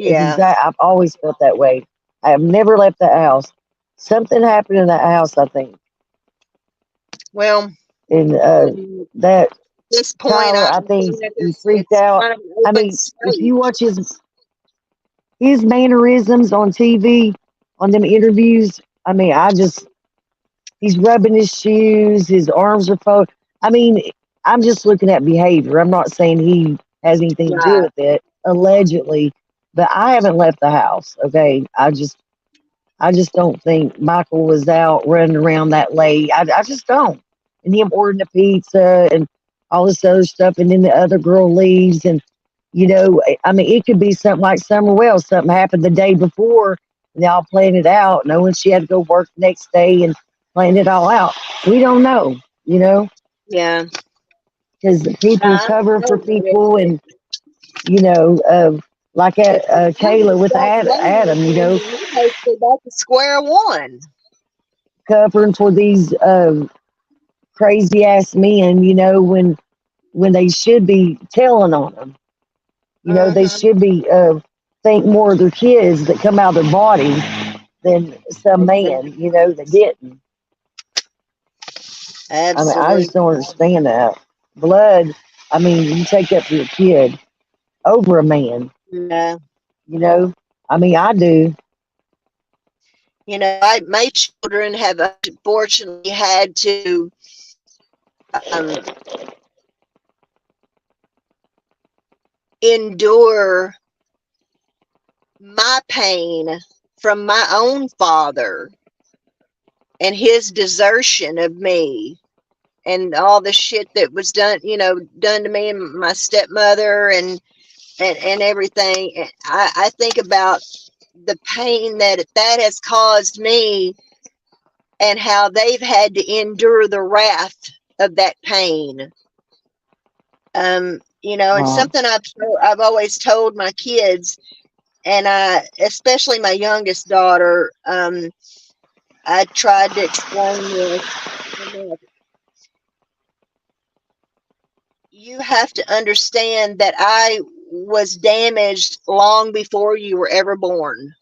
It's Yeah. exact. I've always felt that way. I have never left the house. Something happened in that house, I think. Well, And at that this point, Tyler, I I think think he freaked it's out. kind of an I open mean, if you stage. watch his mannerisms on TV, on them interviews, I mean, he's rubbing his shoes, his arms are folded. I mean, I'm just looking at behavior. I'm not saying he has anything to do Right. with it, allegedly, but I haven't left the house. Okay, I just don't think Michael was out running around that late. I just don't. And him ordering a pizza and all this other stuff, and then the other girl leaves, and I mean, it could be something like Summer Wells. Something happened the day before, and they all planned it out, knowing she had to go work the next day and planned it all out. We don't know, Yeah. because people I cover for don't know. people, and like Kayla with Adam, Basically back to square one. covering for these crazy ass men, when they should be telling on them. They Mm-hmm. should be think more of their kids that come out of their body than some man, that didn't. I mean, I just Absolutely. don't understand that. Blood, I mean, you take that for your kid over a man, Yeah. you know? I mean, I do. My children have unfortunately had to um, endure my pain from my own father and his desertion of me and all the shit that was done to me and my stepmother, and and everything. And I think about the pain that has caused me, and how they've had to endure the wrath of that pain. You know, and something I've always told my kids, and especially my youngest daughter, I tried to explain this. You have to understand that I was damaged long before you were ever born.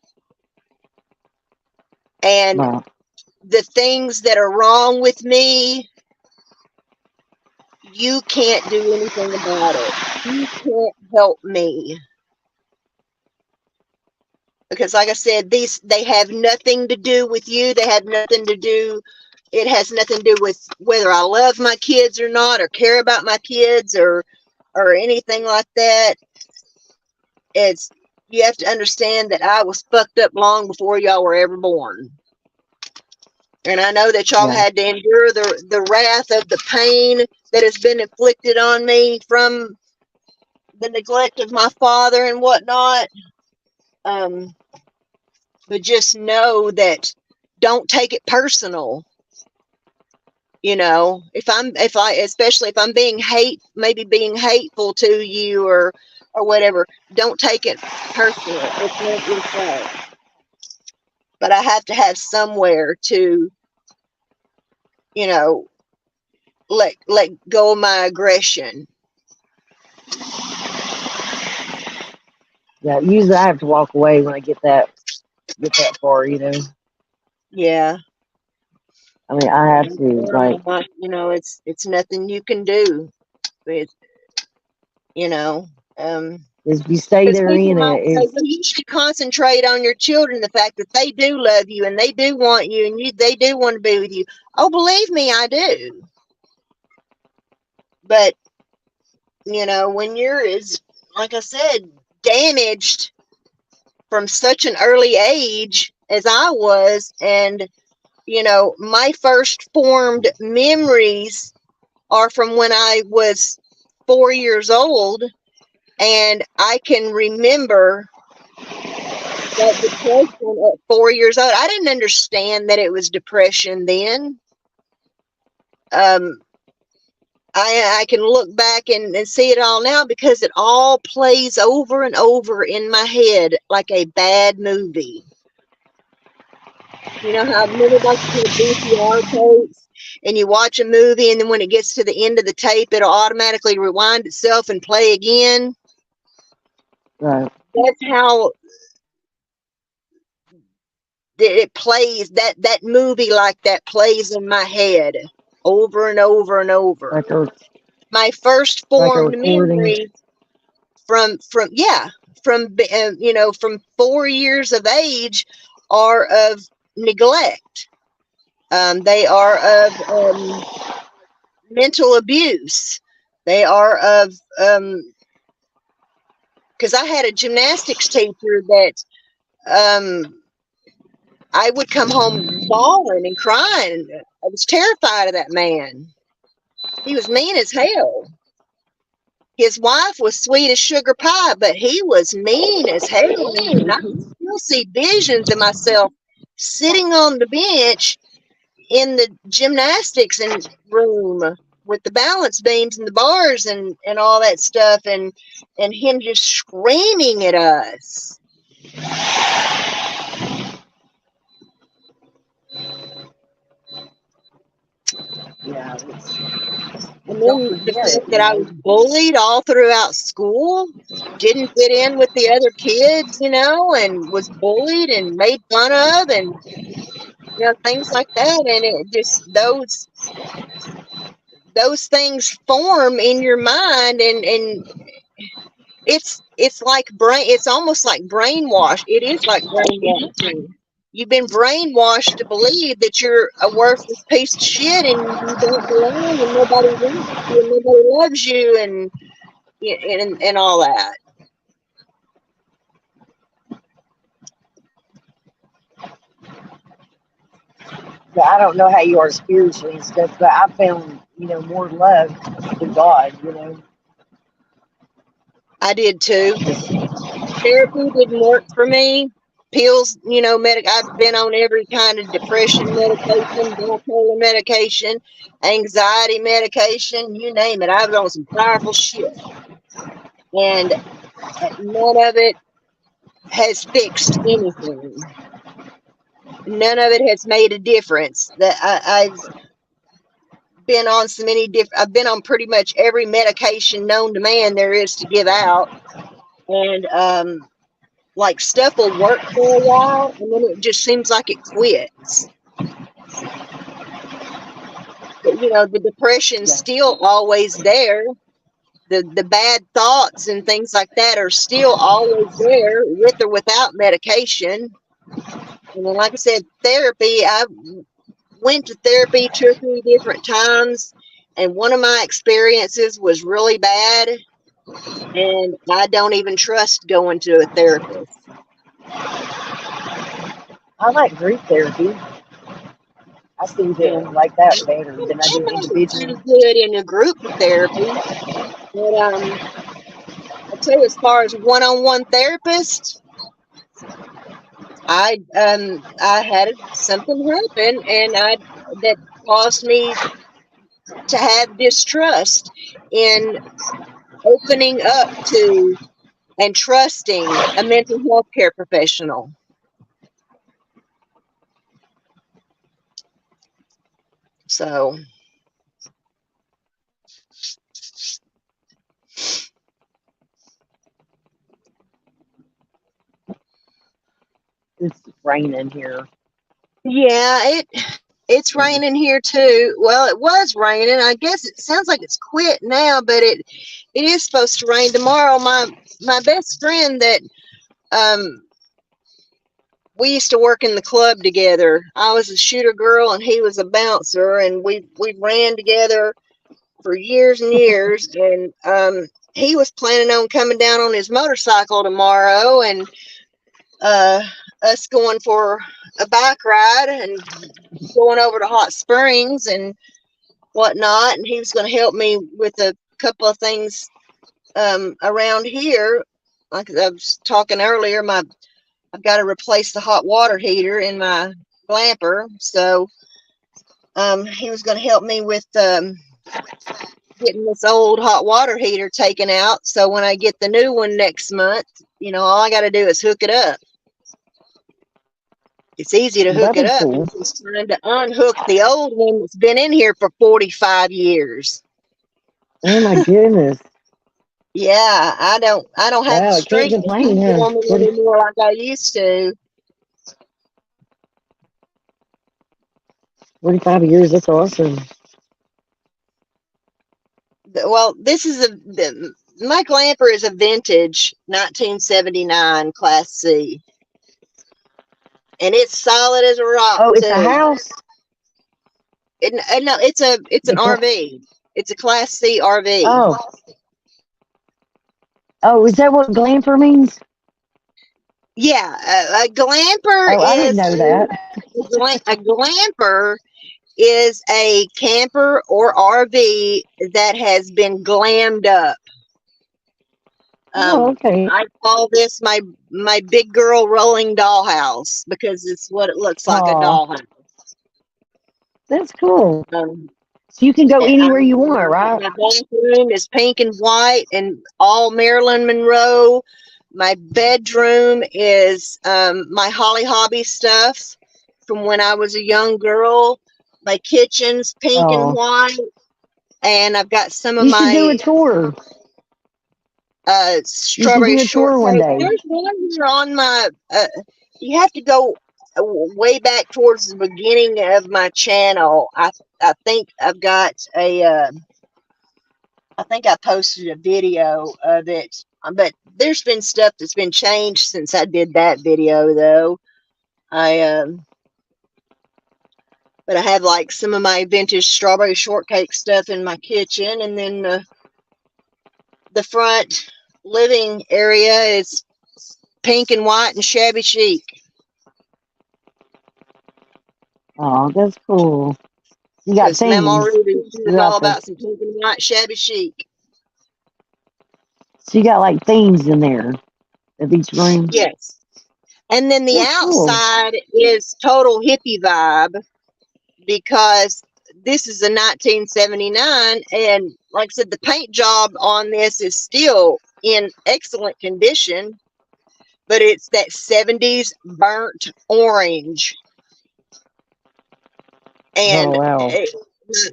And the things that are wrong with me, you can't do anything about it. You can't help me. Because like I said, they have nothing to do with you. They have nothing to do, it has nothing to do with whether I love my kids or not, or care about my kids, or anything like that. It's, you have to understand that I was fucked up long before y'all were ever born. And I know that y'all had to endure the wrath of the pain that has been inflicted on me from the neglect of my father and whatnot. But just know that, don't take it personal. You know, especially if I'm being being hateful to you or whatever, don't take it personal. It's not your fault. But I have to have somewhere to, you know, let go of my aggression. Yeah, usually I have to walk away when I get that far, you know. Yeah. I mean, I have to, like, you know, it's nothing you can do. It's, you know, if you stay there in it, you should concentrate on your children, the fact that they do love you and they do want you and they do want to be with you. Oh, believe me, I do. But, you know, when you're, like I said, damaged from such an early age as I was, and, you know, my first formed memories are from when I was 4 years old, and I can remember that depression at 4 years old. I didn't understand that it was depression then. I can look back and see it all now, because it all plays over and over in my head like a bad movie. You know how everybody VCR tapes, and you watch a movie, and then when it gets to the end of the tape, it'll automatically rewind itself and play again. right. That's how it plays. That movie like that plays in my head over and over and over. My first formed memory from you know, from 4 years of age are of neglect. They are of mental abuse. They are of because I had a gymnastics teacher that I would come home bawling and crying. I was terrified of that man. He was mean as hell. His wife was sweet as sugar pie, but he was mean as hell. And I can still see visions of myself sitting on the bench in the gymnastics room with the balance beams and the bars and all that stuff, and him just screaming at us. Yeah. And then the fact that I was bullied all throughout school, didn't fit in with the other kids, you know, and was bullied and made fun of, and, you know, things like that. And it just, those things form in your mind, and it's like it's almost like brainwash. It is like brainwashing. You've been brainwashed to believe that you're a worthless piece of shit, and you don't belong, and nobody wants you, and nobody loves you, and all that. I don't know how you are spiritually and stuff, but I found, you know, more love with God, you know. I did too. Therapy didn't work for me. Pills, I've been on every kind of depression medication, bipolar medication, anxiety medication, you name it. I was on some powerful shit. And none of it has fixed anything. None of it has made a difference. That I've been on so many different, I've been on pretty much every medication known to man there is to give out. And, like stuff will work for a while and then it just seems like it quits. But, the depression's still always there. The bad thoughts and things like that are still always there with or without medication. And then, like I said, therapy, I went to therapy 2 or 3 different times, and one of my experiences was really bad, and I don't even trust going to a therapist. I like group therapy. I see them like that better than I do individual. Good in a group therapy, but I tell you, as far as one-on-one therapist, I had something happen, and that caused me to have distrust in opening up to and trusting a mental health care professional. So It's raining here. yeah, it's raining here too. Well, it was raining. I guess it sounds like it's quit now, but it is supposed to rain tomorrow. My best friend that we used to work in the club together. I was a shooter girl and he was a bouncer, and we ran together for years and years. And he was planning on coming down on his motorcycle tomorrow, and us going for a bike ride and going over to Hot Springs and whatnot. And he was going to help me with a couple of things around here. Like I was talking earlier, I've got to replace the hot water heater in my Glamper. So he was going to help me with getting this old hot water heater taken out. So when I get the new one next month, all I got to do is hook it up. It's easy to hook it up. Cool. It's just trying to unhook the old one that's been in here for 45 years. Oh my goodness. Yeah, I don't have the strength to keep them anymore like I used to. 45 years, that's awesome. Well, this is my Glamper is a vintage 1979 Class C. And it's solid as a rock. Oh, it's a house? No, it's an RV. It's a Class C RV. Oh, is that what Glamper means? Yeah, a Glamper is. I didn't know that. A Glamper is a camper or RV that has been glammed up. Okay. I call this my big girl rolling dollhouse because it's what it looks like, a dollhouse. That's cool. So you can go anywhere you want, right? My bathroom is pink and white and all Marilyn Monroe. My bedroom is my Holly Hobby stuff from when I was a young girl. My kitchen's pink and white. And I've got some of my... You should do a tour. Strawberry shortcake. One day. There's one here on my... you have to go way back towards the beginning of my channel. I think I've got a... I think I posted a video of it. But there's been stuff that's been changed since I did that video, though. But I have like some of my vintage strawberry shortcake stuff in my kitchen, and then the front living area is pink and white and shabby chic. Oh, that's cool. You got things. Mama Ruby is all about some pink and white shabby chic. So you got like themes in there of each room. Yes. And then the That's cool. outside is total hippie vibe because this is a 1979, and like I said, the paint job on this is still in excellent condition, but it's that 70s burnt orange. Oh And wow.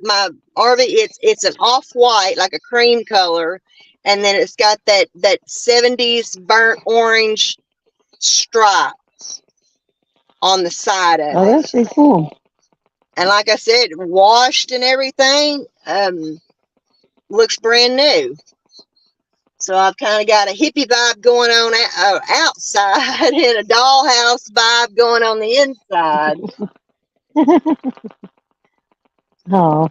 my RV, it's an off-white, like a cream color, and then it's got that 70s burnt orange stripe on the side of Oh, it. that's pretty cool. And like I said, washed and everything, looks brand new. So I've kind of got a hippie vibe going on outside and a dollhouse vibe going on the inside. Oh,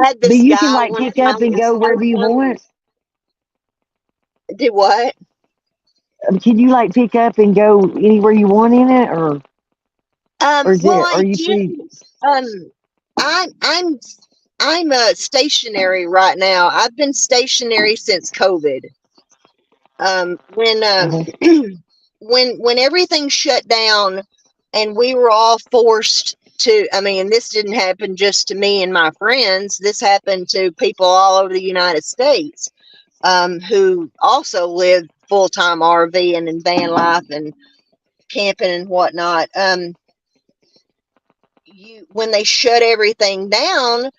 I had but this you can guy like one pick up time and that was go so wherever you funny. want. Did what? Can you like pick up and go anywhere you want in it, or is Well, it? I Are you did. pretty? Um, I'm stationary right now. I've been stationary since COVID. When Uh-huh. when everything shut down and we were all forced to, I mean, this didn't happen just to me and my friends. This happened to people all over the United States, who also live full-time RV and in van life and camping and whatnot. When they shut everything down,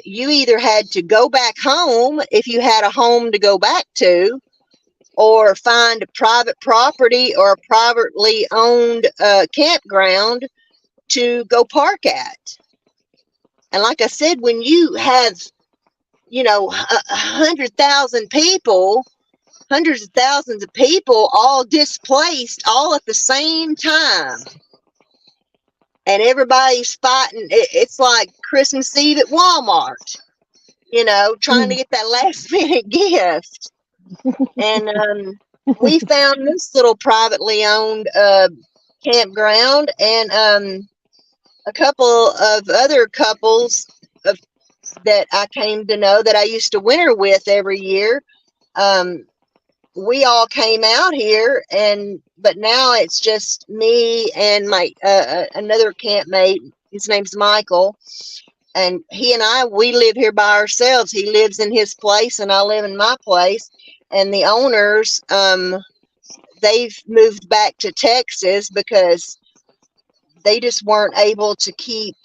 you either had to go back home if you had a home to go back to, or find a private property or a privately owned campground to go park at. And like I said, when you have, 100,000 people, hundreds of thousands of people all displaced all at the same time, and everybody's fighting, it's like Christmas Eve at Walmart, trying to get that last minute gift. And we found this little privately owned campground, and a couple of other couples of, that I came to know that I used to winter with every year. We all came out here, but now it's just me and my another campmate. His name's Michael, and he and we live here by ourselves. He lives in his place, and I live in my place. And the owners, they've moved back to Texas because they just weren't able to keep,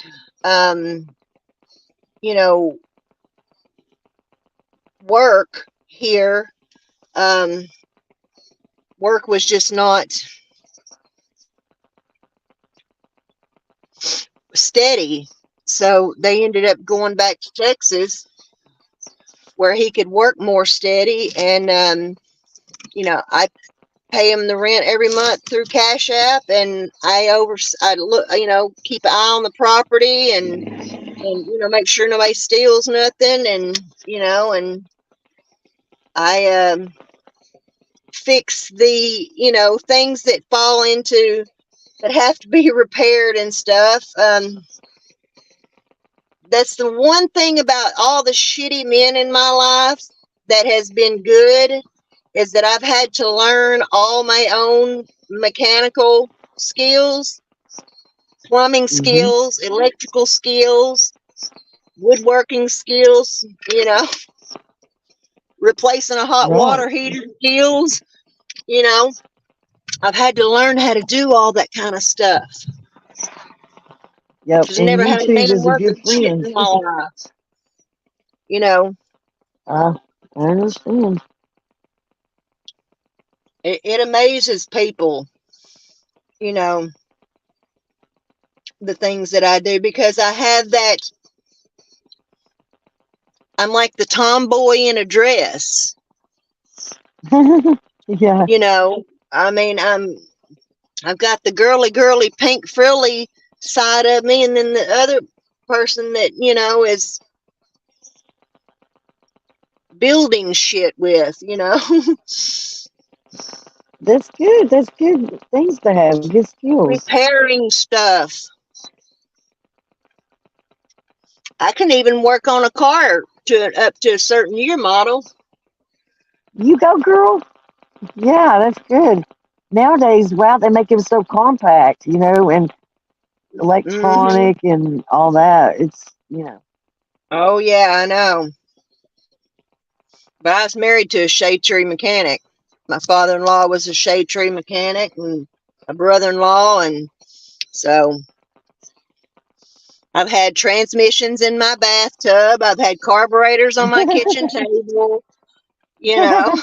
you know, work here. Work was just not steady. So they ended up going back to Texas where he could work more steady. And, I pay him the rent every month through Cash App, and I look, keep an eye on the property, and make sure nobody steals nothing, and and I fix the things that fall into that have to be repaired and stuff. That's the one thing about all the shitty men in my life that has been good, is that I've had to learn all my own mechanical skills, plumbing Mm-hmm. skills, electrical skills, woodworking skills, replacing a hot Right. water heater skills, you know. I've had to learn how to do all that kind of stuff Yep. because I And never had a YouTube man is a working good shit friend. in my life, you know. I understand. It amazes people, you know, the things that I do, because I have that. I'm like the tomboy in a dress, Yeah. you know. I mean, I've got the girly pink frilly side of me, and then the other person that is building shit with, That's good. That's good things to have. Good skills. repairing stuff. I can even work on a car up to a certain year model. You go, girl. Yeah, that's good. Nowadays, wow, they make them so compact, and Hmm. electronic and all that. It's. Oh yeah, I know. But I was married to a shade tree mechanic. My father-in-law was a shade tree mechanic, and a brother-in-law, and so I've had transmissions in my bathtub. I've had carburetors on my kitchen table. You know,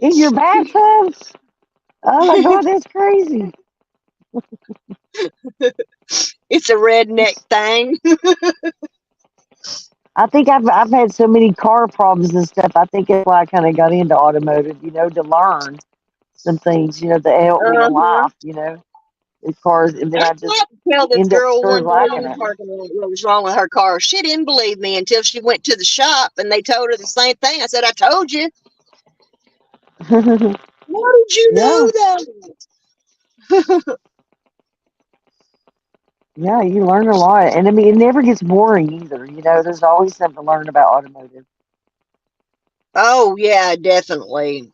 In your bathtub? Oh my God, that's crazy. it's a redneck thing. I think I've had so many car problems and stuff. I think that's why I kind of got into automotive, to learn some things, that help me in Uh-huh. life, with cars, and then I I just tried to tell this end up girl started one day liking in the it. parking lot what was wrong with her car. She didn't believe me until she went to the shop and they told her the same thing. I said, I told you. How did you Yeah, know that? yeah, you learn a lot, and I mean, it never gets boring either. There's always something to learn about automotive. Oh, yeah, definitely.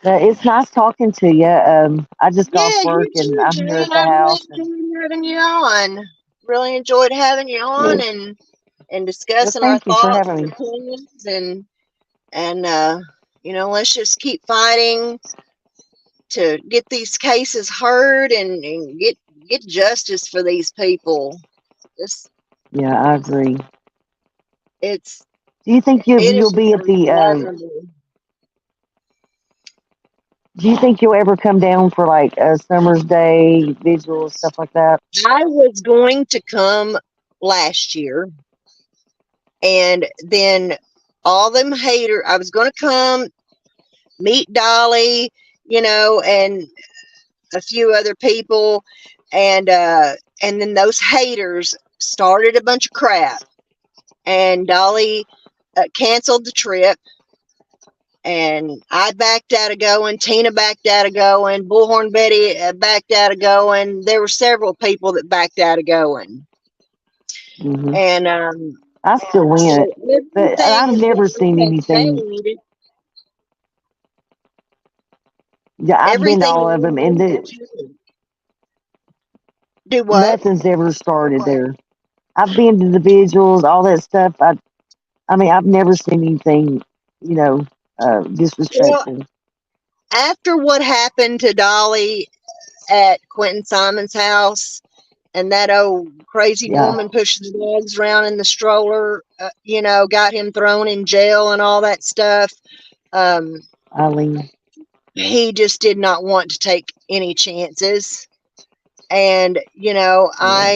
But it's nice talking to you. I just got off Yeah, work you and too, I'm here Jen. at the I really house, and enjoyed having you on. Really enjoyed having you on well, and well, discussing our thank you for thoughts having and me. opinions and let's just keep fighting to get these cases heard and get justice for these people. It's Yeah, I agree. it's Do you think you'll innocent be at the? unfathomable. Do you think you'll ever come down for like a Summer's Day vigil stuff like that? I was going to come last year, and then all them hater. I was going to come meet Dolly, and a few other people, and then those haters started a bunch of crap, and Dolly canceled the trip, and I backed out of going. Tina backed out of going. Bullhorn Betty backed out of going. There were several people that backed out of going, Hmm. and I still went, so but everything I've never that seen had anything. paid, Yeah, I've been to everything all of them, and that had paid. Do what? nothing's ever started there. I've been to the vigils, all that stuff. I mean, I've never seen anything, you know, Well, disrespectful. after what happened to Dolly at Quentin Simon's house, and that old crazy Yeah, woman pushing the dogs around in the stroller, got him thrown in jail and all that stuff. Um, Eileen. he just did not want to take any chances. And, Yeah,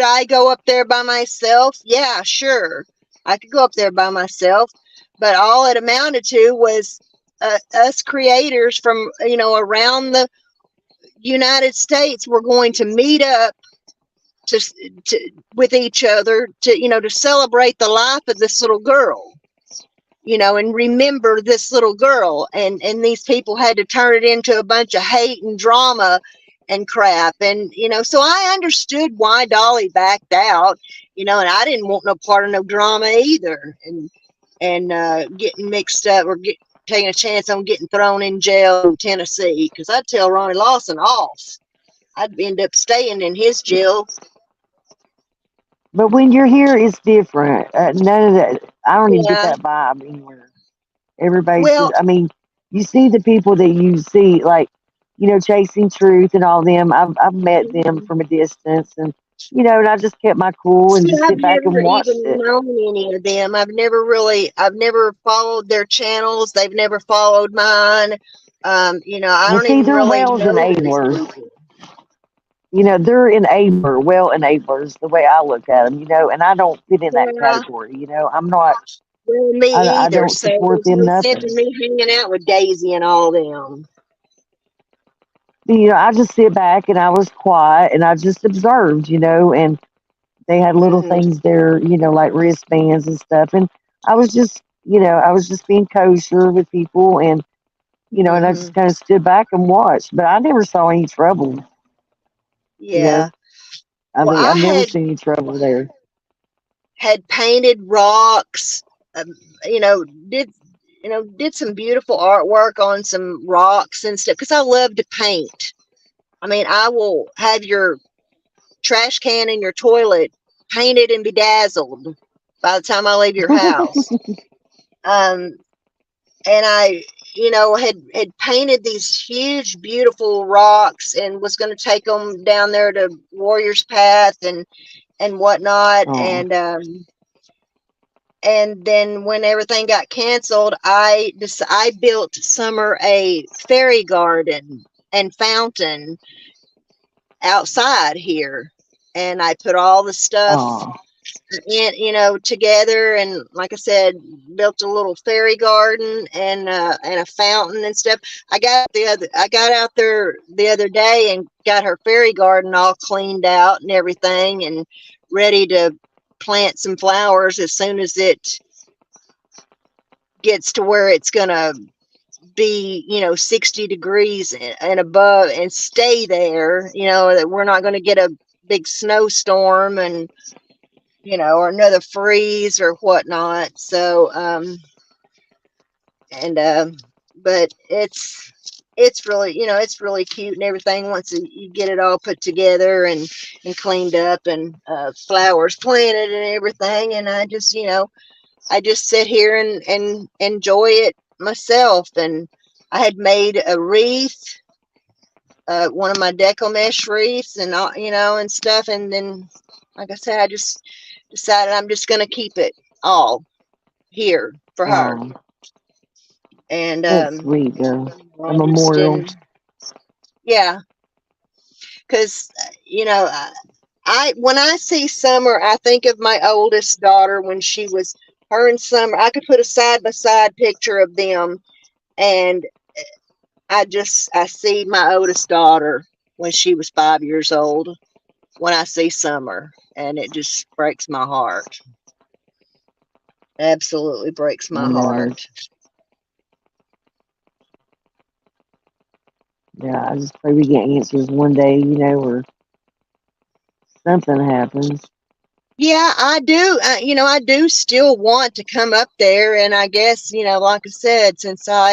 I go up there by myself? Yeah, sure. I could go up there by myself. But all it amounted to was us creators from, around the United States were going to meet up to, with each other to celebrate the life of this little girl, and remember this little girl, and these people had to turn it into a bunch of hate and drama and crap, and so I understood why Dolly backed out, and I didn't want no part of no drama either, and getting mixed up or taking a chance on getting thrown in jail in Tennessee, because I'd tell Ronnie Lawson off. I'd end up staying in his jail. but when you're here, it's different. None of that. I don't even get Yeah. that vibe anywhere. Everybody's just. Well. I mean, you see the people that you see, like, chasing truth and all them. I've met them Mhm. from a distance, and I just kept my cool and See, just I've sit back never and watched even it. known any of them. I've never followed their channels. They've never followed mine. I Well, don't see, even they're really whales know these enablers. people. They're well enablers, the way I look at them, and I don't fit in that Yeah, category. I'm not, well, me I either. don't So support there's them no sense nothing. in me hanging out with Daisy and all them. I just sit back and I was quiet and I just observed, and they had little Hmm. things there, like wristbands and stuff. And I was just being kosher with people and I just Hmm. kind of stood back and watched, but I never saw any trouble, you know. Yeah. I Well, mean, I've never seen you travel there. had painted rocks, um, you know, did some beautiful artwork on some rocks and stuff because I love to paint. I mean, I will have your trash can in your toilet painted and bedazzled by the time I leave your house. Um, and I, had painted these huge, beautiful rocks and was going to take them down there to Warrior's Path and whatnot. Oh, And then when everything got canceled, I built Summer a fairy garden and fountain outside here, and I put all the stuff oh, in, together, and like I said, built a little fairy garden and a fountain and stuff. I got out there the other day and got her fairy garden all cleaned out and everything, and ready to plant some flowers as soon as it gets to where it's gonna be 60 degrees and above and stay there, that we're not going to get a big snowstorm and or another freeze or whatnot. So and but it's really it's really cute and everything once you get it all put together and cleaned up and flowers planted and everything. And I just sit here and enjoy it myself. And I had made a wreath, one of my deco mesh wreaths and all, and stuff. And then, like I said, I just decided I'm just going to keep it all here for her. oh. And That's sweet, girl. A just memorial. yeah, because I when I see Summer, I think of my oldest daughter when she was her and Summer. I could put a side by side picture of them, and I see my oldest daughter when she was 5 years old when I see Summer, and it just breaks my heart. Absolutely breaks my I know. heart. Yeah, I just pray we get answers one day, or something happens. Yeah, I do. I do still want to come up there, and I guess like I said, since I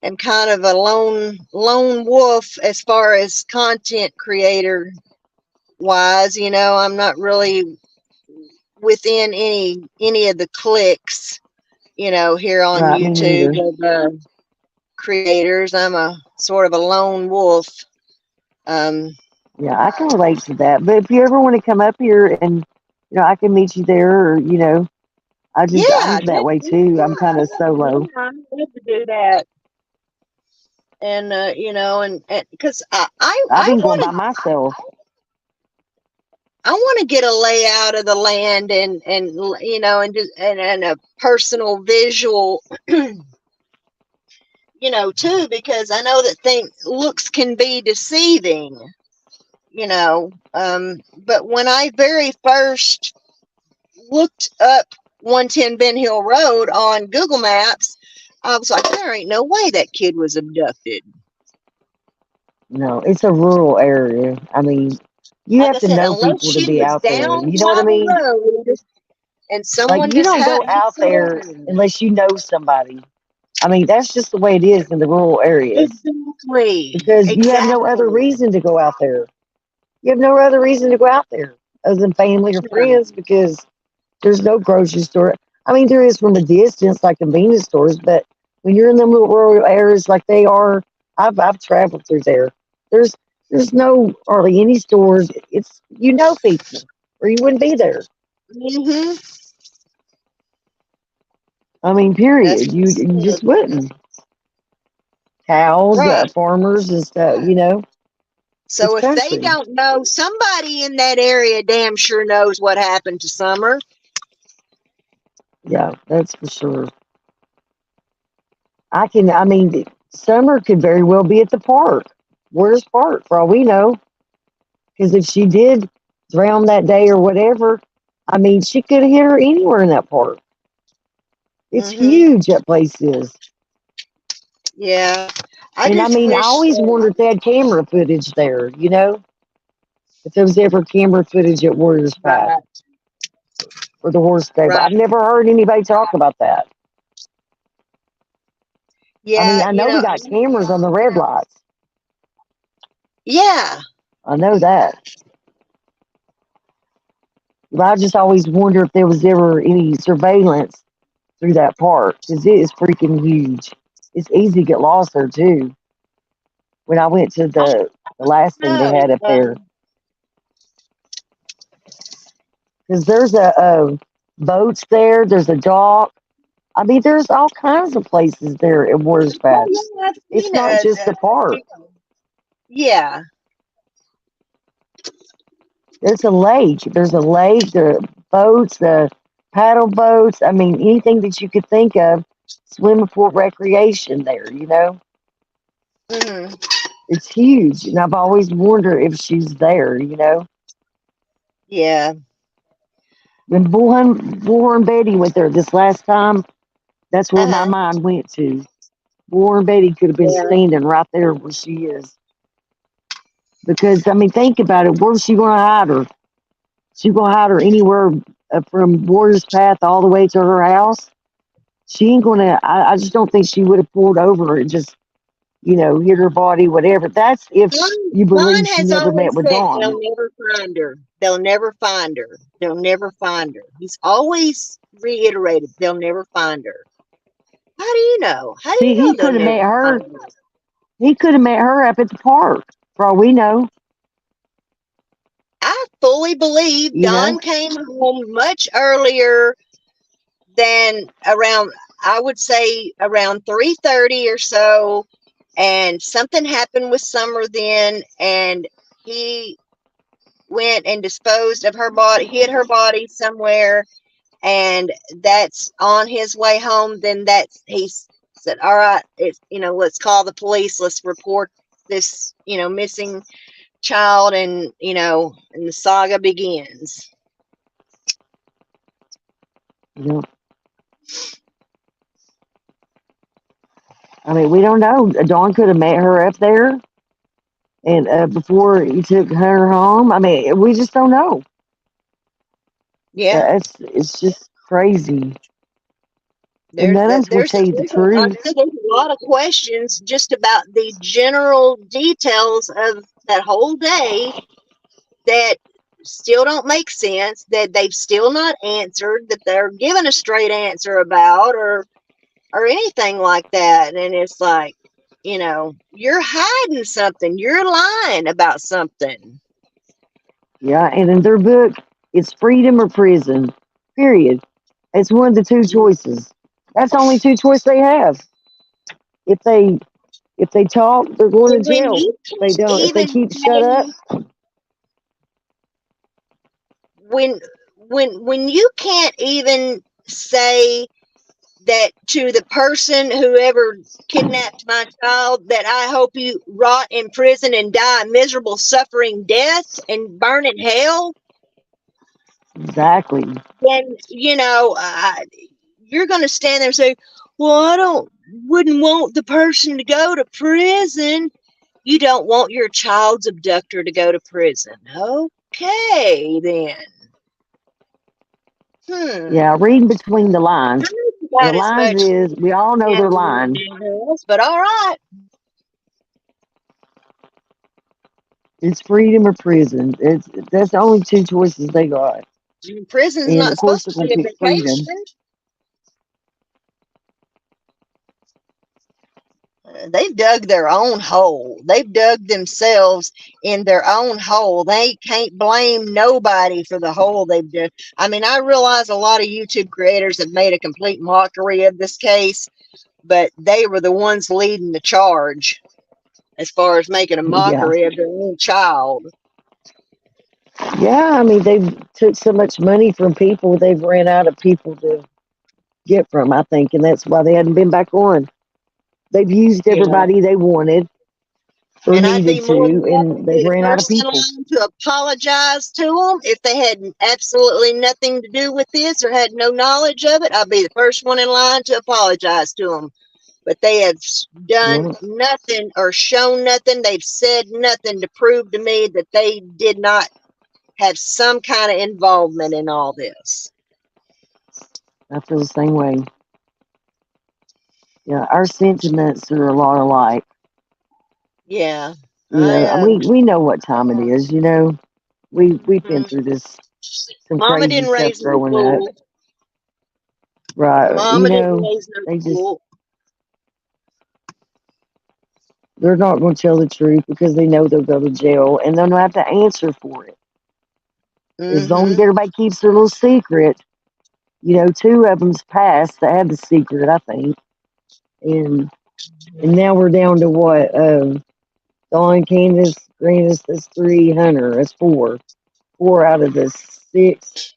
am kind of a lone wolf as far as content creator wise, I'm not really within any of the clicks, here on Right, me YouTube neither. of creators. I'm a sort of a lone wolf. Um, Yeah, I can relate to that. But if you ever want to come up here and, I can meet you there or, I'm yeah, that way too. I'm kind of solo. I'd love to do that. And and because I've I been going want by to myself. get a layout of the land and and just and a personal visual too, because I know that looks can be deceiving, but when I very first looked up 110 Ben Hill Road on Google Maps, I was like, there ain't no way that kid was abducted. No, it's a rural area. I mean, you Like have I to said, know unless people to she be was out there. down You know what I by mean? the road and Like, someone you just don't go happened to out pull there in. unless you know somebody. I mean, that's just the way it is in the rural areas Exactly. because you have no other Exactly. reason to go out there. You have no other reason to go out there other than family or friends because there's no grocery store. I mean, there is from a distance, like convenience stores, but when you're in them little rural areas like they are, I've traveled through there. There's there's no hardly any stores. It's people, or you wouldn't be there. Mm-hmm. I mean, That's period. what I You said. just wouldn't. Cows, Right. farmers, and stuff. It's So if they country. don't know, somebody in that area damn sure knows what happened to Summer. Yeah, that's for sure. I mean, Summer could very well be at the park. Where's Park, for all we know? Because if she did drown that day or whatever, I mean, she could have hit her anywhere in that park. It's Mm-hmm. huge, that place is. Yeah. I And I just mean, I wish always wondered if they had camera footage there, if there was ever camera footage at Warriors Path Right. or the horse stable. I've Right. never heard anybody talk about that. I mean, Yeah, I you know we know, got cameras on the red lights. yeah. I know that. But I just always wonder if there was ever any surveillance through that park because it is freaking huge. It's easy to get lost there too. When I went to the last thing they No. had up there, because there's a boats there, there's a dock. I mean, there's all kinds of places there at Warriors Oh Path. yeah, I've It's seen not just the park. yeah. There's a lake. There's a lake, the boats, the paddle boats. I mean, anything that you could think of, swimming pool recreation there, you know? Hmm. It's huge. And I've always wondered if she's there, you know? Yeah. When Bull and Betty went there this last time, that's where my Uh-huh. mind went to. Bull and Betty could have been Yeah. standing right there where she is. Because, I mean, think about it. Where's she going to hide her? She going to hide her anywhere from Warriors Path all the way to her house? She ain't gonna. I just don't think she would have pulled over and just, hit her body, whatever. That's if you Vaughn believe she has never met always with said Dawn. they'll never find her. They'll never find her. They'll never find her. He's always reiterated they'll never find her. How do you know? How do See, you he know they'll could have never met her. find her? He could have met her up at the park, for all we know. I fully believe You know, Don came home much earlier than around, I would say around 3:30 or so, and something happened with Summer then, and he went and disposed of her body, hid her body somewhere, and that's on his way home. Then he said, all right, it's, let's call the police, let's report this, missing child, and the saga begins. you know. I mean, we don't know. Dawn could have met her up there, and before he took her home. I mean, we just don't know. Yeah, It's just crazy, and there's none of us will there's tell you the truth. there's a lot of questions just about the general details of that whole day that still don't make sense, that they've still not answered, that they're given a straight answer about, or anything like that. And it's like, you're hiding something, you're lying about something. Yeah, and in their book, it's freedom or prison. Period. It's one of the two choices. That's the only two choices they have. If they if they talk, they're going to And when jail. you If they can't don't, if they even keep shut up, say, when when you can't even say that to the person whoever kidnapped my child, that I hope you rot in prison and die a miserable suffering death and burn in hell, exactly. then you're going to stand there and say, well, wouldn't want the person to go to prison. You don't want your child's abductor to go to prison. Okay, then. Yeah, Hmm. reading between the lines. The About as lines much is we all know they're lying. but all right. It's freedom or prison. That's the only two choices they got. Prison's And of not course supposed they're to gonna be a pick freedom. vacation. They've dug their own hole. They've dug themselves in their own hole. They can't blame nobody for the hole they've dug. I mean, I realize a lot of YouTube creators have made a complete mockery of this case, but they were the ones leading the charge as far as making a Yeah. mockery of their own child. Yeah, I mean they've took so much money from people they've ran out of people to get from, I think, and that's why they hadn't been back on. They've used Yeah. everybody they wanted or And I'd be needed more than to, happy to and they've be the ran out of first in people. line to apologize to them if they had absolutely nothing to do with this or had no knowledge of it. I'd be the first one in line to apologize to them. but they have done Yeah, nothing or shown nothing. They've said nothing to prove to me that they did not have some kind of involvement in all this. I feel the same way. Yeah, our sentiments are a lot alike. Yeah. You I know, and we know what time it is. You know, we've been mm, through this some Mama crazy didn't stuff raise no growing up, fool. right? You Mama didn't know, raise no they just fool. they're not going to tell the truth because they know they'll go to jail and they'll have to answer for it. As long as Mm-hmm. everybody keeps their little secret, you know, two of them's passed that had the secret, I think, and now we're down to what? Dawn, Candus, Grandis, that's three. Hunter, that's four out of the six,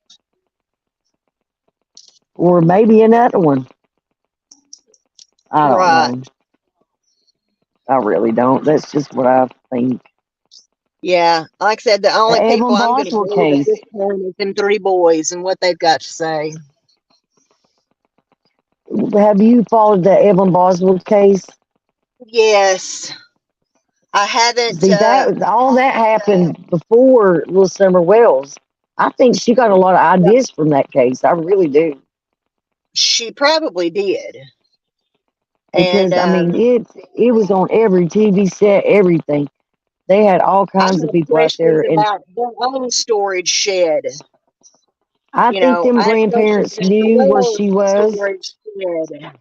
or maybe another one. I don't Right. know. I really don't. That's just what I think. Yeah. Like I said, the The only people Evelyn I'm going to Boswell believe at case. this point is them three boys and what they've got to say. Have you followed the Evelyn Boswell case? Yes. I haven't. See that all that happened before Little Summer Wells. I think she got a lot of ideas from that case. I really do. She probably did. And Because I mean it was on every TV set, everything. They had all I kinds of know people out questions there, and about their own storage shed. I You think know, them I have questions grandparents about the knew where Wells she was. storage shed.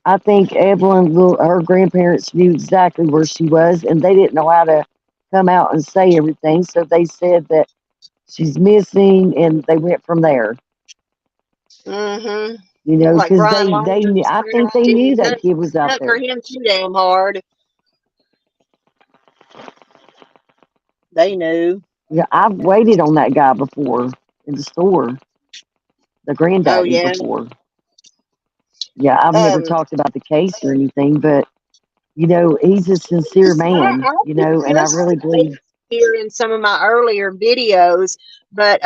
I think Evelyn, her grandparents knew exactly where she was, and they didn't know how to come out and say everything. So they said that she's missing, and they went from there. Mm-hmm. You know, Like because Brian Laundrie's I think parents they did. knew It that kid was out not for there. him too damn hard. They knew. Yeah, I've waited on that guy before in the store, the Oh granddaddy yeah. before. Yeah, I've never Um, talked about the case or anything, but you know, he's a sincere man, I you know, and I just really believe here in some of my earlier videos, but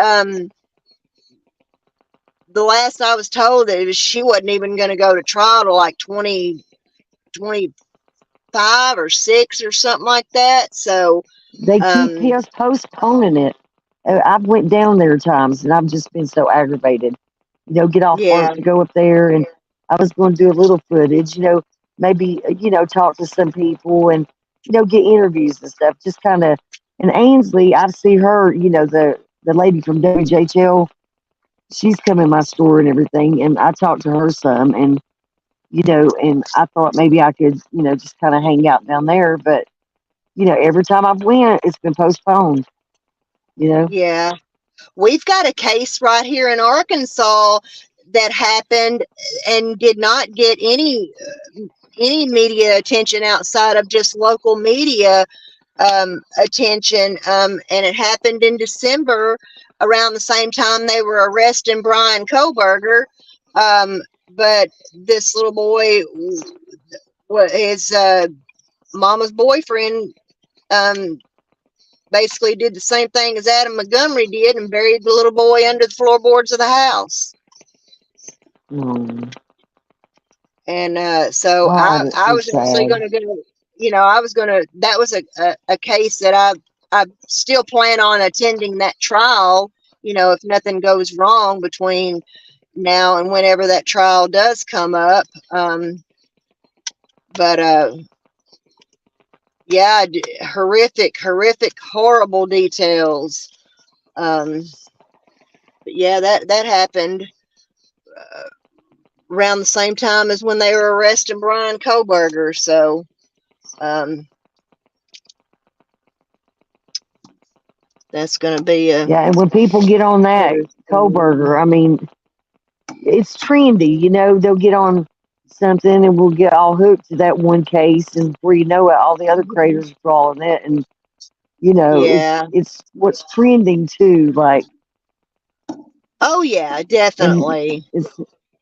the last I was told that she wasn't even going to go to trial to like 2025 or 6 or something like that. So they keep um postponing it. I've went down there times, and I've just been so aggravated. You know, get off yeah. work to go up there, and I was going to do a little footage. You know, maybe you know talk to some people, and you know get interviews and stuff. Just kind of. And Ainsley, I see her. You know, the lady from WJHL. She's come in my store and everything, and I talked to her some, and you know, and I thought maybe I could, you know, just kind of hang out down there, but you know, every time I've went, it's been postponed. You know, Yeah. We've got a case right here in Arkansas that happened and did not get any media attention outside of just local media attention. And it happened in December around the same time they were arresting Brian Koberger. But this little boy, his mama's boyfriend, um, basically did the same thing as Adam Montgomery did and buried the little boy under the floorboards of the house. um, And so God, it's I so was actually sad. going to go, you know, I was going to, that was a case that I still plan on attending that trial, you know, if nothing goes wrong between now and whenever that trial does come up. But yeah, horrific, horrible details. But yeah, that happened around the same time as when they were arresting Brian Koberger. So, um, that's going to be a Yeah, and when people get on that Koberger, I mean, it's trendy. You know, they'll get on something, and we'll get all hooked to that one case, and before you know it, all the other creators are following it, and you know, yeah. it's what's trending too. Like, Oh yeah, and definitely. it's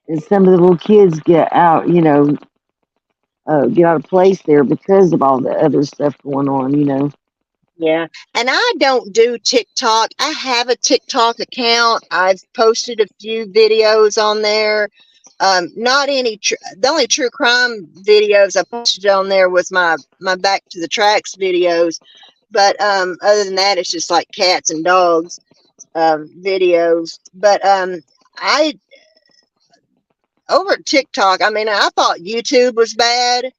and some of the little kids get out, you know, get out of place there because of all the other stuff going on, you know. Yeah. And I don't do TikTok. I have a TikTok account. I've posted a few videos on there. Not any. The only true crime videos I posted on there was my Back to the Tracks videos. But other than that, it's just like cats and dogs videos. But I over TikTok. I mean, I thought YouTube was bad,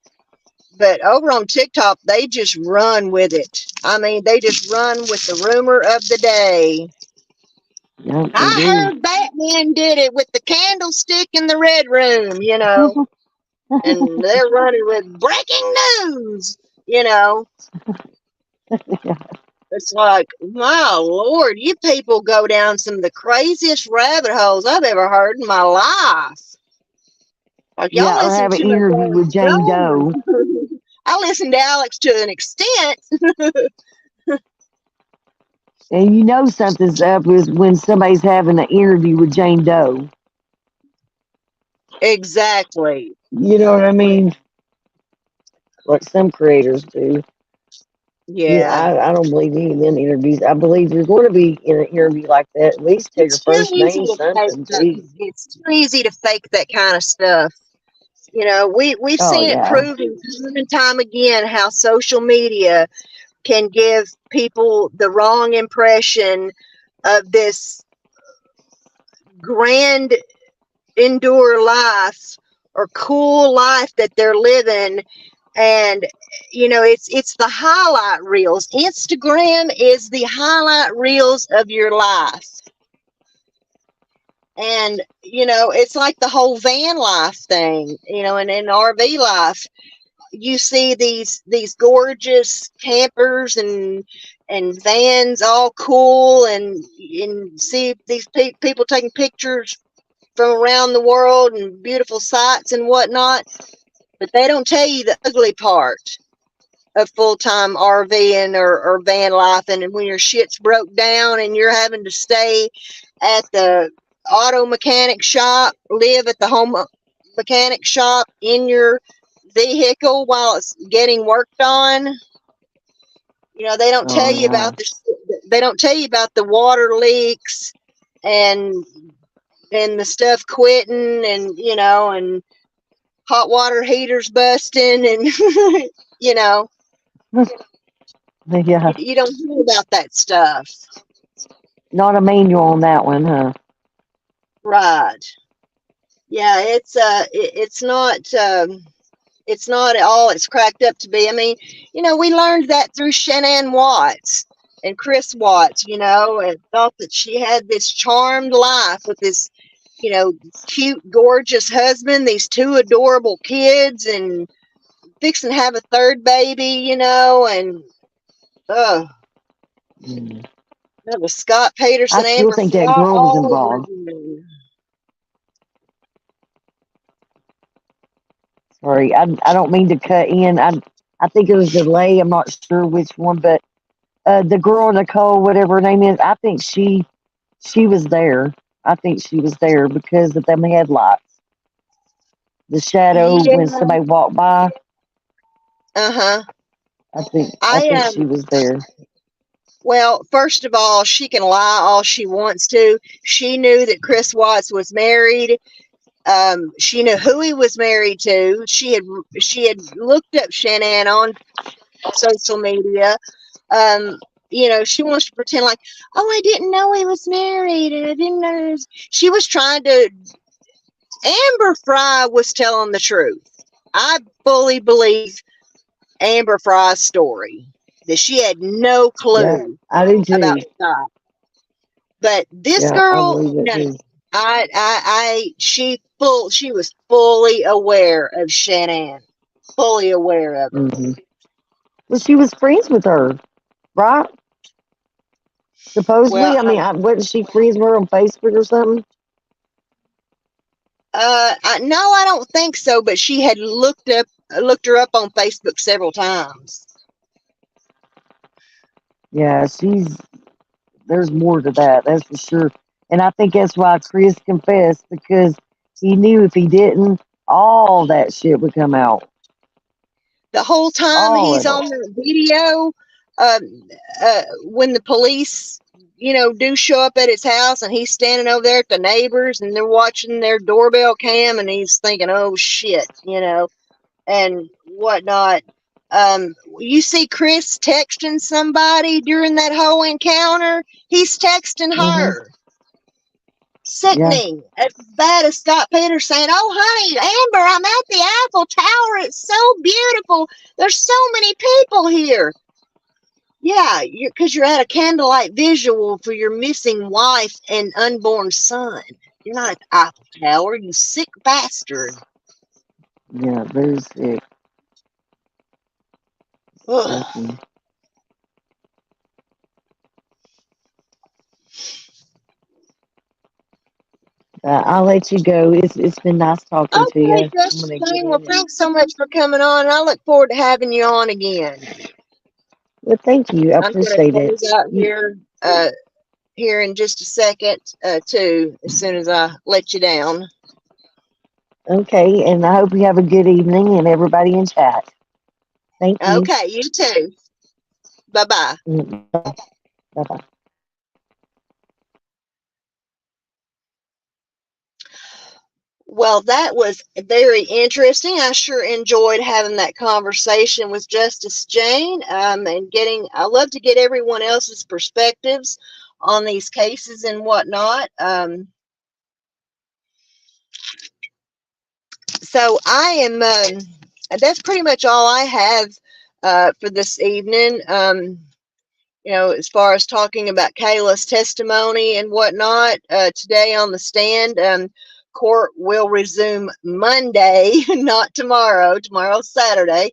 but over on TikTok, they just run with it. I mean, they just run with the rumor of the day. Yeah, they I do. heard Batman did it with the candlestick in the red room, and they're running with breaking news, Yeah, It's like, my Lord, you people go down some of the craziest rabbit holes I've ever heard in my life. Like, y'all yeah, or listen have an to it interview with Jane Doe. I listen to Alex to an extent. And you know something's up is when somebody's having an interview with Jane Doe. Exactly. You know what I mean? Like some creators do. Yeah, Yeah. I don't believe any of them interviews. I believe you're going to be in an interview like that. At least tell your It's too first easy name, to fake something. that. Geez. It's too easy to fake that kind of stuff. We've Oh seen it yeah. proven time and time again how social media can give people the wrong impression of this grand endure life or cool life that they're living. And it's the highlight reels. Instagram is the highlight reels of your life. And it's like the whole van life thing, and in RV life you see these gorgeous campers and vans all cool, and see these people taking pictures from around the world and beautiful sights and whatnot, but they don't tell you the ugly part of full-time RVing or van life, and when your shit's broke down and you're having to stay at the auto mechanic shop, live at the home mechanic shop in your vehicle while it's getting worked on. They don't Oh tell you yeah. about the water leaks and the stuff quitting, and hot water heaters busting, and you know Yeah. you don't hear about that stuff. Not a manual on that one, huh? Right. Yeah, it's not all it's cracked up to be. I mean, we learned that through Shanann Watts and Chris Watts, and thought that she had this charmed life with this, cute, gorgeous husband, these two adorable kids, and fixing to have a third baby, and oh, Mm. that was Scott I Peterson, still Amber think that Fry, girl was all over involved. again. Sorry, I don't mean to cut in. I think it was delay. I'm not sure which one, but the girl Nicole, whatever her name is, I think she was there. I think she was there because of them headlights. The shadow when Yeah. somebody walked by. Uh-huh. I think I she was there. Well, first of all, she can lie all she wants to. She knew that Chris Watts was married. She knew who he was married to. She had looked up Shanann on social media. Um, she wants to pretend like, oh, I didn't know he was married, and I didn't know he was. She was trying to. Amber Fry was telling the truth. I fully believe Amber Fry's story, that she had no Yeah, clue I do about too. Scott. But this Yeah, I girl, believe it no, too. she was fully aware of Shanann, fully aware of her. Hmm. Well, she was friends with her, right? Well, Supposedly, I mean, wasn't she friends with her on Facebook or something? no, I don't think so. But she had looked her up on Facebook several times. Yeah, there's more to that, that's for sure. And I think that's why Chris confessed because he knew if he didn't, all that shit would come out. The whole time All he's of it. on the video, when the police, do show up at his house, and he's standing over there at the neighbors, and they're watching their doorbell cam, and he's thinking, oh shit, and whatnot. You see Chris texting somebody during that whole encounter. He's texting Mm-hmm. her. Yeah. Sickening. As bad as Scott Peters saying, oh, honey, Amber, I'm at the Eiffel Tower. It's so beautiful. There's so many people here. Yeah, because you're at a candlelight visual for your missing wife and unborn son. You're not at the Eiffel Tower, you sick bastard. Yeah, very sick. Ugh. Sickening. I'll let you go. It's been nice talking to you. Okay, I'm Justice gonna get Jane. Well, in and thanks so much for coming on. I look forward to having you on again. well, thank you. I I'm going to appreciate it. close out here in just a second, too, as soon as I let you down. Okay, and I hope you have a good evening and everybody in chat. Thank you. Okay, you too. Bye-bye. Bye bye. Well, that was very interesting. I sure enjoyed having that conversation with Justice Jane, and I love to get everyone else's perspectives on these cases and whatnot. So I am, that's pretty much all I have for this evening. As far as talking about Kayla's testimony and whatnot, today on the stand, court will resume Monday, not tomorrow. Tomorrow's Saturday.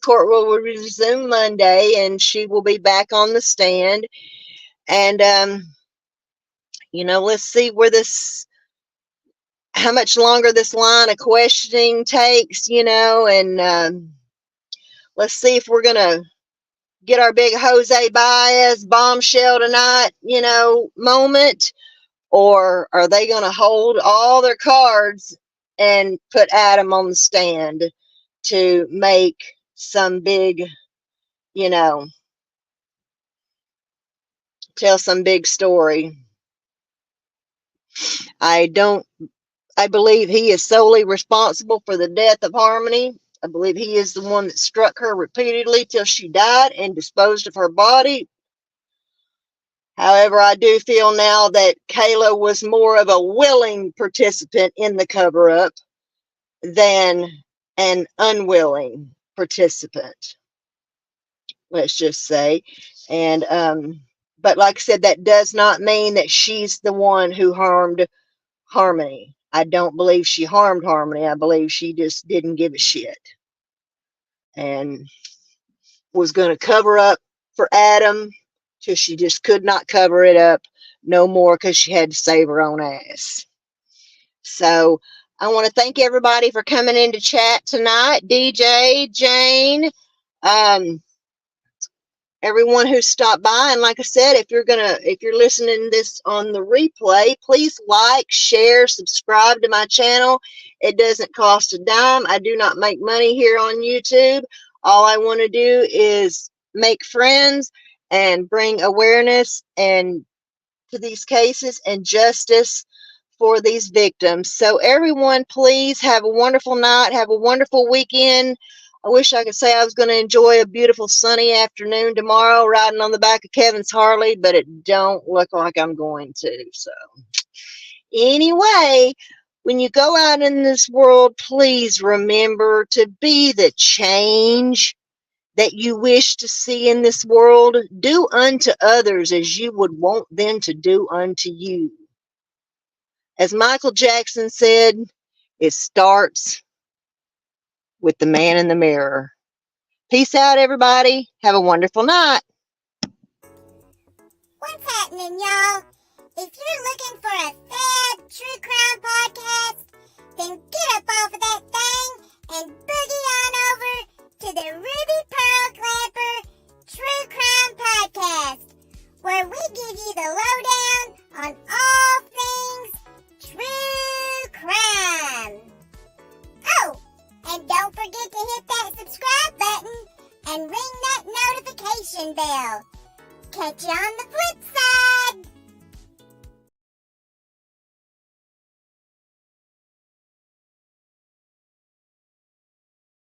Court will resume Monday, and she will be back on the stand. And, let's see how much longer this line of questioning takes, and let's see if we're going to get our big Jose Baez bombshell tonight, moment, or are they going to hold all their cards and put Adam on the stand to make some big, tell some big story? I believe he is solely responsible for the death of Harmony. I believe he is the one that struck her repeatedly till she died and disposed of her body. However, I do feel now that Kayla was more of a willing participant in the cover-up than an unwilling participant, let's just say. And but like I said, that does not mean that she's the one who harmed Harmony. I don't believe she harmed Harmony. I believe she just didn't give a shit and was going to cover up for Adam till she just could not cover it up no more because she had to save her own ass. So I want to thank everybody for coming into chat tonight. DJ, Jane, everyone who stopped by. And like I said, if you're listening this on the replay, please like, share, subscribe to my channel. It doesn't cost a dime. I do not make money here on YouTube. All I want to do is make friends and bring awareness and to these cases and justice for these victims. So everyone, please have a wonderful night. Have a wonderful weekend. I wish I could say I was going to enjoy a beautiful sunny afternoon tomorrow riding on the back of Kevin's Harley, but it don't look like I'm going to. So anyway, when you go out in this world, please remember to be the change that you wish to see in this world. Do unto others as you would want them to do unto you. As Michael Jackson said, it starts with the man in the mirror. Peace out, everybody. Have a wonderful night. What's happening, y'all? If you're looking for a sad true crime podcast, then get up off of that thing and boogie on over to the Ruby Pearl Glamper True Crime Podcast, where we give you the lowdown on all things true crime. Oh, and don't forget to hit that subscribe button and ring that notification bell. Catch you on the flip